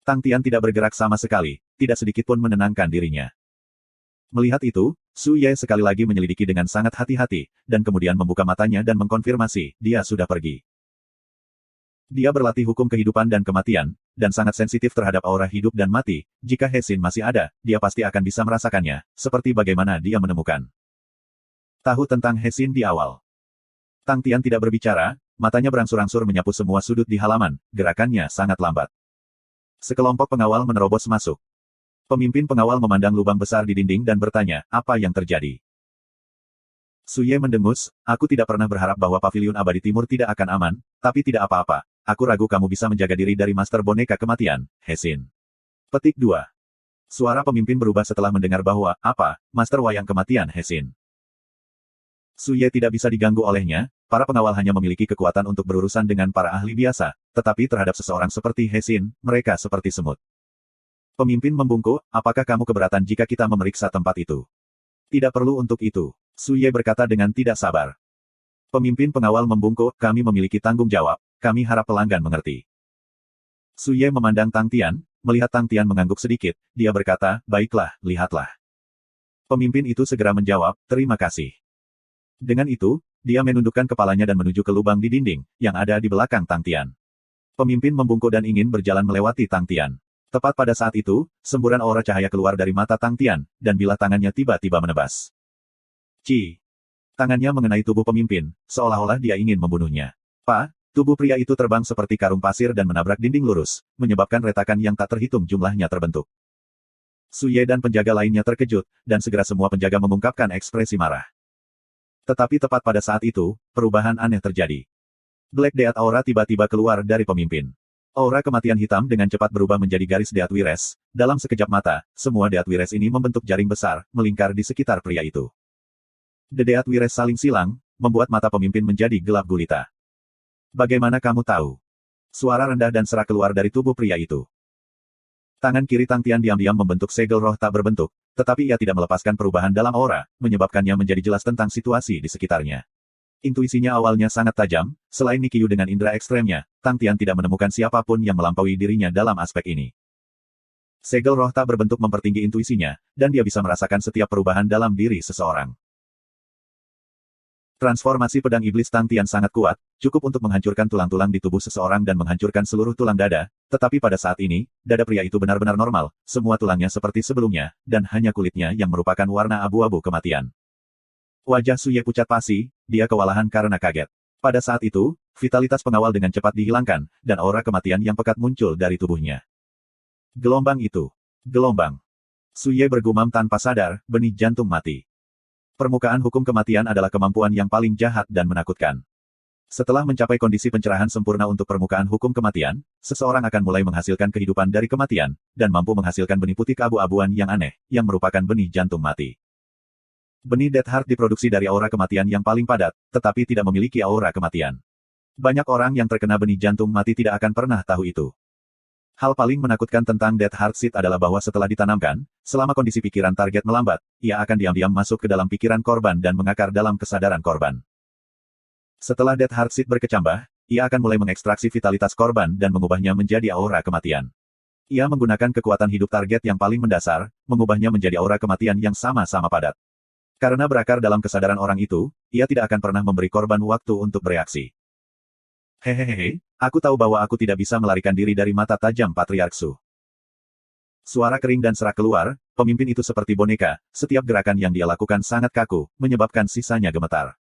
Tang Tian tidak bergerak sama sekali, tidak sedikit pun menenangkan dirinya. Melihat itu, Su Ye sekali lagi menyelidiki dengan sangat hati-hati, dan kemudian membuka matanya dan mengkonfirmasi, dia sudah pergi. Dia berlatih hukum kehidupan dan kematian, dan sangat sensitif terhadap aura hidup dan mati. Jika He Xin masih ada, dia pasti akan bisa merasakannya, seperti bagaimana dia menemukan. Tahu tentang He Xin di awal. Tang Tian tidak berbicara, matanya berangsur-angsur menyapu semua sudut di halaman, gerakannya sangat lambat. Sekelompok pengawal menerobos masuk. Pemimpin pengawal memandang lubang besar di dinding dan bertanya, apa yang terjadi? Su Ye mendengus, aku tidak pernah berharap bahwa Paviliun Abadi Timur tidak akan aman, tapi tidak apa-apa. Aku ragu kamu bisa menjaga diri dari Master Boneka Kematian, He Xin. Petik 2. Suara pemimpin berubah setelah mendengar bahwa, apa, Master Wayang Kematian He Xin. Su Ye tidak bisa diganggu olehnya, para pengawal hanya memiliki kekuatan untuk berurusan dengan para ahli biasa, tetapi terhadap seseorang seperti He Xin, mereka seperti semut. Pemimpin membungkuk, apakah kamu keberatan jika kita memeriksa tempat itu? Tidak perlu untuk itu. Su Ye berkata dengan tidak sabar. Pemimpin pengawal membungkuk, kami memiliki tanggung jawab, kami harap pelanggan mengerti. Su Ye memandang Tang Tian, melihat Tang Tian mengangguk sedikit, dia berkata, baiklah, lihatlah. Pemimpin itu segera menjawab, terima kasih. Dengan itu, dia menundukkan kepalanya dan menuju ke lubang di dinding, yang ada di belakang Tang Tian. Pemimpin membungkuk dan ingin berjalan melewati Tang Tian. Tepat pada saat itu, semburan aura cahaya keluar dari mata Tang Tian, dan bilah tangannya tiba-tiba menebas. Ci! Tangannya mengenai tubuh pemimpin, seolah-olah dia ingin membunuhnya. Tubuh pria itu terbang seperti karung pasir dan menabrak dinding lurus, menyebabkan retakan yang tak terhitung jumlahnya terbentuk. Su Ye dan penjaga lainnya terkejut, dan segera semua penjaga mengungkapkan ekspresi marah. Tetapi tepat pada saat itu, perubahan aneh terjadi. Black Death Aura tiba-tiba keluar dari pemimpin. Aura kematian hitam dengan cepat berubah menjadi garis Death Wires. Dalam sekejap mata, semua Death Wires ini membentuk jaring besar, melingkar di sekitar pria itu. The Death Wires saling silang, membuat mata pemimpin menjadi gelap gulita. Bagaimana kamu tahu? Suara rendah dan serak keluar dari tubuh pria itu. Tangan kiri Tang Tian diam-diam membentuk segel roh tak berbentuk, tetapi ia tidak melepaskan perubahan dalam aura, menyebabkannya menjadi jelas tentang situasi di sekitarnya. Intuisinya awalnya sangat tajam, selain Nikyu dengan indera ekstremnya, Tang Tian tidak menemukan siapapun yang melampaui dirinya dalam aspek ini. Segel roh tak berbentuk mempertinggi intuisinya, dan dia bisa merasakan setiap perubahan dalam diri seseorang. Transformasi pedang iblis Tang Tian sangat kuat, cukup untuk menghancurkan tulang-tulang di tubuh seseorang dan menghancurkan seluruh tulang dada, tetapi pada saat ini, dada pria itu benar-benar normal, semua tulangnya seperti sebelumnya, dan hanya kulitnya yang merupakan warna abu-abu kematian. Wajah Su Ye pucat pasi, dia kewalahan karena kaget. Pada saat itu, vitalitas pengawal dengan cepat dihilangkan, dan aura kematian yang pekat muncul dari tubuhnya. Gelombang itu. Gelombang. Su Ye bergumam tanpa sadar, benih jantung mati. Permukaan hukum kematian adalah kemampuan yang paling jahat dan menakutkan. Setelah mencapai kondisi pencerahan sempurna untuk permukaan hukum kematian, seseorang akan mulai menghasilkan kehidupan dari kematian, dan mampu menghasilkan benih putih keabu-abuan yang aneh, yang merupakan benih jantung mati. Benih Death Heart diproduksi dari aura kematian yang paling padat, tetapi tidak memiliki aura kematian. Banyak orang yang terkena benih jantung mati tidak akan pernah tahu itu. Hal paling menakutkan tentang Death Heart Seed adalah bahwa setelah ditanamkan, selama kondisi pikiran target melambat, ia akan diam-diam masuk ke dalam pikiran korban dan mengakar dalam kesadaran korban. Setelah Death Heart Seed berkecambah, ia akan mulai mengekstraksi vitalitas korban dan mengubahnya menjadi aura kematian. Ia menggunakan kekuatan hidup target yang paling mendasar, mengubahnya menjadi aura kematian yang sama-sama padat. Karena berakar dalam kesadaran orang itu, ia tidak akan pernah memberi korban waktu untuk bereaksi. Hehehe, aku tahu bahwa aku tidak bisa melarikan diri dari mata tajam Patriark Su. Suara kering dan serak keluar, pemimpin itu seperti boneka, setiap gerakan yang dia lakukan sangat kaku, menyebabkan sisanya gemetar.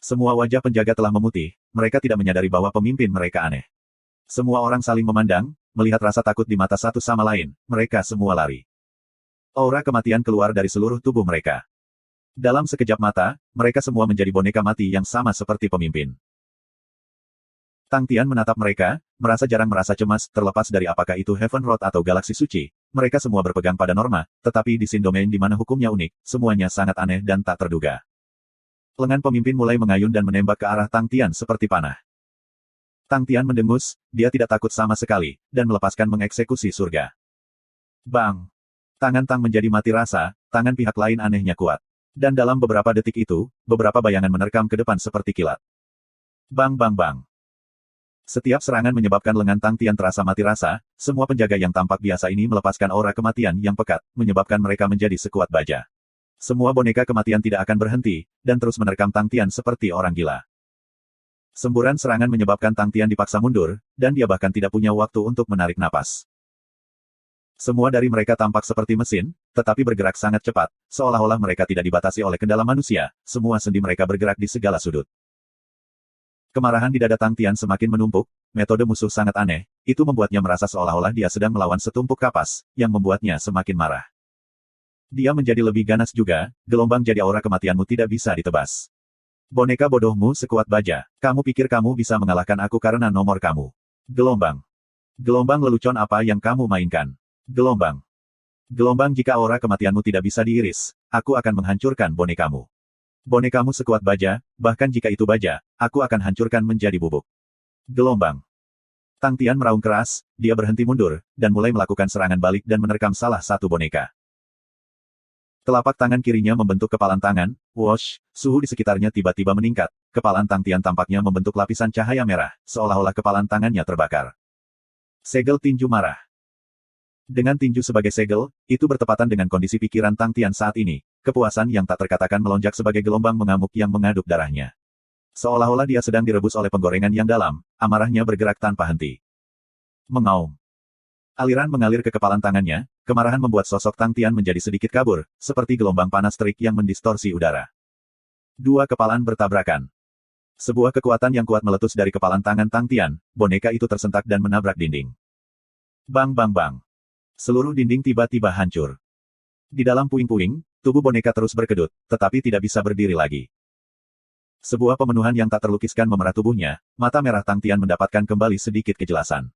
Semua wajah penjaga telah memutih, mereka tidak menyadari bahwa pemimpin mereka aneh. Semua orang saling memandang, melihat rasa takut di mata satu sama lain, mereka semua lari. Aura kematian keluar dari seluruh tubuh mereka. Dalam sekejap mata, mereka semua menjadi boneka mati yang sama seperti pemimpin. Tang Tian menatap mereka, merasa jarang merasa cemas, terlepas dari apakah itu Heaven Road atau Galaksi Suci. Mereka semua berpegang pada norma, tetapi di Sin Domain di mana hukumnya unik, semuanya sangat aneh dan tak terduga. Lengan pemimpin mulai mengayun dan menembak ke arah Tang Tian seperti panah. Tang Tian mendengus, dia tidak takut sama sekali, dan melepaskan mengeksekusi surga. Bang! Tangan Tang menjadi mati rasa, tangan pihak lain anehnya kuat. Dan dalam beberapa detik itu, beberapa bayangan menerkam ke depan seperti kilat. Bang bang bang! Setiap serangan menyebabkan lengan Tang Tian terasa mati rasa, semua penjaga yang tampak biasa ini melepaskan aura kematian yang pekat, menyebabkan mereka menjadi sekuat baja. Semua boneka kematian tidak akan berhenti, dan terus menerkam Tang Tian seperti orang gila. Semburan serangan menyebabkan Tang Tian dipaksa mundur, dan dia bahkan tidak punya waktu untuk menarik napas. Semua dari mereka tampak seperti mesin, tetapi bergerak sangat cepat, seolah-olah mereka tidak dibatasi oleh kendala manusia, semua sendi mereka bergerak di segala sudut. Kemarahan di dada Tang Tian semakin menumpuk, metode musuh sangat aneh, itu membuatnya merasa seolah-olah dia sedang melawan setumpuk kapas, yang membuatnya semakin marah. Dia menjadi lebih ganas juga, gelombang jadi aura kematianmu tidak bisa ditebas. Boneka bodohmu sekuat baja, kamu pikir kamu bisa mengalahkan aku karena nomor kamu. Gelombang. Gelombang lelucon apa yang kamu mainkan? Gelombang. Gelombang jika aura kematianmu tidak bisa diiris, aku akan menghancurkan bonekamu. Bonekamu sekuat baja, bahkan jika itu baja, aku akan hancurkan menjadi bubuk. Gelombang. Tang Tian meraung keras, dia berhenti mundur, dan mulai melakukan serangan balik dan menerkam salah satu boneka. Telapak tangan kirinya membentuk kepalan tangan, whoosh, suhu di sekitarnya tiba-tiba meningkat, kepalan Tang Tian tampaknya membentuk lapisan cahaya merah, seolah-olah kepalan tangannya terbakar. Segel tinju marah. Dengan tinju sebagai segel, itu bertepatan dengan kondisi pikiran Tang Tian saat ini, kepuasan yang tak terkatakan melonjak sebagai gelombang mengamuk yang mengaduk darahnya. Seolah-olah dia sedang direbus oleh penggorengan yang dalam, amarahnya bergerak tanpa henti. Mengaum. Aliran mengalir ke kepalan tangannya, kemarahan membuat sosok Tang Tian menjadi sedikit kabur, seperti gelombang panas terik yang mendistorsi udara. Dua kepalan bertabrakan. Sebuah kekuatan yang kuat meletus dari kepalan tangan Tang Tian, boneka itu tersentak dan menabrak dinding. Bang bang bang. Seluruh dinding tiba-tiba hancur. Di dalam puing-puing, tubuh boneka terus berkedut, tetapi tidak bisa berdiri lagi. Sebuah pemenuhan yang tak terlukiskan memerah tubuhnya, mata merah Tang Tian mendapatkan kembali sedikit kejelasan.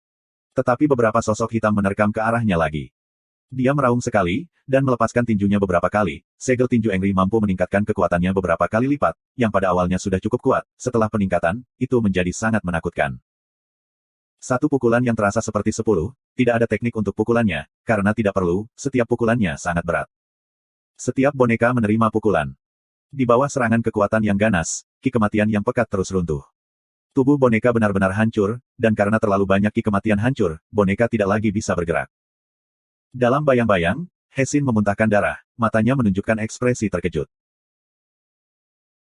Tetapi beberapa sosok hitam menerkam ke arahnya lagi. Dia meraung sekali, dan melepaskan tinjunya beberapa kali. Segel tinju Engri mampu meningkatkan kekuatannya beberapa kali lipat, yang pada awalnya sudah cukup kuat. Setelah peningkatan, itu menjadi sangat menakutkan. Satu pukulan yang terasa seperti 10, tidak ada teknik untuk pukulannya, karena tidak perlu, setiap pukulannya sangat berat. Setiap boneka menerima pukulan. Di bawah serangan kekuatan yang ganas, ki kematian yang pekat terus runtuh. Tubuh boneka benar-benar hancur, dan karena terlalu banyak ki kematian hancur, boneka tidak lagi bisa bergerak. Dalam bayang-bayang, He Xin memuntahkan darah, matanya menunjukkan ekspresi terkejut.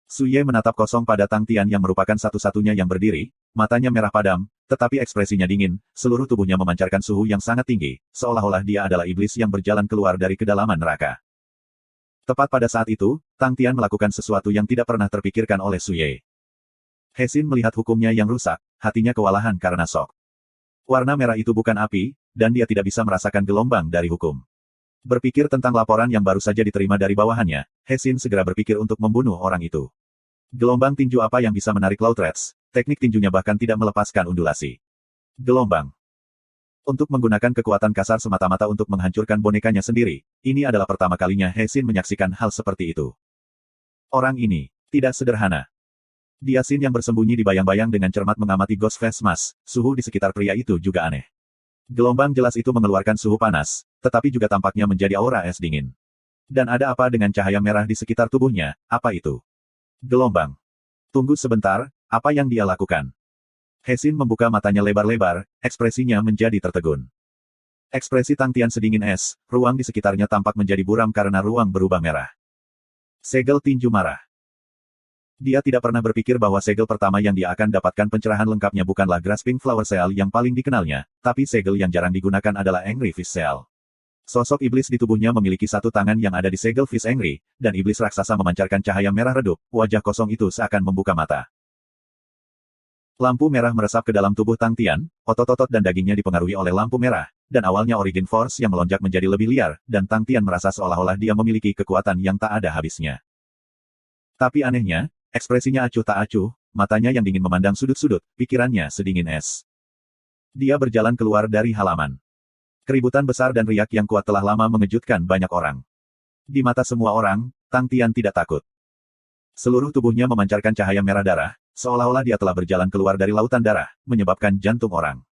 Su Ye menatap kosong pada Tang Tian yang merupakan satu-satunya yang berdiri, matanya merah padam, tetapi ekspresinya dingin, seluruh tubuhnya memancarkan suhu yang sangat tinggi, seolah-olah dia adalah iblis yang berjalan keluar dari kedalaman neraka. Tepat pada saat itu, Tang Tian melakukan sesuatu yang tidak pernah terpikirkan oleh Su Ye. He Xin melihat hukumnya yang rusak, hatinya kewalahan karena shock. Warna merah itu bukan api, dan dia tidak bisa merasakan gelombang dari hukum. Berpikir tentang laporan yang baru saja diterima dari bawahannya, He Xin segera berpikir untuk membunuh orang itu. Gelombang tinju apa yang bisa menarik Laut Rats, teknik tinjunya bahkan tidak melepaskan undulasi. Gelombang. Untuk menggunakan kekuatan kasar semata-mata untuk menghancurkan bonekanya sendiri, ini adalah pertama kalinya He Xin menyaksikan hal seperti itu. Orang ini tidak sederhana. Dia Xin yang bersembunyi di bayang-bayang dengan cermat mengamati Ghost Face Mask, suhu di sekitar pria itu juga aneh. Gelombang jelas itu mengeluarkan suhu panas, tetapi juga tampaknya menjadi aura es dingin. Dan ada apa dengan cahaya merah di sekitar tubuhnya, apa itu? Gelombang. Tunggu sebentar, apa yang dia lakukan? He Xin membuka matanya lebar-lebar, ekspresinya menjadi tertegun. Ekspresi Tang Tian sedingin es, ruang di sekitarnya tampak menjadi buram karena ruang berubah merah. Segel tinju marah. Dia tidak pernah berpikir bahwa segel pertama yang dia akan dapatkan pencerahan lengkapnya bukanlah Grasping Flower Seal yang paling dikenalnya, tapi segel yang jarang digunakan adalah Angry Fish Seal. Sosok iblis di tubuhnya memiliki satu tangan yang ada di segel Fish Angry, dan iblis raksasa memancarkan cahaya merah redup, wajah kosong itu seakan membuka mata. Lampu merah meresap ke dalam tubuh Tang Tian, otot-otot dan dagingnya dipengaruhi oleh lampu merah, dan awalnya Origin Force yang melonjak menjadi lebih liar, dan Tang Tian merasa seolah-olah dia memiliki kekuatan yang tak ada habisnya. Tapi anehnya, ekspresinya acuh tak acuh, matanya yang dingin memandang sudut-sudut, pikirannya sedingin es. Dia berjalan keluar dari halaman. Keributan besar dan riak yang kuat telah lama mengejutkan banyak orang. Di mata semua orang, Tang Tian tidak takut. Seluruh tubuhnya memancarkan cahaya merah darah, seolah-olah dia telah berjalan keluar dari lautan darah, menyebabkan jantung orang.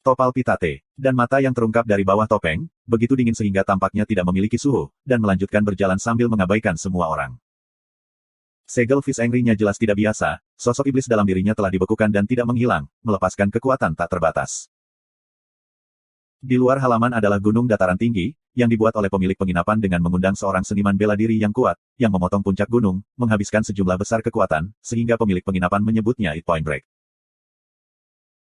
Topal Pitate, dan mata yang terungkap dari bawah topeng, begitu dingin sehingga tampaknya tidak memiliki suhu, dan melanjutkan berjalan sambil mengabaikan semua orang. Segel Fish Angry-nya jelas tidak biasa, sosok iblis dalam dirinya telah dibekukan dan tidak menghilang, melepaskan kekuatan tak terbatas. Di luar halaman adalah gunung dataran tinggi, yang dibuat oleh pemilik penginapan dengan mengundang seorang seniman bela diri yang kuat, yang memotong puncak gunung, menghabiskan sejumlah besar kekuatan, sehingga pemilik penginapan menyebutnya It Point Break.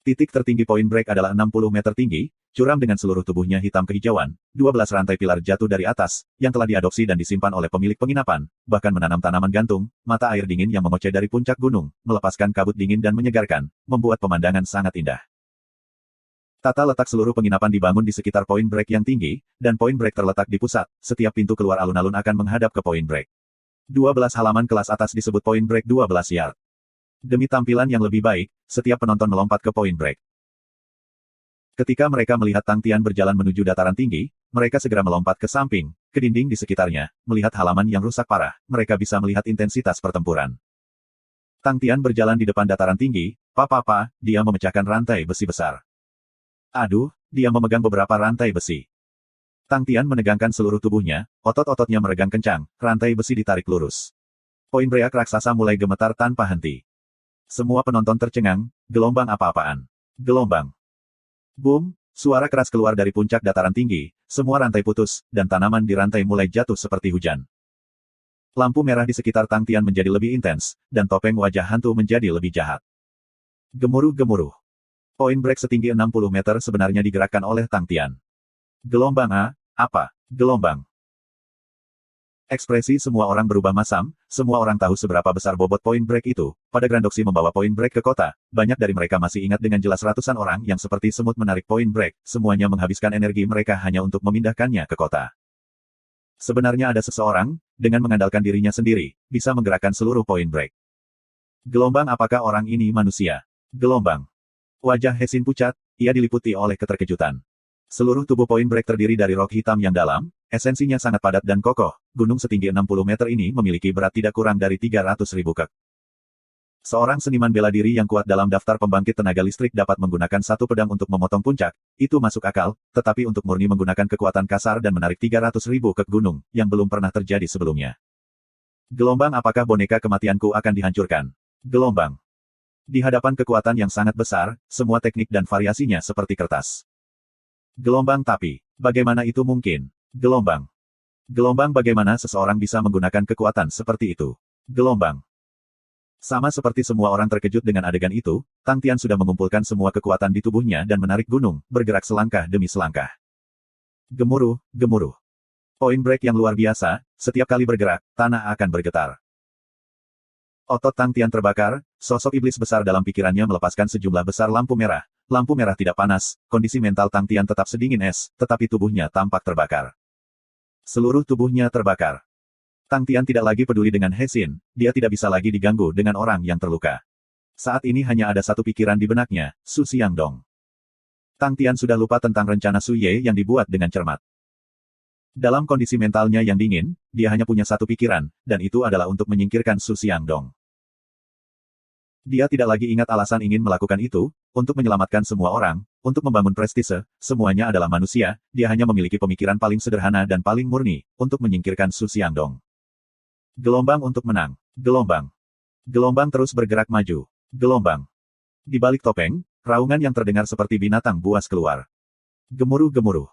Titik tertinggi Point Break adalah 60 meter tinggi, curam dengan seluruh tubuhnya hitam kehijauan, 12 rantai pilar jatuh dari atas, yang telah diadopsi dan disimpan oleh pemilik penginapan, bahkan menanam tanaman gantung, mata air dingin yang mengoceh dari puncak gunung, melepaskan kabut dingin dan menyegarkan, membuat pemandangan sangat indah. Tata letak seluruh penginapan dibangun di sekitar Point Break yang tinggi, dan Point Break terletak di pusat, setiap pintu keluar alun-alun akan menghadap ke Point Break. 12 halaman kelas atas disebut Point Break 12 yard. Demi tampilan yang lebih baik, setiap penonton melompat ke Point Break. Ketika mereka melihat Tang Tian berjalan menuju dataran tinggi, mereka segera melompat ke samping, ke dinding di sekitarnya, melihat halaman yang rusak parah, mereka bisa melihat intensitas pertempuran. Tang Tian berjalan di depan dataran tinggi, dia memecahkan rantai besi besar. Aduh, dia memegang beberapa rantai besi. Tang Tian menegangkan seluruh tubuhnya, otot-ototnya meregang kencang, rantai besi ditarik lurus. Point Break raksasa mulai gemetar tanpa henti. Semua penonton tercengang, gelombang apa-apaan. Gelombang. Boom, suara keras keluar dari puncak dataran tinggi, semua rantai putus, dan tanaman di rantai mulai jatuh seperti hujan. Lampu merah di sekitar Tang Tian menjadi lebih intens, dan topeng wajah hantu menjadi lebih jahat. Gemuruh-gemuruh. Point break setinggi 60 meter sebenarnya digerakkan oleh Tang Tian. Gelombang A, apa? Gelombang. Ekspresi semua orang berubah masam, semua orang tahu seberapa besar bobot Point Break itu. Pada Grandoksi membawa Point Break ke kota, banyak dari mereka masih ingat dengan jelas ratusan orang yang seperti semut menarik Point Break, semuanya menghabiskan energi mereka hanya untuk memindahkannya ke kota. Sebenarnya ada seseorang, dengan mengandalkan dirinya sendiri, bisa menggerakkan seluruh Point Break. Gelombang apakah orang ini manusia? Gelombang. Wajah Hesin pucat, ia diliputi oleh keterkejutan. Seluruh tubuh Point Break terdiri dari rok hitam yang dalam, esensinya sangat padat dan kokoh. Gunung setinggi 60 meter ini memiliki berat tidak kurang dari 300.000 kek. Seorang seniman bela diri yang kuat dalam daftar pembangkit tenaga listrik dapat menggunakan satu pedang untuk memotong puncak, itu masuk akal, tetapi untuk murni menggunakan kekuatan kasar dan menarik 300.000 kek gunung, yang belum pernah terjadi sebelumnya. Gelombang apakah boneka kematianku akan dihancurkan? Gelombang. Di hadapan kekuatan yang sangat besar, semua teknik dan variasinya seperti kertas. Gelombang tapi, bagaimana itu mungkin? Gelombang. Gelombang bagaimana seseorang bisa menggunakan kekuatan seperti itu? Gelombang. Sama seperti semua orang terkejut dengan adegan itu, Tang Tian sudah mengumpulkan semua kekuatan di tubuhnya dan menarik gunung, bergerak selangkah demi selangkah. Gemuruh, gemuruh. Point break yang luar biasa, setiap kali bergerak, tanah akan bergetar. Otot Tang Tian terbakar, sosok iblis besar dalam pikirannya melepaskan sejumlah besar lampu merah. Lampu merah tidak panas, kondisi mental Tang Tian tetap sedingin es, tetapi tubuhnya tampak terbakar. Seluruh tubuhnya terbakar. Tang Tian tidak lagi peduli dengan Hesin, dia tidak bisa lagi diganggu dengan orang yang terluka. Saat ini hanya ada satu pikiran di benaknya, Su Xiangdong. Tang Tian sudah lupa tentang rencana Su Ye yang dibuat dengan cermat. Dalam kondisi mentalnya yang dingin, dia hanya punya satu pikiran, dan itu adalah untuk menyingkirkan Su Xiangdong. Dia tidak lagi ingat alasan ingin melakukan itu, untuk menyelamatkan semua orang, untuk membangun prestise, semuanya adalah manusia, dia hanya memiliki pemikiran paling sederhana dan paling murni, untuk menyingkirkan Su Xiangdong. Gelombang untuk menang. Gelombang. Gelombang terus bergerak maju. Gelombang. Di balik topeng, raungan yang terdengar seperti binatang buas keluar. Gemuruh-gemuruh.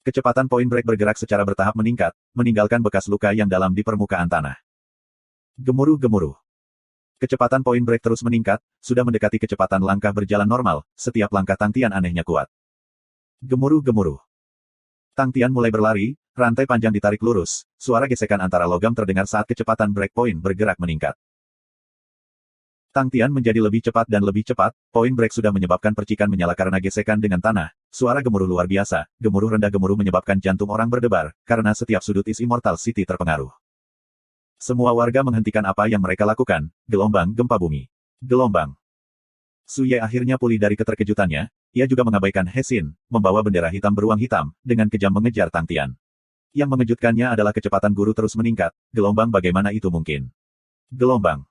Kecepatan Point Break bergerak secara bertahap meningkat, meninggalkan bekas luka yang dalam di permukaan tanah. Gemuruh-gemuruh. Kecepatan Point Break terus meningkat, sudah mendekati kecepatan langkah berjalan normal, setiap langkah Tang Tian anehnya kuat. Gemuruh-gemuruh. Tang Tian mulai berlari, rantai panjang ditarik lurus, suara gesekan antara logam terdengar saat kecepatan break point bergerak meningkat. Tang Tian menjadi lebih cepat dan lebih cepat, Point Break sudah menyebabkan percikan menyala karena gesekan dengan tanah, suara gemuruh luar biasa, gemuruh rendah gemuruh menyebabkan jantung orang berdebar, karena setiap sudut Is Immortal City terpengaruh. Semua warga menghentikan apa yang mereka lakukan, gelombang gempa bumi. Gelombang. Su Ye akhirnya pulih dari keterkejutannya, ia juga mengabaikan Hesin, membawa bendera hitam beruang hitam, dengan kejam mengejar Tang Tian. Yang mengejutkannya adalah kecepatan guru terus meningkat, gelombang bagaimana itu mungkin? Gelombang.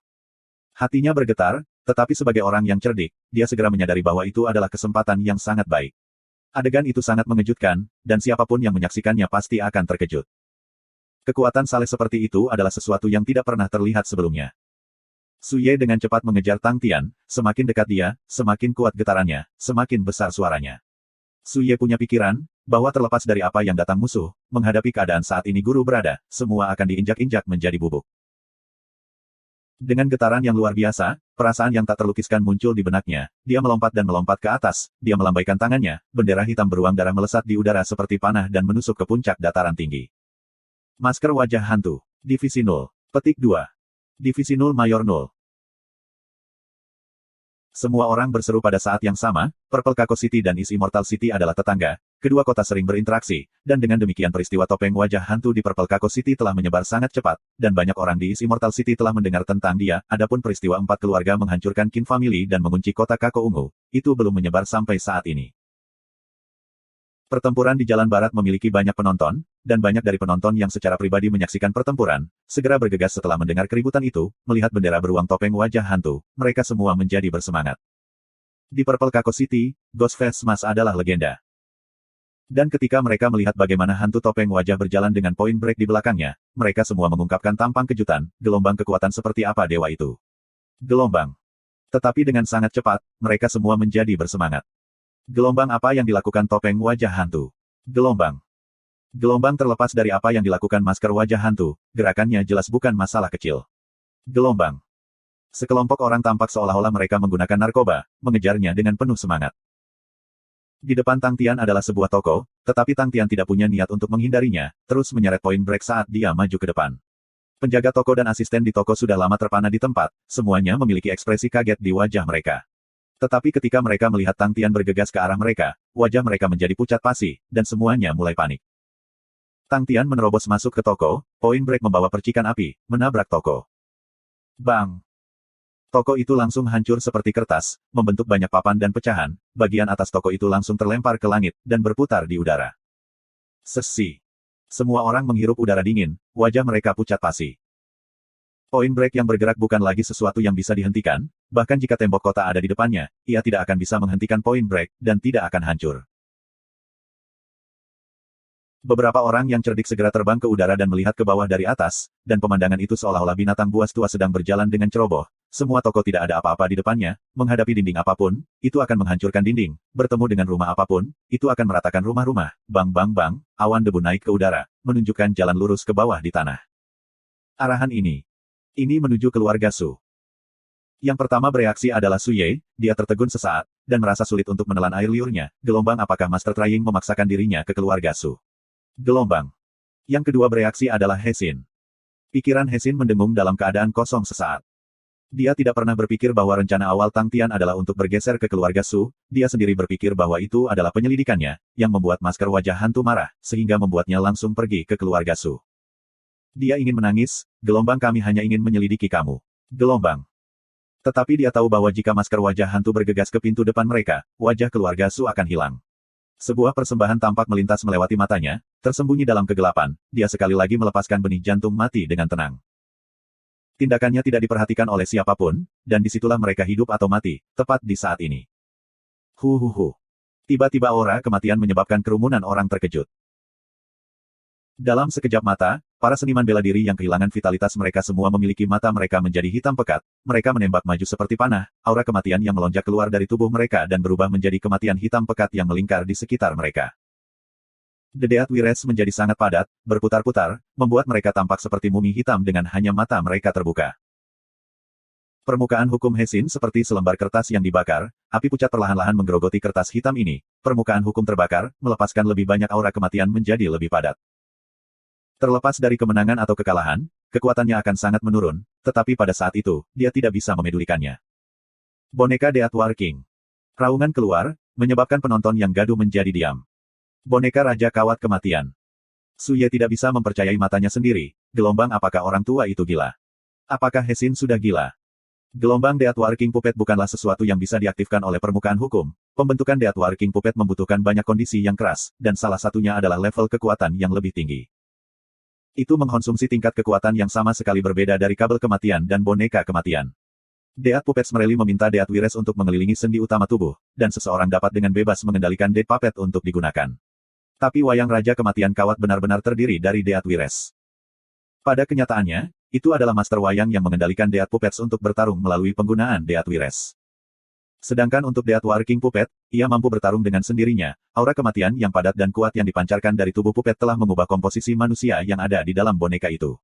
Hatinya bergetar, tetapi sebagai orang yang cerdik, dia segera menyadari bahwa itu adalah kesempatan yang sangat baik. Adegan itu sangat mengejutkan, dan siapapun yang menyaksikannya pasti akan terkejut. Kekuatan saleh seperti itu adalah sesuatu yang tidak pernah terlihat sebelumnya. Su Ye dengan cepat mengejar Tang Tian, semakin dekat dia, semakin kuat getarannya, semakin besar suaranya. Su Ye punya pikiran, bahwa terlepas dari apa yang datang musuh, menghadapi keadaan saat ini guru berada, semua akan diinjak-injak menjadi bubuk. Dengan getaran yang luar biasa, perasaan yang tak terlukiskan muncul di benaknya, dia melompat dan melompat ke atas, dia melambaikan tangannya, bendera hitam beruang darah melesat di udara seperti panah dan menusuk ke puncak dataran tinggi. Masker wajah hantu. Divisi 0. Petik 2. Divisi 0 Mayor 0. Semua orang berseru pada saat yang sama, Purple Kako City dan Is Immortal City adalah tetangga, kedua kota sering berinteraksi, dan dengan demikian peristiwa topeng wajah hantu di Purple Kako City telah menyebar sangat cepat, dan banyak orang di Is Immortal City telah mendengar tentang dia, adapun peristiwa 4 keluarga menghancurkan Qin Family dan mengunci kota Kako Ungu, itu belum menyebar sampai saat ini. Pertempuran di Jalan Barat memiliki banyak penonton, dan banyak dari penonton yang secara pribadi menyaksikan pertempuran, segera bergegas setelah mendengar keributan itu, melihat bendera beruang topeng wajah hantu, mereka semua menjadi bersemangat. Di Purple Kako City, Ghostface Smash adalah legenda. Dan ketika mereka melihat bagaimana hantu topeng wajah berjalan dengan Point Break di belakangnya, mereka semua mengungkapkan tampang kejutan, gelombang kekuatan seperti apa dewa itu. Gelombang. Tetapi dengan sangat cepat, mereka semua menjadi bersemangat. Gelombang apa yang dilakukan topeng wajah hantu? Gelombang. Gelombang terlepas dari apa yang dilakukan masker wajah hantu, gerakannya jelas bukan masalah kecil. Gelombang. Sekelompok orang tampak seolah-olah mereka menggunakan narkoba, mengejarnya dengan penuh semangat. Di depan Tang Tian adalah sebuah toko, tetapi Tang Tian tidak punya niat untuk menghindarinya, terus menyeret Point Break saat dia maju ke depan. Penjaga toko dan asisten di toko sudah lama terpana di tempat, semuanya memiliki ekspresi kaget di wajah mereka. Tetapi ketika mereka melihat Tang Tian bergegas ke arah mereka, wajah mereka menjadi pucat pasi, dan semuanya mulai panik. Tang Tian menerobos masuk ke toko, Point Break membawa percikan api, menabrak toko. Bang! Toko itu langsung hancur seperti kertas, membentuk banyak papan dan pecahan, bagian atas toko itu langsung terlempar ke langit, dan berputar di udara. Sesi. Semua orang menghirup udara dingin, wajah mereka pucat pasi. Point Break yang bergerak bukan lagi sesuatu yang bisa dihentikan, bahkan jika tembok kota ada di depannya, ia tidak akan bisa menghentikan Point Break, dan tidak akan hancur. Beberapa orang yang cerdik segera terbang ke udara dan melihat ke bawah dari atas, dan pemandangan itu seolah-olah binatang buas tua sedang berjalan dengan ceroboh. Semua toko tidak ada apa-apa di depannya, menghadapi dinding apapun, itu akan menghancurkan dinding, bertemu dengan rumah apapun, itu akan meratakan rumah-rumah, bang bang bang, awan debu naik ke udara, menunjukkan jalan lurus ke bawah di tanah. Arahan ini menuju keluarga Su. Yang pertama bereaksi adalah Su Ye, dia tertegun sesaat, dan merasa sulit untuk menelan air liurnya, gelombang apakah Master Trying memaksakan dirinya ke keluarga Su. Gelombang. Yang kedua bereaksi adalah Hesin. Pikiran Hesin mendengung dalam keadaan kosong sesaat. Dia tidak pernah berpikir bahwa rencana awal Tang Tian adalah untuk bergeser ke keluarga Su, dia sendiri berpikir bahwa itu adalah penyelidikannya, yang membuat masker wajah hantu marah, sehingga membuatnya langsung pergi ke keluarga Su. Dia ingin menangis, gelombang kami hanya ingin menyelidiki kamu. Gelombang. Tetapi dia tahu bahwa jika masker wajah hantu bergegas ke pintu depan mereka, wajah keluarga Su akan hilang. Sebuah persembahan tampak melintas melewati matanya, tersembunyi dalam kegelapan, dia sekali lagi melepaskan benih jantung mati dengan tenang. Tindakannya tidak diperhatikan oleh siapapun, dan disitulah mereka hidup atau mati, tepat di saat ini. Tiba-tiba aura kematian menyebabkan kerumunan orang terkejut. Dalam sekejap mata, para seniman bela diri yang kehilangan vitalitas mereka semua memiliki mata mereka menjadi hitam pekat, mereka menembak maju seperti panah, aura kematian yang melonjak keluar dari tubuh mereka dan berubah menjadi kematian hitam pekat yang melingkar di sekitar mereka. The Death Wires menjadi sangat padat, berputar-putar, membuat mereka tampak seperti mumi hitam dengan hanya mata mereka terbuka. Permukaan hukum Hesin seperti selembar kertas yang dibakar, api pucat perlahan-lahan menggerogoti kertas hitam ini, permukaan hukum terbakar, melepaskan lebih banyak aura kematian menjadi lebih padat. Terlepas dari kemenangan atau kekalahan, kekuatannya akan sangat menurun, tetapi pada saat itu, dia tidak bisa memedulikannya. Boneka Death War King. Raungan keluar, menyebabkan penonton yang gaduh menjadi diam. Boneka Raja Kawat Kematian. Su Ye tidak bisa mempercayai matanya sendiri, gelombang apakah orang tua itu gila? Apakah Hesin sudah gila? Gelombang Death War King Puppet bukanlah sesuatu yang bisa diaktifkan oleh permukaan hukum, pembentukan Death War King Puppet membutuhkan banyak kondisi yang keras, dan salah satunya adalah level kekuatan yang lebih tinggi. Itu mengkonsumsi tingkat kekuatan yang sama sekali berbeda dari kabel kematian dan boneka kematian. Death Puppets Merely meminta Death Wires untuk mengelilingi sendi utama tubuh, dan seseorang dapat dengan bebas mengendalikan Death Puppet untuk digunakan. Tapi wayang Raja Kematian Kawat benar-benar terdiri dari Death Wires. Pada kenyataannya, itu adalah Master Wayang yang mengendalikan Death Puppets untuk bertarung melalui penggunaan Death Wires. Sedangkan untuk Death War King Puppet, ia mampu bertarung dengan sendirinya, aura kematian yang padat dan kuat yang dipancarkan dari tubuh Puppet telah mengubah komposisi manusia yang ada di dalam boneka itu.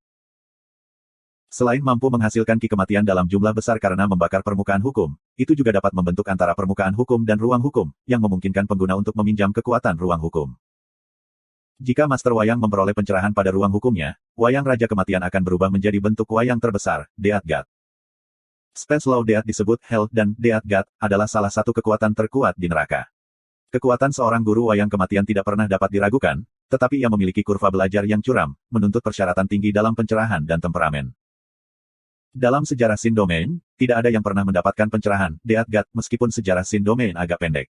Selain mampu menghasilkan ki kematian dalam jumlah besar karena membakar permukaan hukum, itu juga dapat membentuk antara permukaan hukum dan ruang hukum, yang memungkinkan pengguna untuk meminjam kekuatan ruang hukum. Jika Master Wayang memperoleh pencerahan pada ruang hukumnya, Wayang Raja Kematian akan berubah menjadi bentuk wayang terbesar, Death God. Space Law Death disebut Hell dan Death God adalah salah satu kekuatan terkuat di neraka. Kekuatan seorang guru wayang kematian tidak pernah dapat diragukan, tetapi ia memiliki kurva belajar yang curam, menuntut persyaratan tinggi dalam pencerahan dan temperamen. Dalam sejarah Sin Domain, tidak ada yang pernah mendapatkan pencerahan, Death God, meskipun sejarah Sin Domain agak pendek.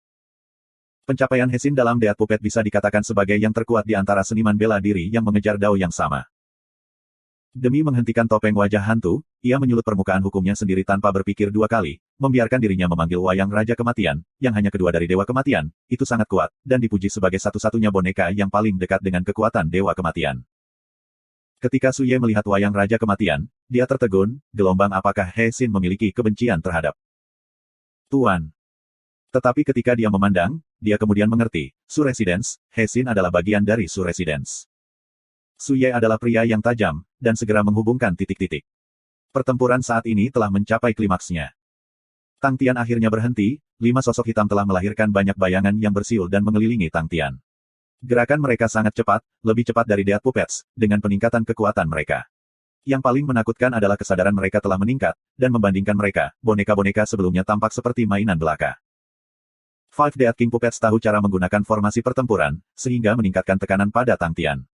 Pencapaian Hesin dalam Death Puppet bisa dikatakan sebagai yang terkuat di antara seniman bela diri yang mengejar dao yang sama. Demi menghentikan topeng wajah hantu, ia menyulut permukaan hukumnya sendiri tanpa berpikir dua kali, membiarkan dirinya memanggil wayang Raja Kematian, yang hanya kedua dari Dewa Kematian, itu sangat kuat, dan dipuji sebagai satu-satunya boneka yang paling dekat dengan kekuatan Dewa Kematian. Ketika Su Ye melihat wayang Raja Kematian, dia tertegun, gelombang apakah Hesin memiliki kebencian terhadap Tuan. Tetapi ketika dia memandang, dia kemudian mengerti, Su Residence, Hesin adalah bagian dari Su Residence. Su Ye adalah pria yang tajam, dan segera menghubungkan titik-titik. Pertempuran saat ini telah mencapai klimaksnya. Tang Tian akhirnya berhenti, 5 sosok hitam telah melahirkan banyak bayangan yang bersiul dan mengelilingi Tang Tian. Gerakan mereka sangat cepat, lebih cepat dari Death Puppets, dengan peningkatan kekuatan mereka. Yang paling menakutkan adalah kesadaran mereka telah meningkat, dan membandingkan mereka, boneka-boneka sebelumnya tampak seperti mainan belaka. Five Death King Puppets tahu cara menggunakan formasi pertempuran, sehingga meningkatkan tekanan pada Tang Tian.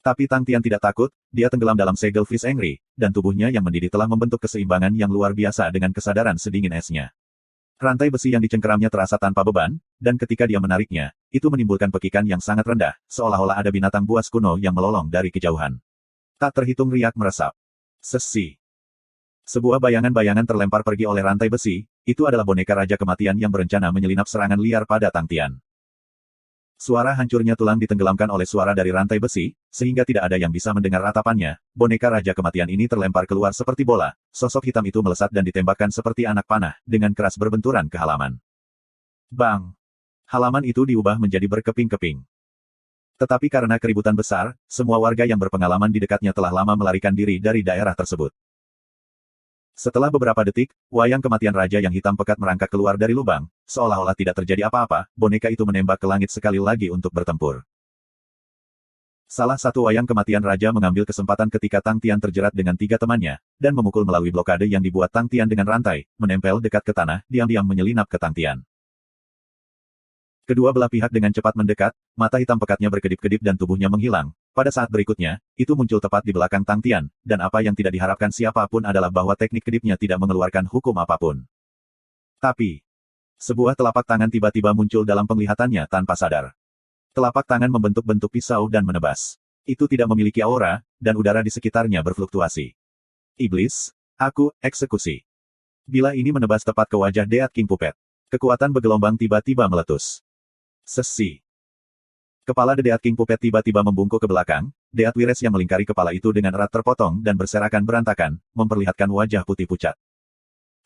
Tapi Tang Tian tidak takut, dia tenggelam dalam segel Fish Angry, dan tubuhnya yang mendidih telah membentuk keseimbangan yang luar biasa dengan kesadaran sedingin esnya. Rantai besi yang dicengkeramnya terasa tanpa beban, dan ketika dia menariknya, itu menimbulkan pekikan yang sangat rendah, seolah-olah ada binatang buas kuno yang melolong dari kejauhan. Tak terhitung riak meresap. Sesi. Sebuah bayangan-bayangan terlempar pergi oleh rantai besi, itu adalah boneka Raja Kematian yang berencana menyelinap serangan liar pada Tang Tian. Suara hancurnya tulang ditenggelamkan oleh suara dari rantai besi, sehingga tidak ada yang bisa mendengar ratapannya. Boneka Raja Kematian ini terlempar keluar seperti bola, sosok hitam itu melesat dan ditembakkan seperti anak panah, dengan keras berbenturan ke halaman. Bang! Halaman itu diubah menjadi berkeping-keping. Tetapi karena keributan besar, semua warga yang berpengalaman di dekatnya telah lama melarikan diri dari daerah tersebut. Setelah beberapa detik, wayang kematian raja yang hitam pekat merangkak keluar dari lubang, seolah-olah tidak terjadi apa-apa, boneka itu menembak ke langit sekali lagi untuk bertempur. Salah satu wayang kematian raja mengambil kesempatan ketika Tang Tian terjerat dengan 3 temannya, dan memukul melalui blokade yang dibuat Tang Tian dengan rantai, menempel dekat ke tanah, diam-diam menyelinap ke Tang Tian. Kedua belah pihak dengan cepat mendekat, mata hitam pekatnya berkedip-kedip dan tubuhnya menghilang. Pada saat berikutnya, itu muncul tepat di belakang Tang Tian, dan apa yang tidak diharapkan siapapun adalah bahwa teknik kedipnya tidak mengeluarkan hukum apapun. Tapi, sebuah telapak tangan tiba-tiba muncul dalam penglihatannya tanpa sadar. Telapak tangan membentuk bentuk pisau dan menebas. Itu tidak memiliki aura, dan udara di sekitarnya berfluktuasi. Iblis, aku, eksekusi. Bila ini menebas tepat ke wajah Death King Puppet. Kekuatan bergelombang tiba-tiba meletus. Sesi. Kepala The Death King Puppet tiba-tiba membungkuk ke belakang, Death Wires yang melingkari kepala itu dengan erat terpotong dan berserakan berantakan, memperlihatkan wajah putih pucat.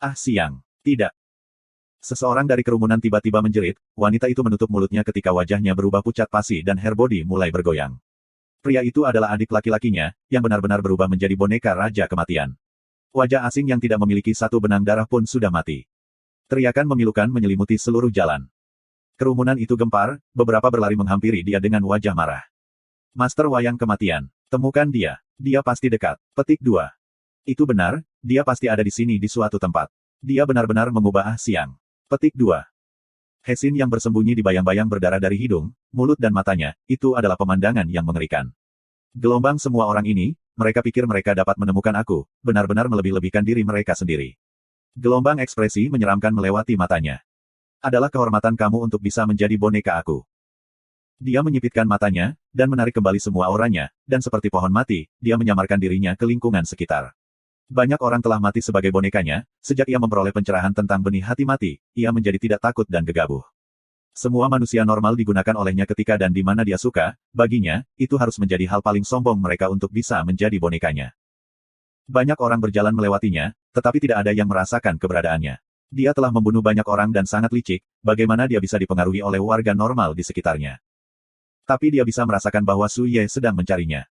Ah siang. Tidak. Seseorang dari kerumunan tiba-tiba menjerit, wanita itu menutup mulutnya ketika wajahnya berubah pucat pasi dan hair body mulai bergoyang. Pria itu adalah adik laki-lakinya, yang benar-benar berubah menjadi boneka Raja Kematian. Wajah asing yang tidak memiliki satu benang darah pun sudah mati. Teriakan memilukan menyelimuti seluruh jalan. Kerumunan itu gempar, beberapa berlari menghampiri dia dengan wajah marah. Master Wayang Kematian, temukan dia. Dia pasti dekat. Petik 2. Itu benar, dia pasti ada di sini di suatu tempat. Dia benar-benar mengubah siang. Petik 2. Hesin yang bersembunyi di bayang-bayang berdarah dari hidung, mulut dan matanya, itu adalah pemandangan yang mengerikan. Gelombang semua orang ini, mereka pikir mereka dapat menemukan aku, benar-benar melebih-lebihkan diri mereka sendiri. Gelombang ekspresi menyeramkan melewati matanya. Adalah kehormatan kamu untuk bisa menjadi boneka aku. Dia menyipitkan matanya, dan menarik kembali semua auranya, dan seperti pohon mati, dia menyamarkan dirinya ke lingkungan sekitar. Banyak orang telah mati sebagai bonekanya, sejak ia memperoleh pencerahan tentang benih hati mati, ia menjadi tidak takut dan gegabah. Semua manusia normal digunakan olehnya ketika dan di mana dia suka, baginya, itu harus menjadi hal paling sombong mereka untuk bisa menjadi bonekanya. Banyak orang berjalan melewatinya, tetapi tidak ada yang merasakan keberadaannya. Dia telah membunuh banyak orang dan sangat licik, bagaimana dia bisa dipengaruhi oleh warga normal di sekitarnya. Tapi dia bisa merasakan bahwa Su Ye sedang mencarinya.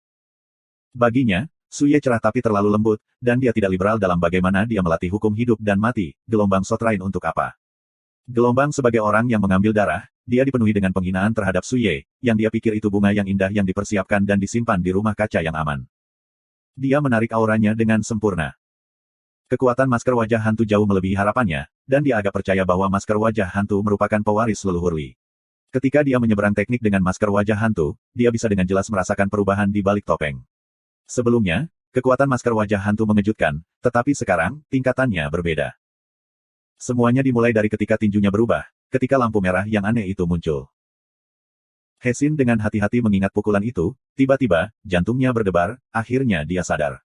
Baginya, Su Ye cerah tapi terlalu lembut, dan dia tidak liberal dalam bagaimana dia melatih hukum hidup dan mati, gelombang Sotrain untuk apa. Gelombang sebagai orang yang mengambil darah, dia dipenuhi dengan penghinaan terhadap Su Ye, yang dia pikir itu bunga yang indah yang dipersiapkan dan disimpan di rumah kaca yang aman. Dia menarik auranya dengan sempurna. Kekuatan masker wajah hantu jauh melebihi harapannya, dan dia agak percaya bahwa masker wajah hantu merupakan pewaris leluhur Li. Ketika dia menyeberang teknik dengan masker wajah hantu, dia bisa dengan jelas merasakan perubahan di balik topeng. Sebelumnya, kekuatan masker wajah hantu mengejutkan, tetapi sekarang, tingkatannya berbeda. Semuanya dimulai dari ketika tinjunya berubah, ketika lampu merah yang aneh itu muncul. Hesin dengan hati-hati mengingat pukulan itu, tiba-tiba, jantungnya berdebar, akhirnya dia sadar.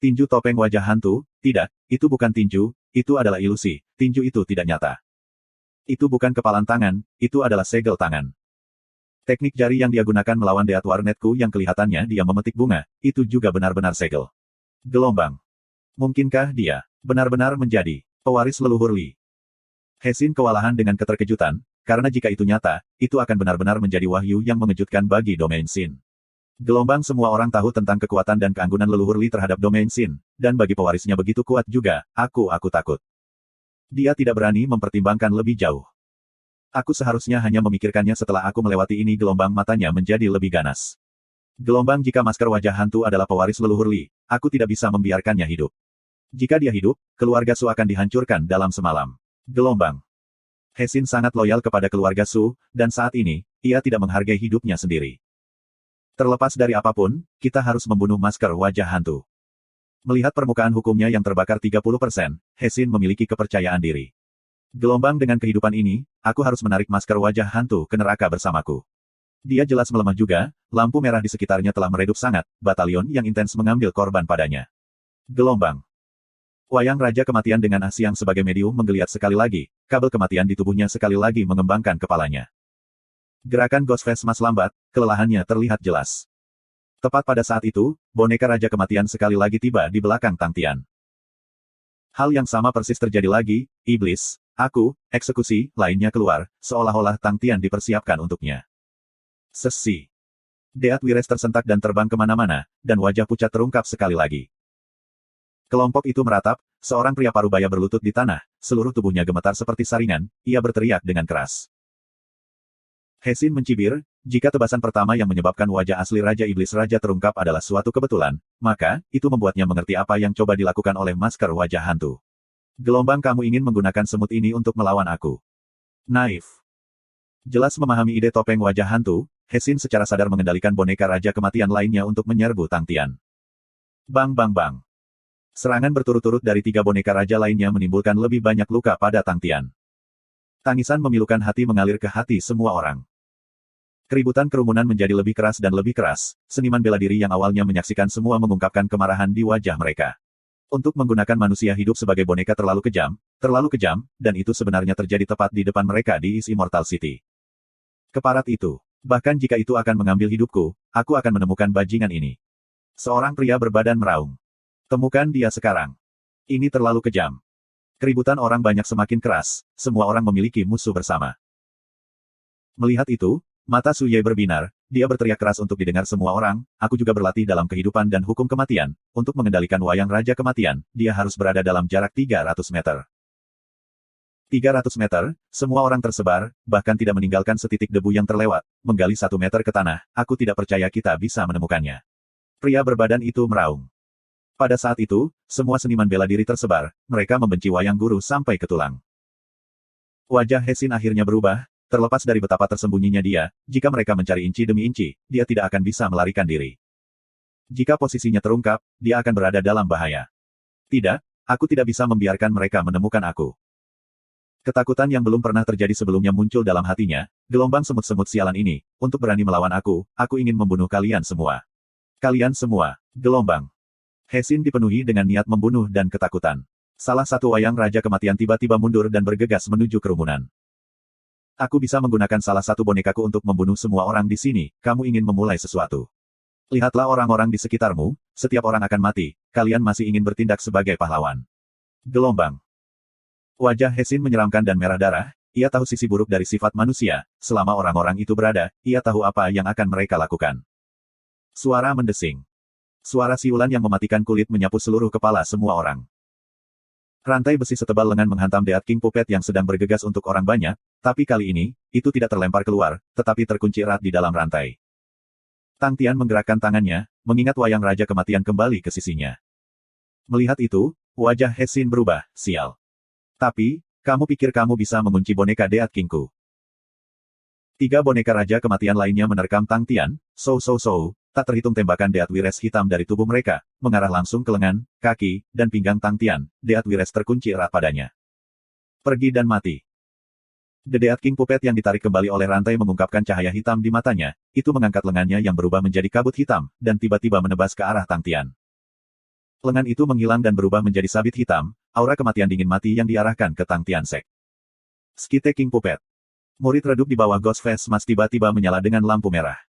Tinju topeng wajah hantu, tidak, itu bukan tinju, itu adalah ilusi, tinju itu tidak nyata. Itu bukan kepalan tangan, itu adalah segel tangan. Teknik jari yang dia gunakan melawan Death Warnetku yang kelihatannya dia memetik bunga, itu juga benar-benar segel. Gelombang. Mungkinkah dia benar-benar menjadi pewaris leluhur Li? He Xin kewalahan dengan keterkejutan, karena jika itu nyata, itu akan benar-benar menjadi wahyu yang mengejutkan bagi domain Xin. Gelombang semua orang tahu tentang kekuatan dan keanggunan leluhur Li terhadap domain Xin, dan bagi pewarisnya begitu kuat juga, aku takut. Dia tidak berani mempertimbangkan lebih jauh. Aku seharusnya hanya memikirkannya setelah aku melewati ini. Gelombang matanya menjadi lebih ganas. Gelombang, jika masker wajah hantu adalah pewaris leluhur Li, aku tidak bisa membiarkannya hidup. Jika dia hidup, keluarga Su akan dihancurkan dalam semalam. Gelombang. He Xin sangat loyal kepada keluarga Su, dan saat ini, ia tidak menghargai hidupnya sendiri. Terlepas dari apapun, kita harus membunuh masker wajah hantu. Melihat permukaan hukumnya yang terbakar 30%, He Xin memiliki kepercayaan diri. Gelombang, dengan kehidupan ini, aku harus menarik masker wajah hantu ke neraka bersamaku. Dia jelas melemah juga, lampu merah di sekitarnya telah meredup sangat, batalion yang intens mengambil korban padanya. Gelombang. Wayang Raja Kematian dengan Ah Siang sebagai medium menggeliat sekali lagi, kabel kematian di tubuhnya sekali lagi mengembangkan kepalanya. Gerakan Ghostface Mas lambat, kelelahannya terlihat jelas. Tepat pada saat itu, boneka Raja Kematian sekali lagi tiba di belakang Tang Tian. Hal yang sama persis terjadi lagi, iblis, aku, eksekusi, lainnya keluar, seolah-olah Tang Tian dipersiapkan untuknya. Sesi. Deat Wires tersentak dan terbang kemana-mana, dan wajah pucat terungkap sekali lagi. Kelompok itu meratap, seorang pria parubaya berlutut di tanah, seluruh tubuhnya gemetar seperti saringan, ia berteriak dengan keras. He Xin mencibir, jika tebasan pertama yang menyebabkan wajah asli Raja Iblis Raja terungkap adalah suatu kebetulan, maka, itu membuatnya mengerti apa yang coba dilakukan oleh masker wajah hantu. Gelombang, kamu ingin menggunakan semut ini untuk melawan aku. Naif. Jelas memahami ide topeng wajah hantu, He Xin secara sadar mengendalikan boneka Raja Kematian lainnya untuk menyerbu Tang Tian. Bang bang bang. Serangan berturut-turut dari 3 boneka raja lainnya menimbulkan lebih banyak luka pada Tang Tian. Tangisan memilukan hati mengalir ke hati semua orang. Keributan kerumunan menjadi lebih keras dan lebih keras, seniman bela diri yang awalnya menyaksikan semua mengungkapkan kemarahan di wajah mereka. Untuk menggunakan manusia hidup sebagai boneka terlalu kejam, dan itu sebenarnya terjadi tepat di depan mereka di East Immortal City. Keparat itu. Bahkan jika itu akan mengambil hidupku, aku akan menemukan bajingan ini. Seorang pria berbadan meraung. Temukan dia sekarang. Ini terlalu kejam. Keributan orang banyak semakin keras, semua orang memiliki musuh bersama. Melihat itu, mata Su Ye berbinar, dia berteriak keras untuk didengar semua orang, aku juga berlatih dalam kehidupan dan hukum kematian, untuk mengendalikan wayang Raja Kematian, dia harus berada dalam jarak 300 meter. 300 meter, semua orang tersebar, bahkan tidak meninggalkan setitik debu yang terlewat, menggali 1 meter ke tanah, aku tidak percaya kita bisa menemukannya. Pria berbadan itu meraung. Pada saat itu, semua seniman bela diri tersebar, mereka membenci wayang guru sampai ke tulang. Wajah He Xin akhirnya berubah, terlepas dari betapa tersembunyinya dia, jika mereka mencari inci demi inci, dia tidak akan bisa melarikan diri. Jika posisinya terungkap, dia akan berada dalam bahaya. Tidak, aku tidak bisa membiarkan mereka menemukan aku. Ketakutan yang belum pernah terjadi sebelumnya muncul dalam hatinya, gelombang semut-semut sialan ini, untuk berani melawan aku ingin membunuh kalian semua. Kalian semua, gelombang. He Xin dipenuhi dengan niat membunuh dan ketakutan. Salah satu wayang Raja Kematian tiba-tiba mundur dan bergegas menuju kerumunan. Aku bisa menggunakan salah satu bonekaku untuk membunuh semua orang di sini, kamu ingin memulai sesuatu. Lihatlah orang-orang di sekitarmu, setiap orang akan mati, kalian masih ingin bertindak sebagai pahlawan. Gelombang. Wajah He Xin menyeramkan dan merah darah, ia tahu sisi buruk dari sifat manusia, selama orang-orang itu berada, ia tahu apa yang akan mereka lakukan. Suara mendesing. Suara siulan yang mematikan kulit menyapu seluruh kepala semua orang. Rantai besi setebal lengan menghantam Deat King Puppet yang sedang bergegas untuk orang banyak, tapi kali ini, itu tidak terlempar keluar, tetapi terkunci erat di dalam rantai. Tang Tian menggerakkan tangannya, mengingat wayang Raja Kematian kembali ke sisinya. Melihat itu, wajah He Xin berubah, sial. Tapi, kamu pikir kamu bisa mengunci boneka Deat Kingku? 3 boneka Raja Kematian lainnya menerkam Tang Tian, tak terhitung tembakan Deat Wires hitam dari tubuh mereka, mengarah langsung ke lengan, kaki, dan pinggang Tang Tian, Deat Wires terkunci erat padanya. Pergi dan mati. The Deat King Puppet yang ditarik kembali oleh rantai mengungkapkan cahaya hitam di matanya, itu mengangkat lengannya yang berubah menjadi kabut hitam, dan tiba-tiba menebas ke arah Tang Tian. Lengan itu menghilang dan berubah menjadi sabit hitam, aura kematian dingin mati yang diarahkan ke Tang Tian Sek. Skite King Puppet. Murid redup di bawah Ghostface Mas tiba-tiba menyala dengan lampu merah.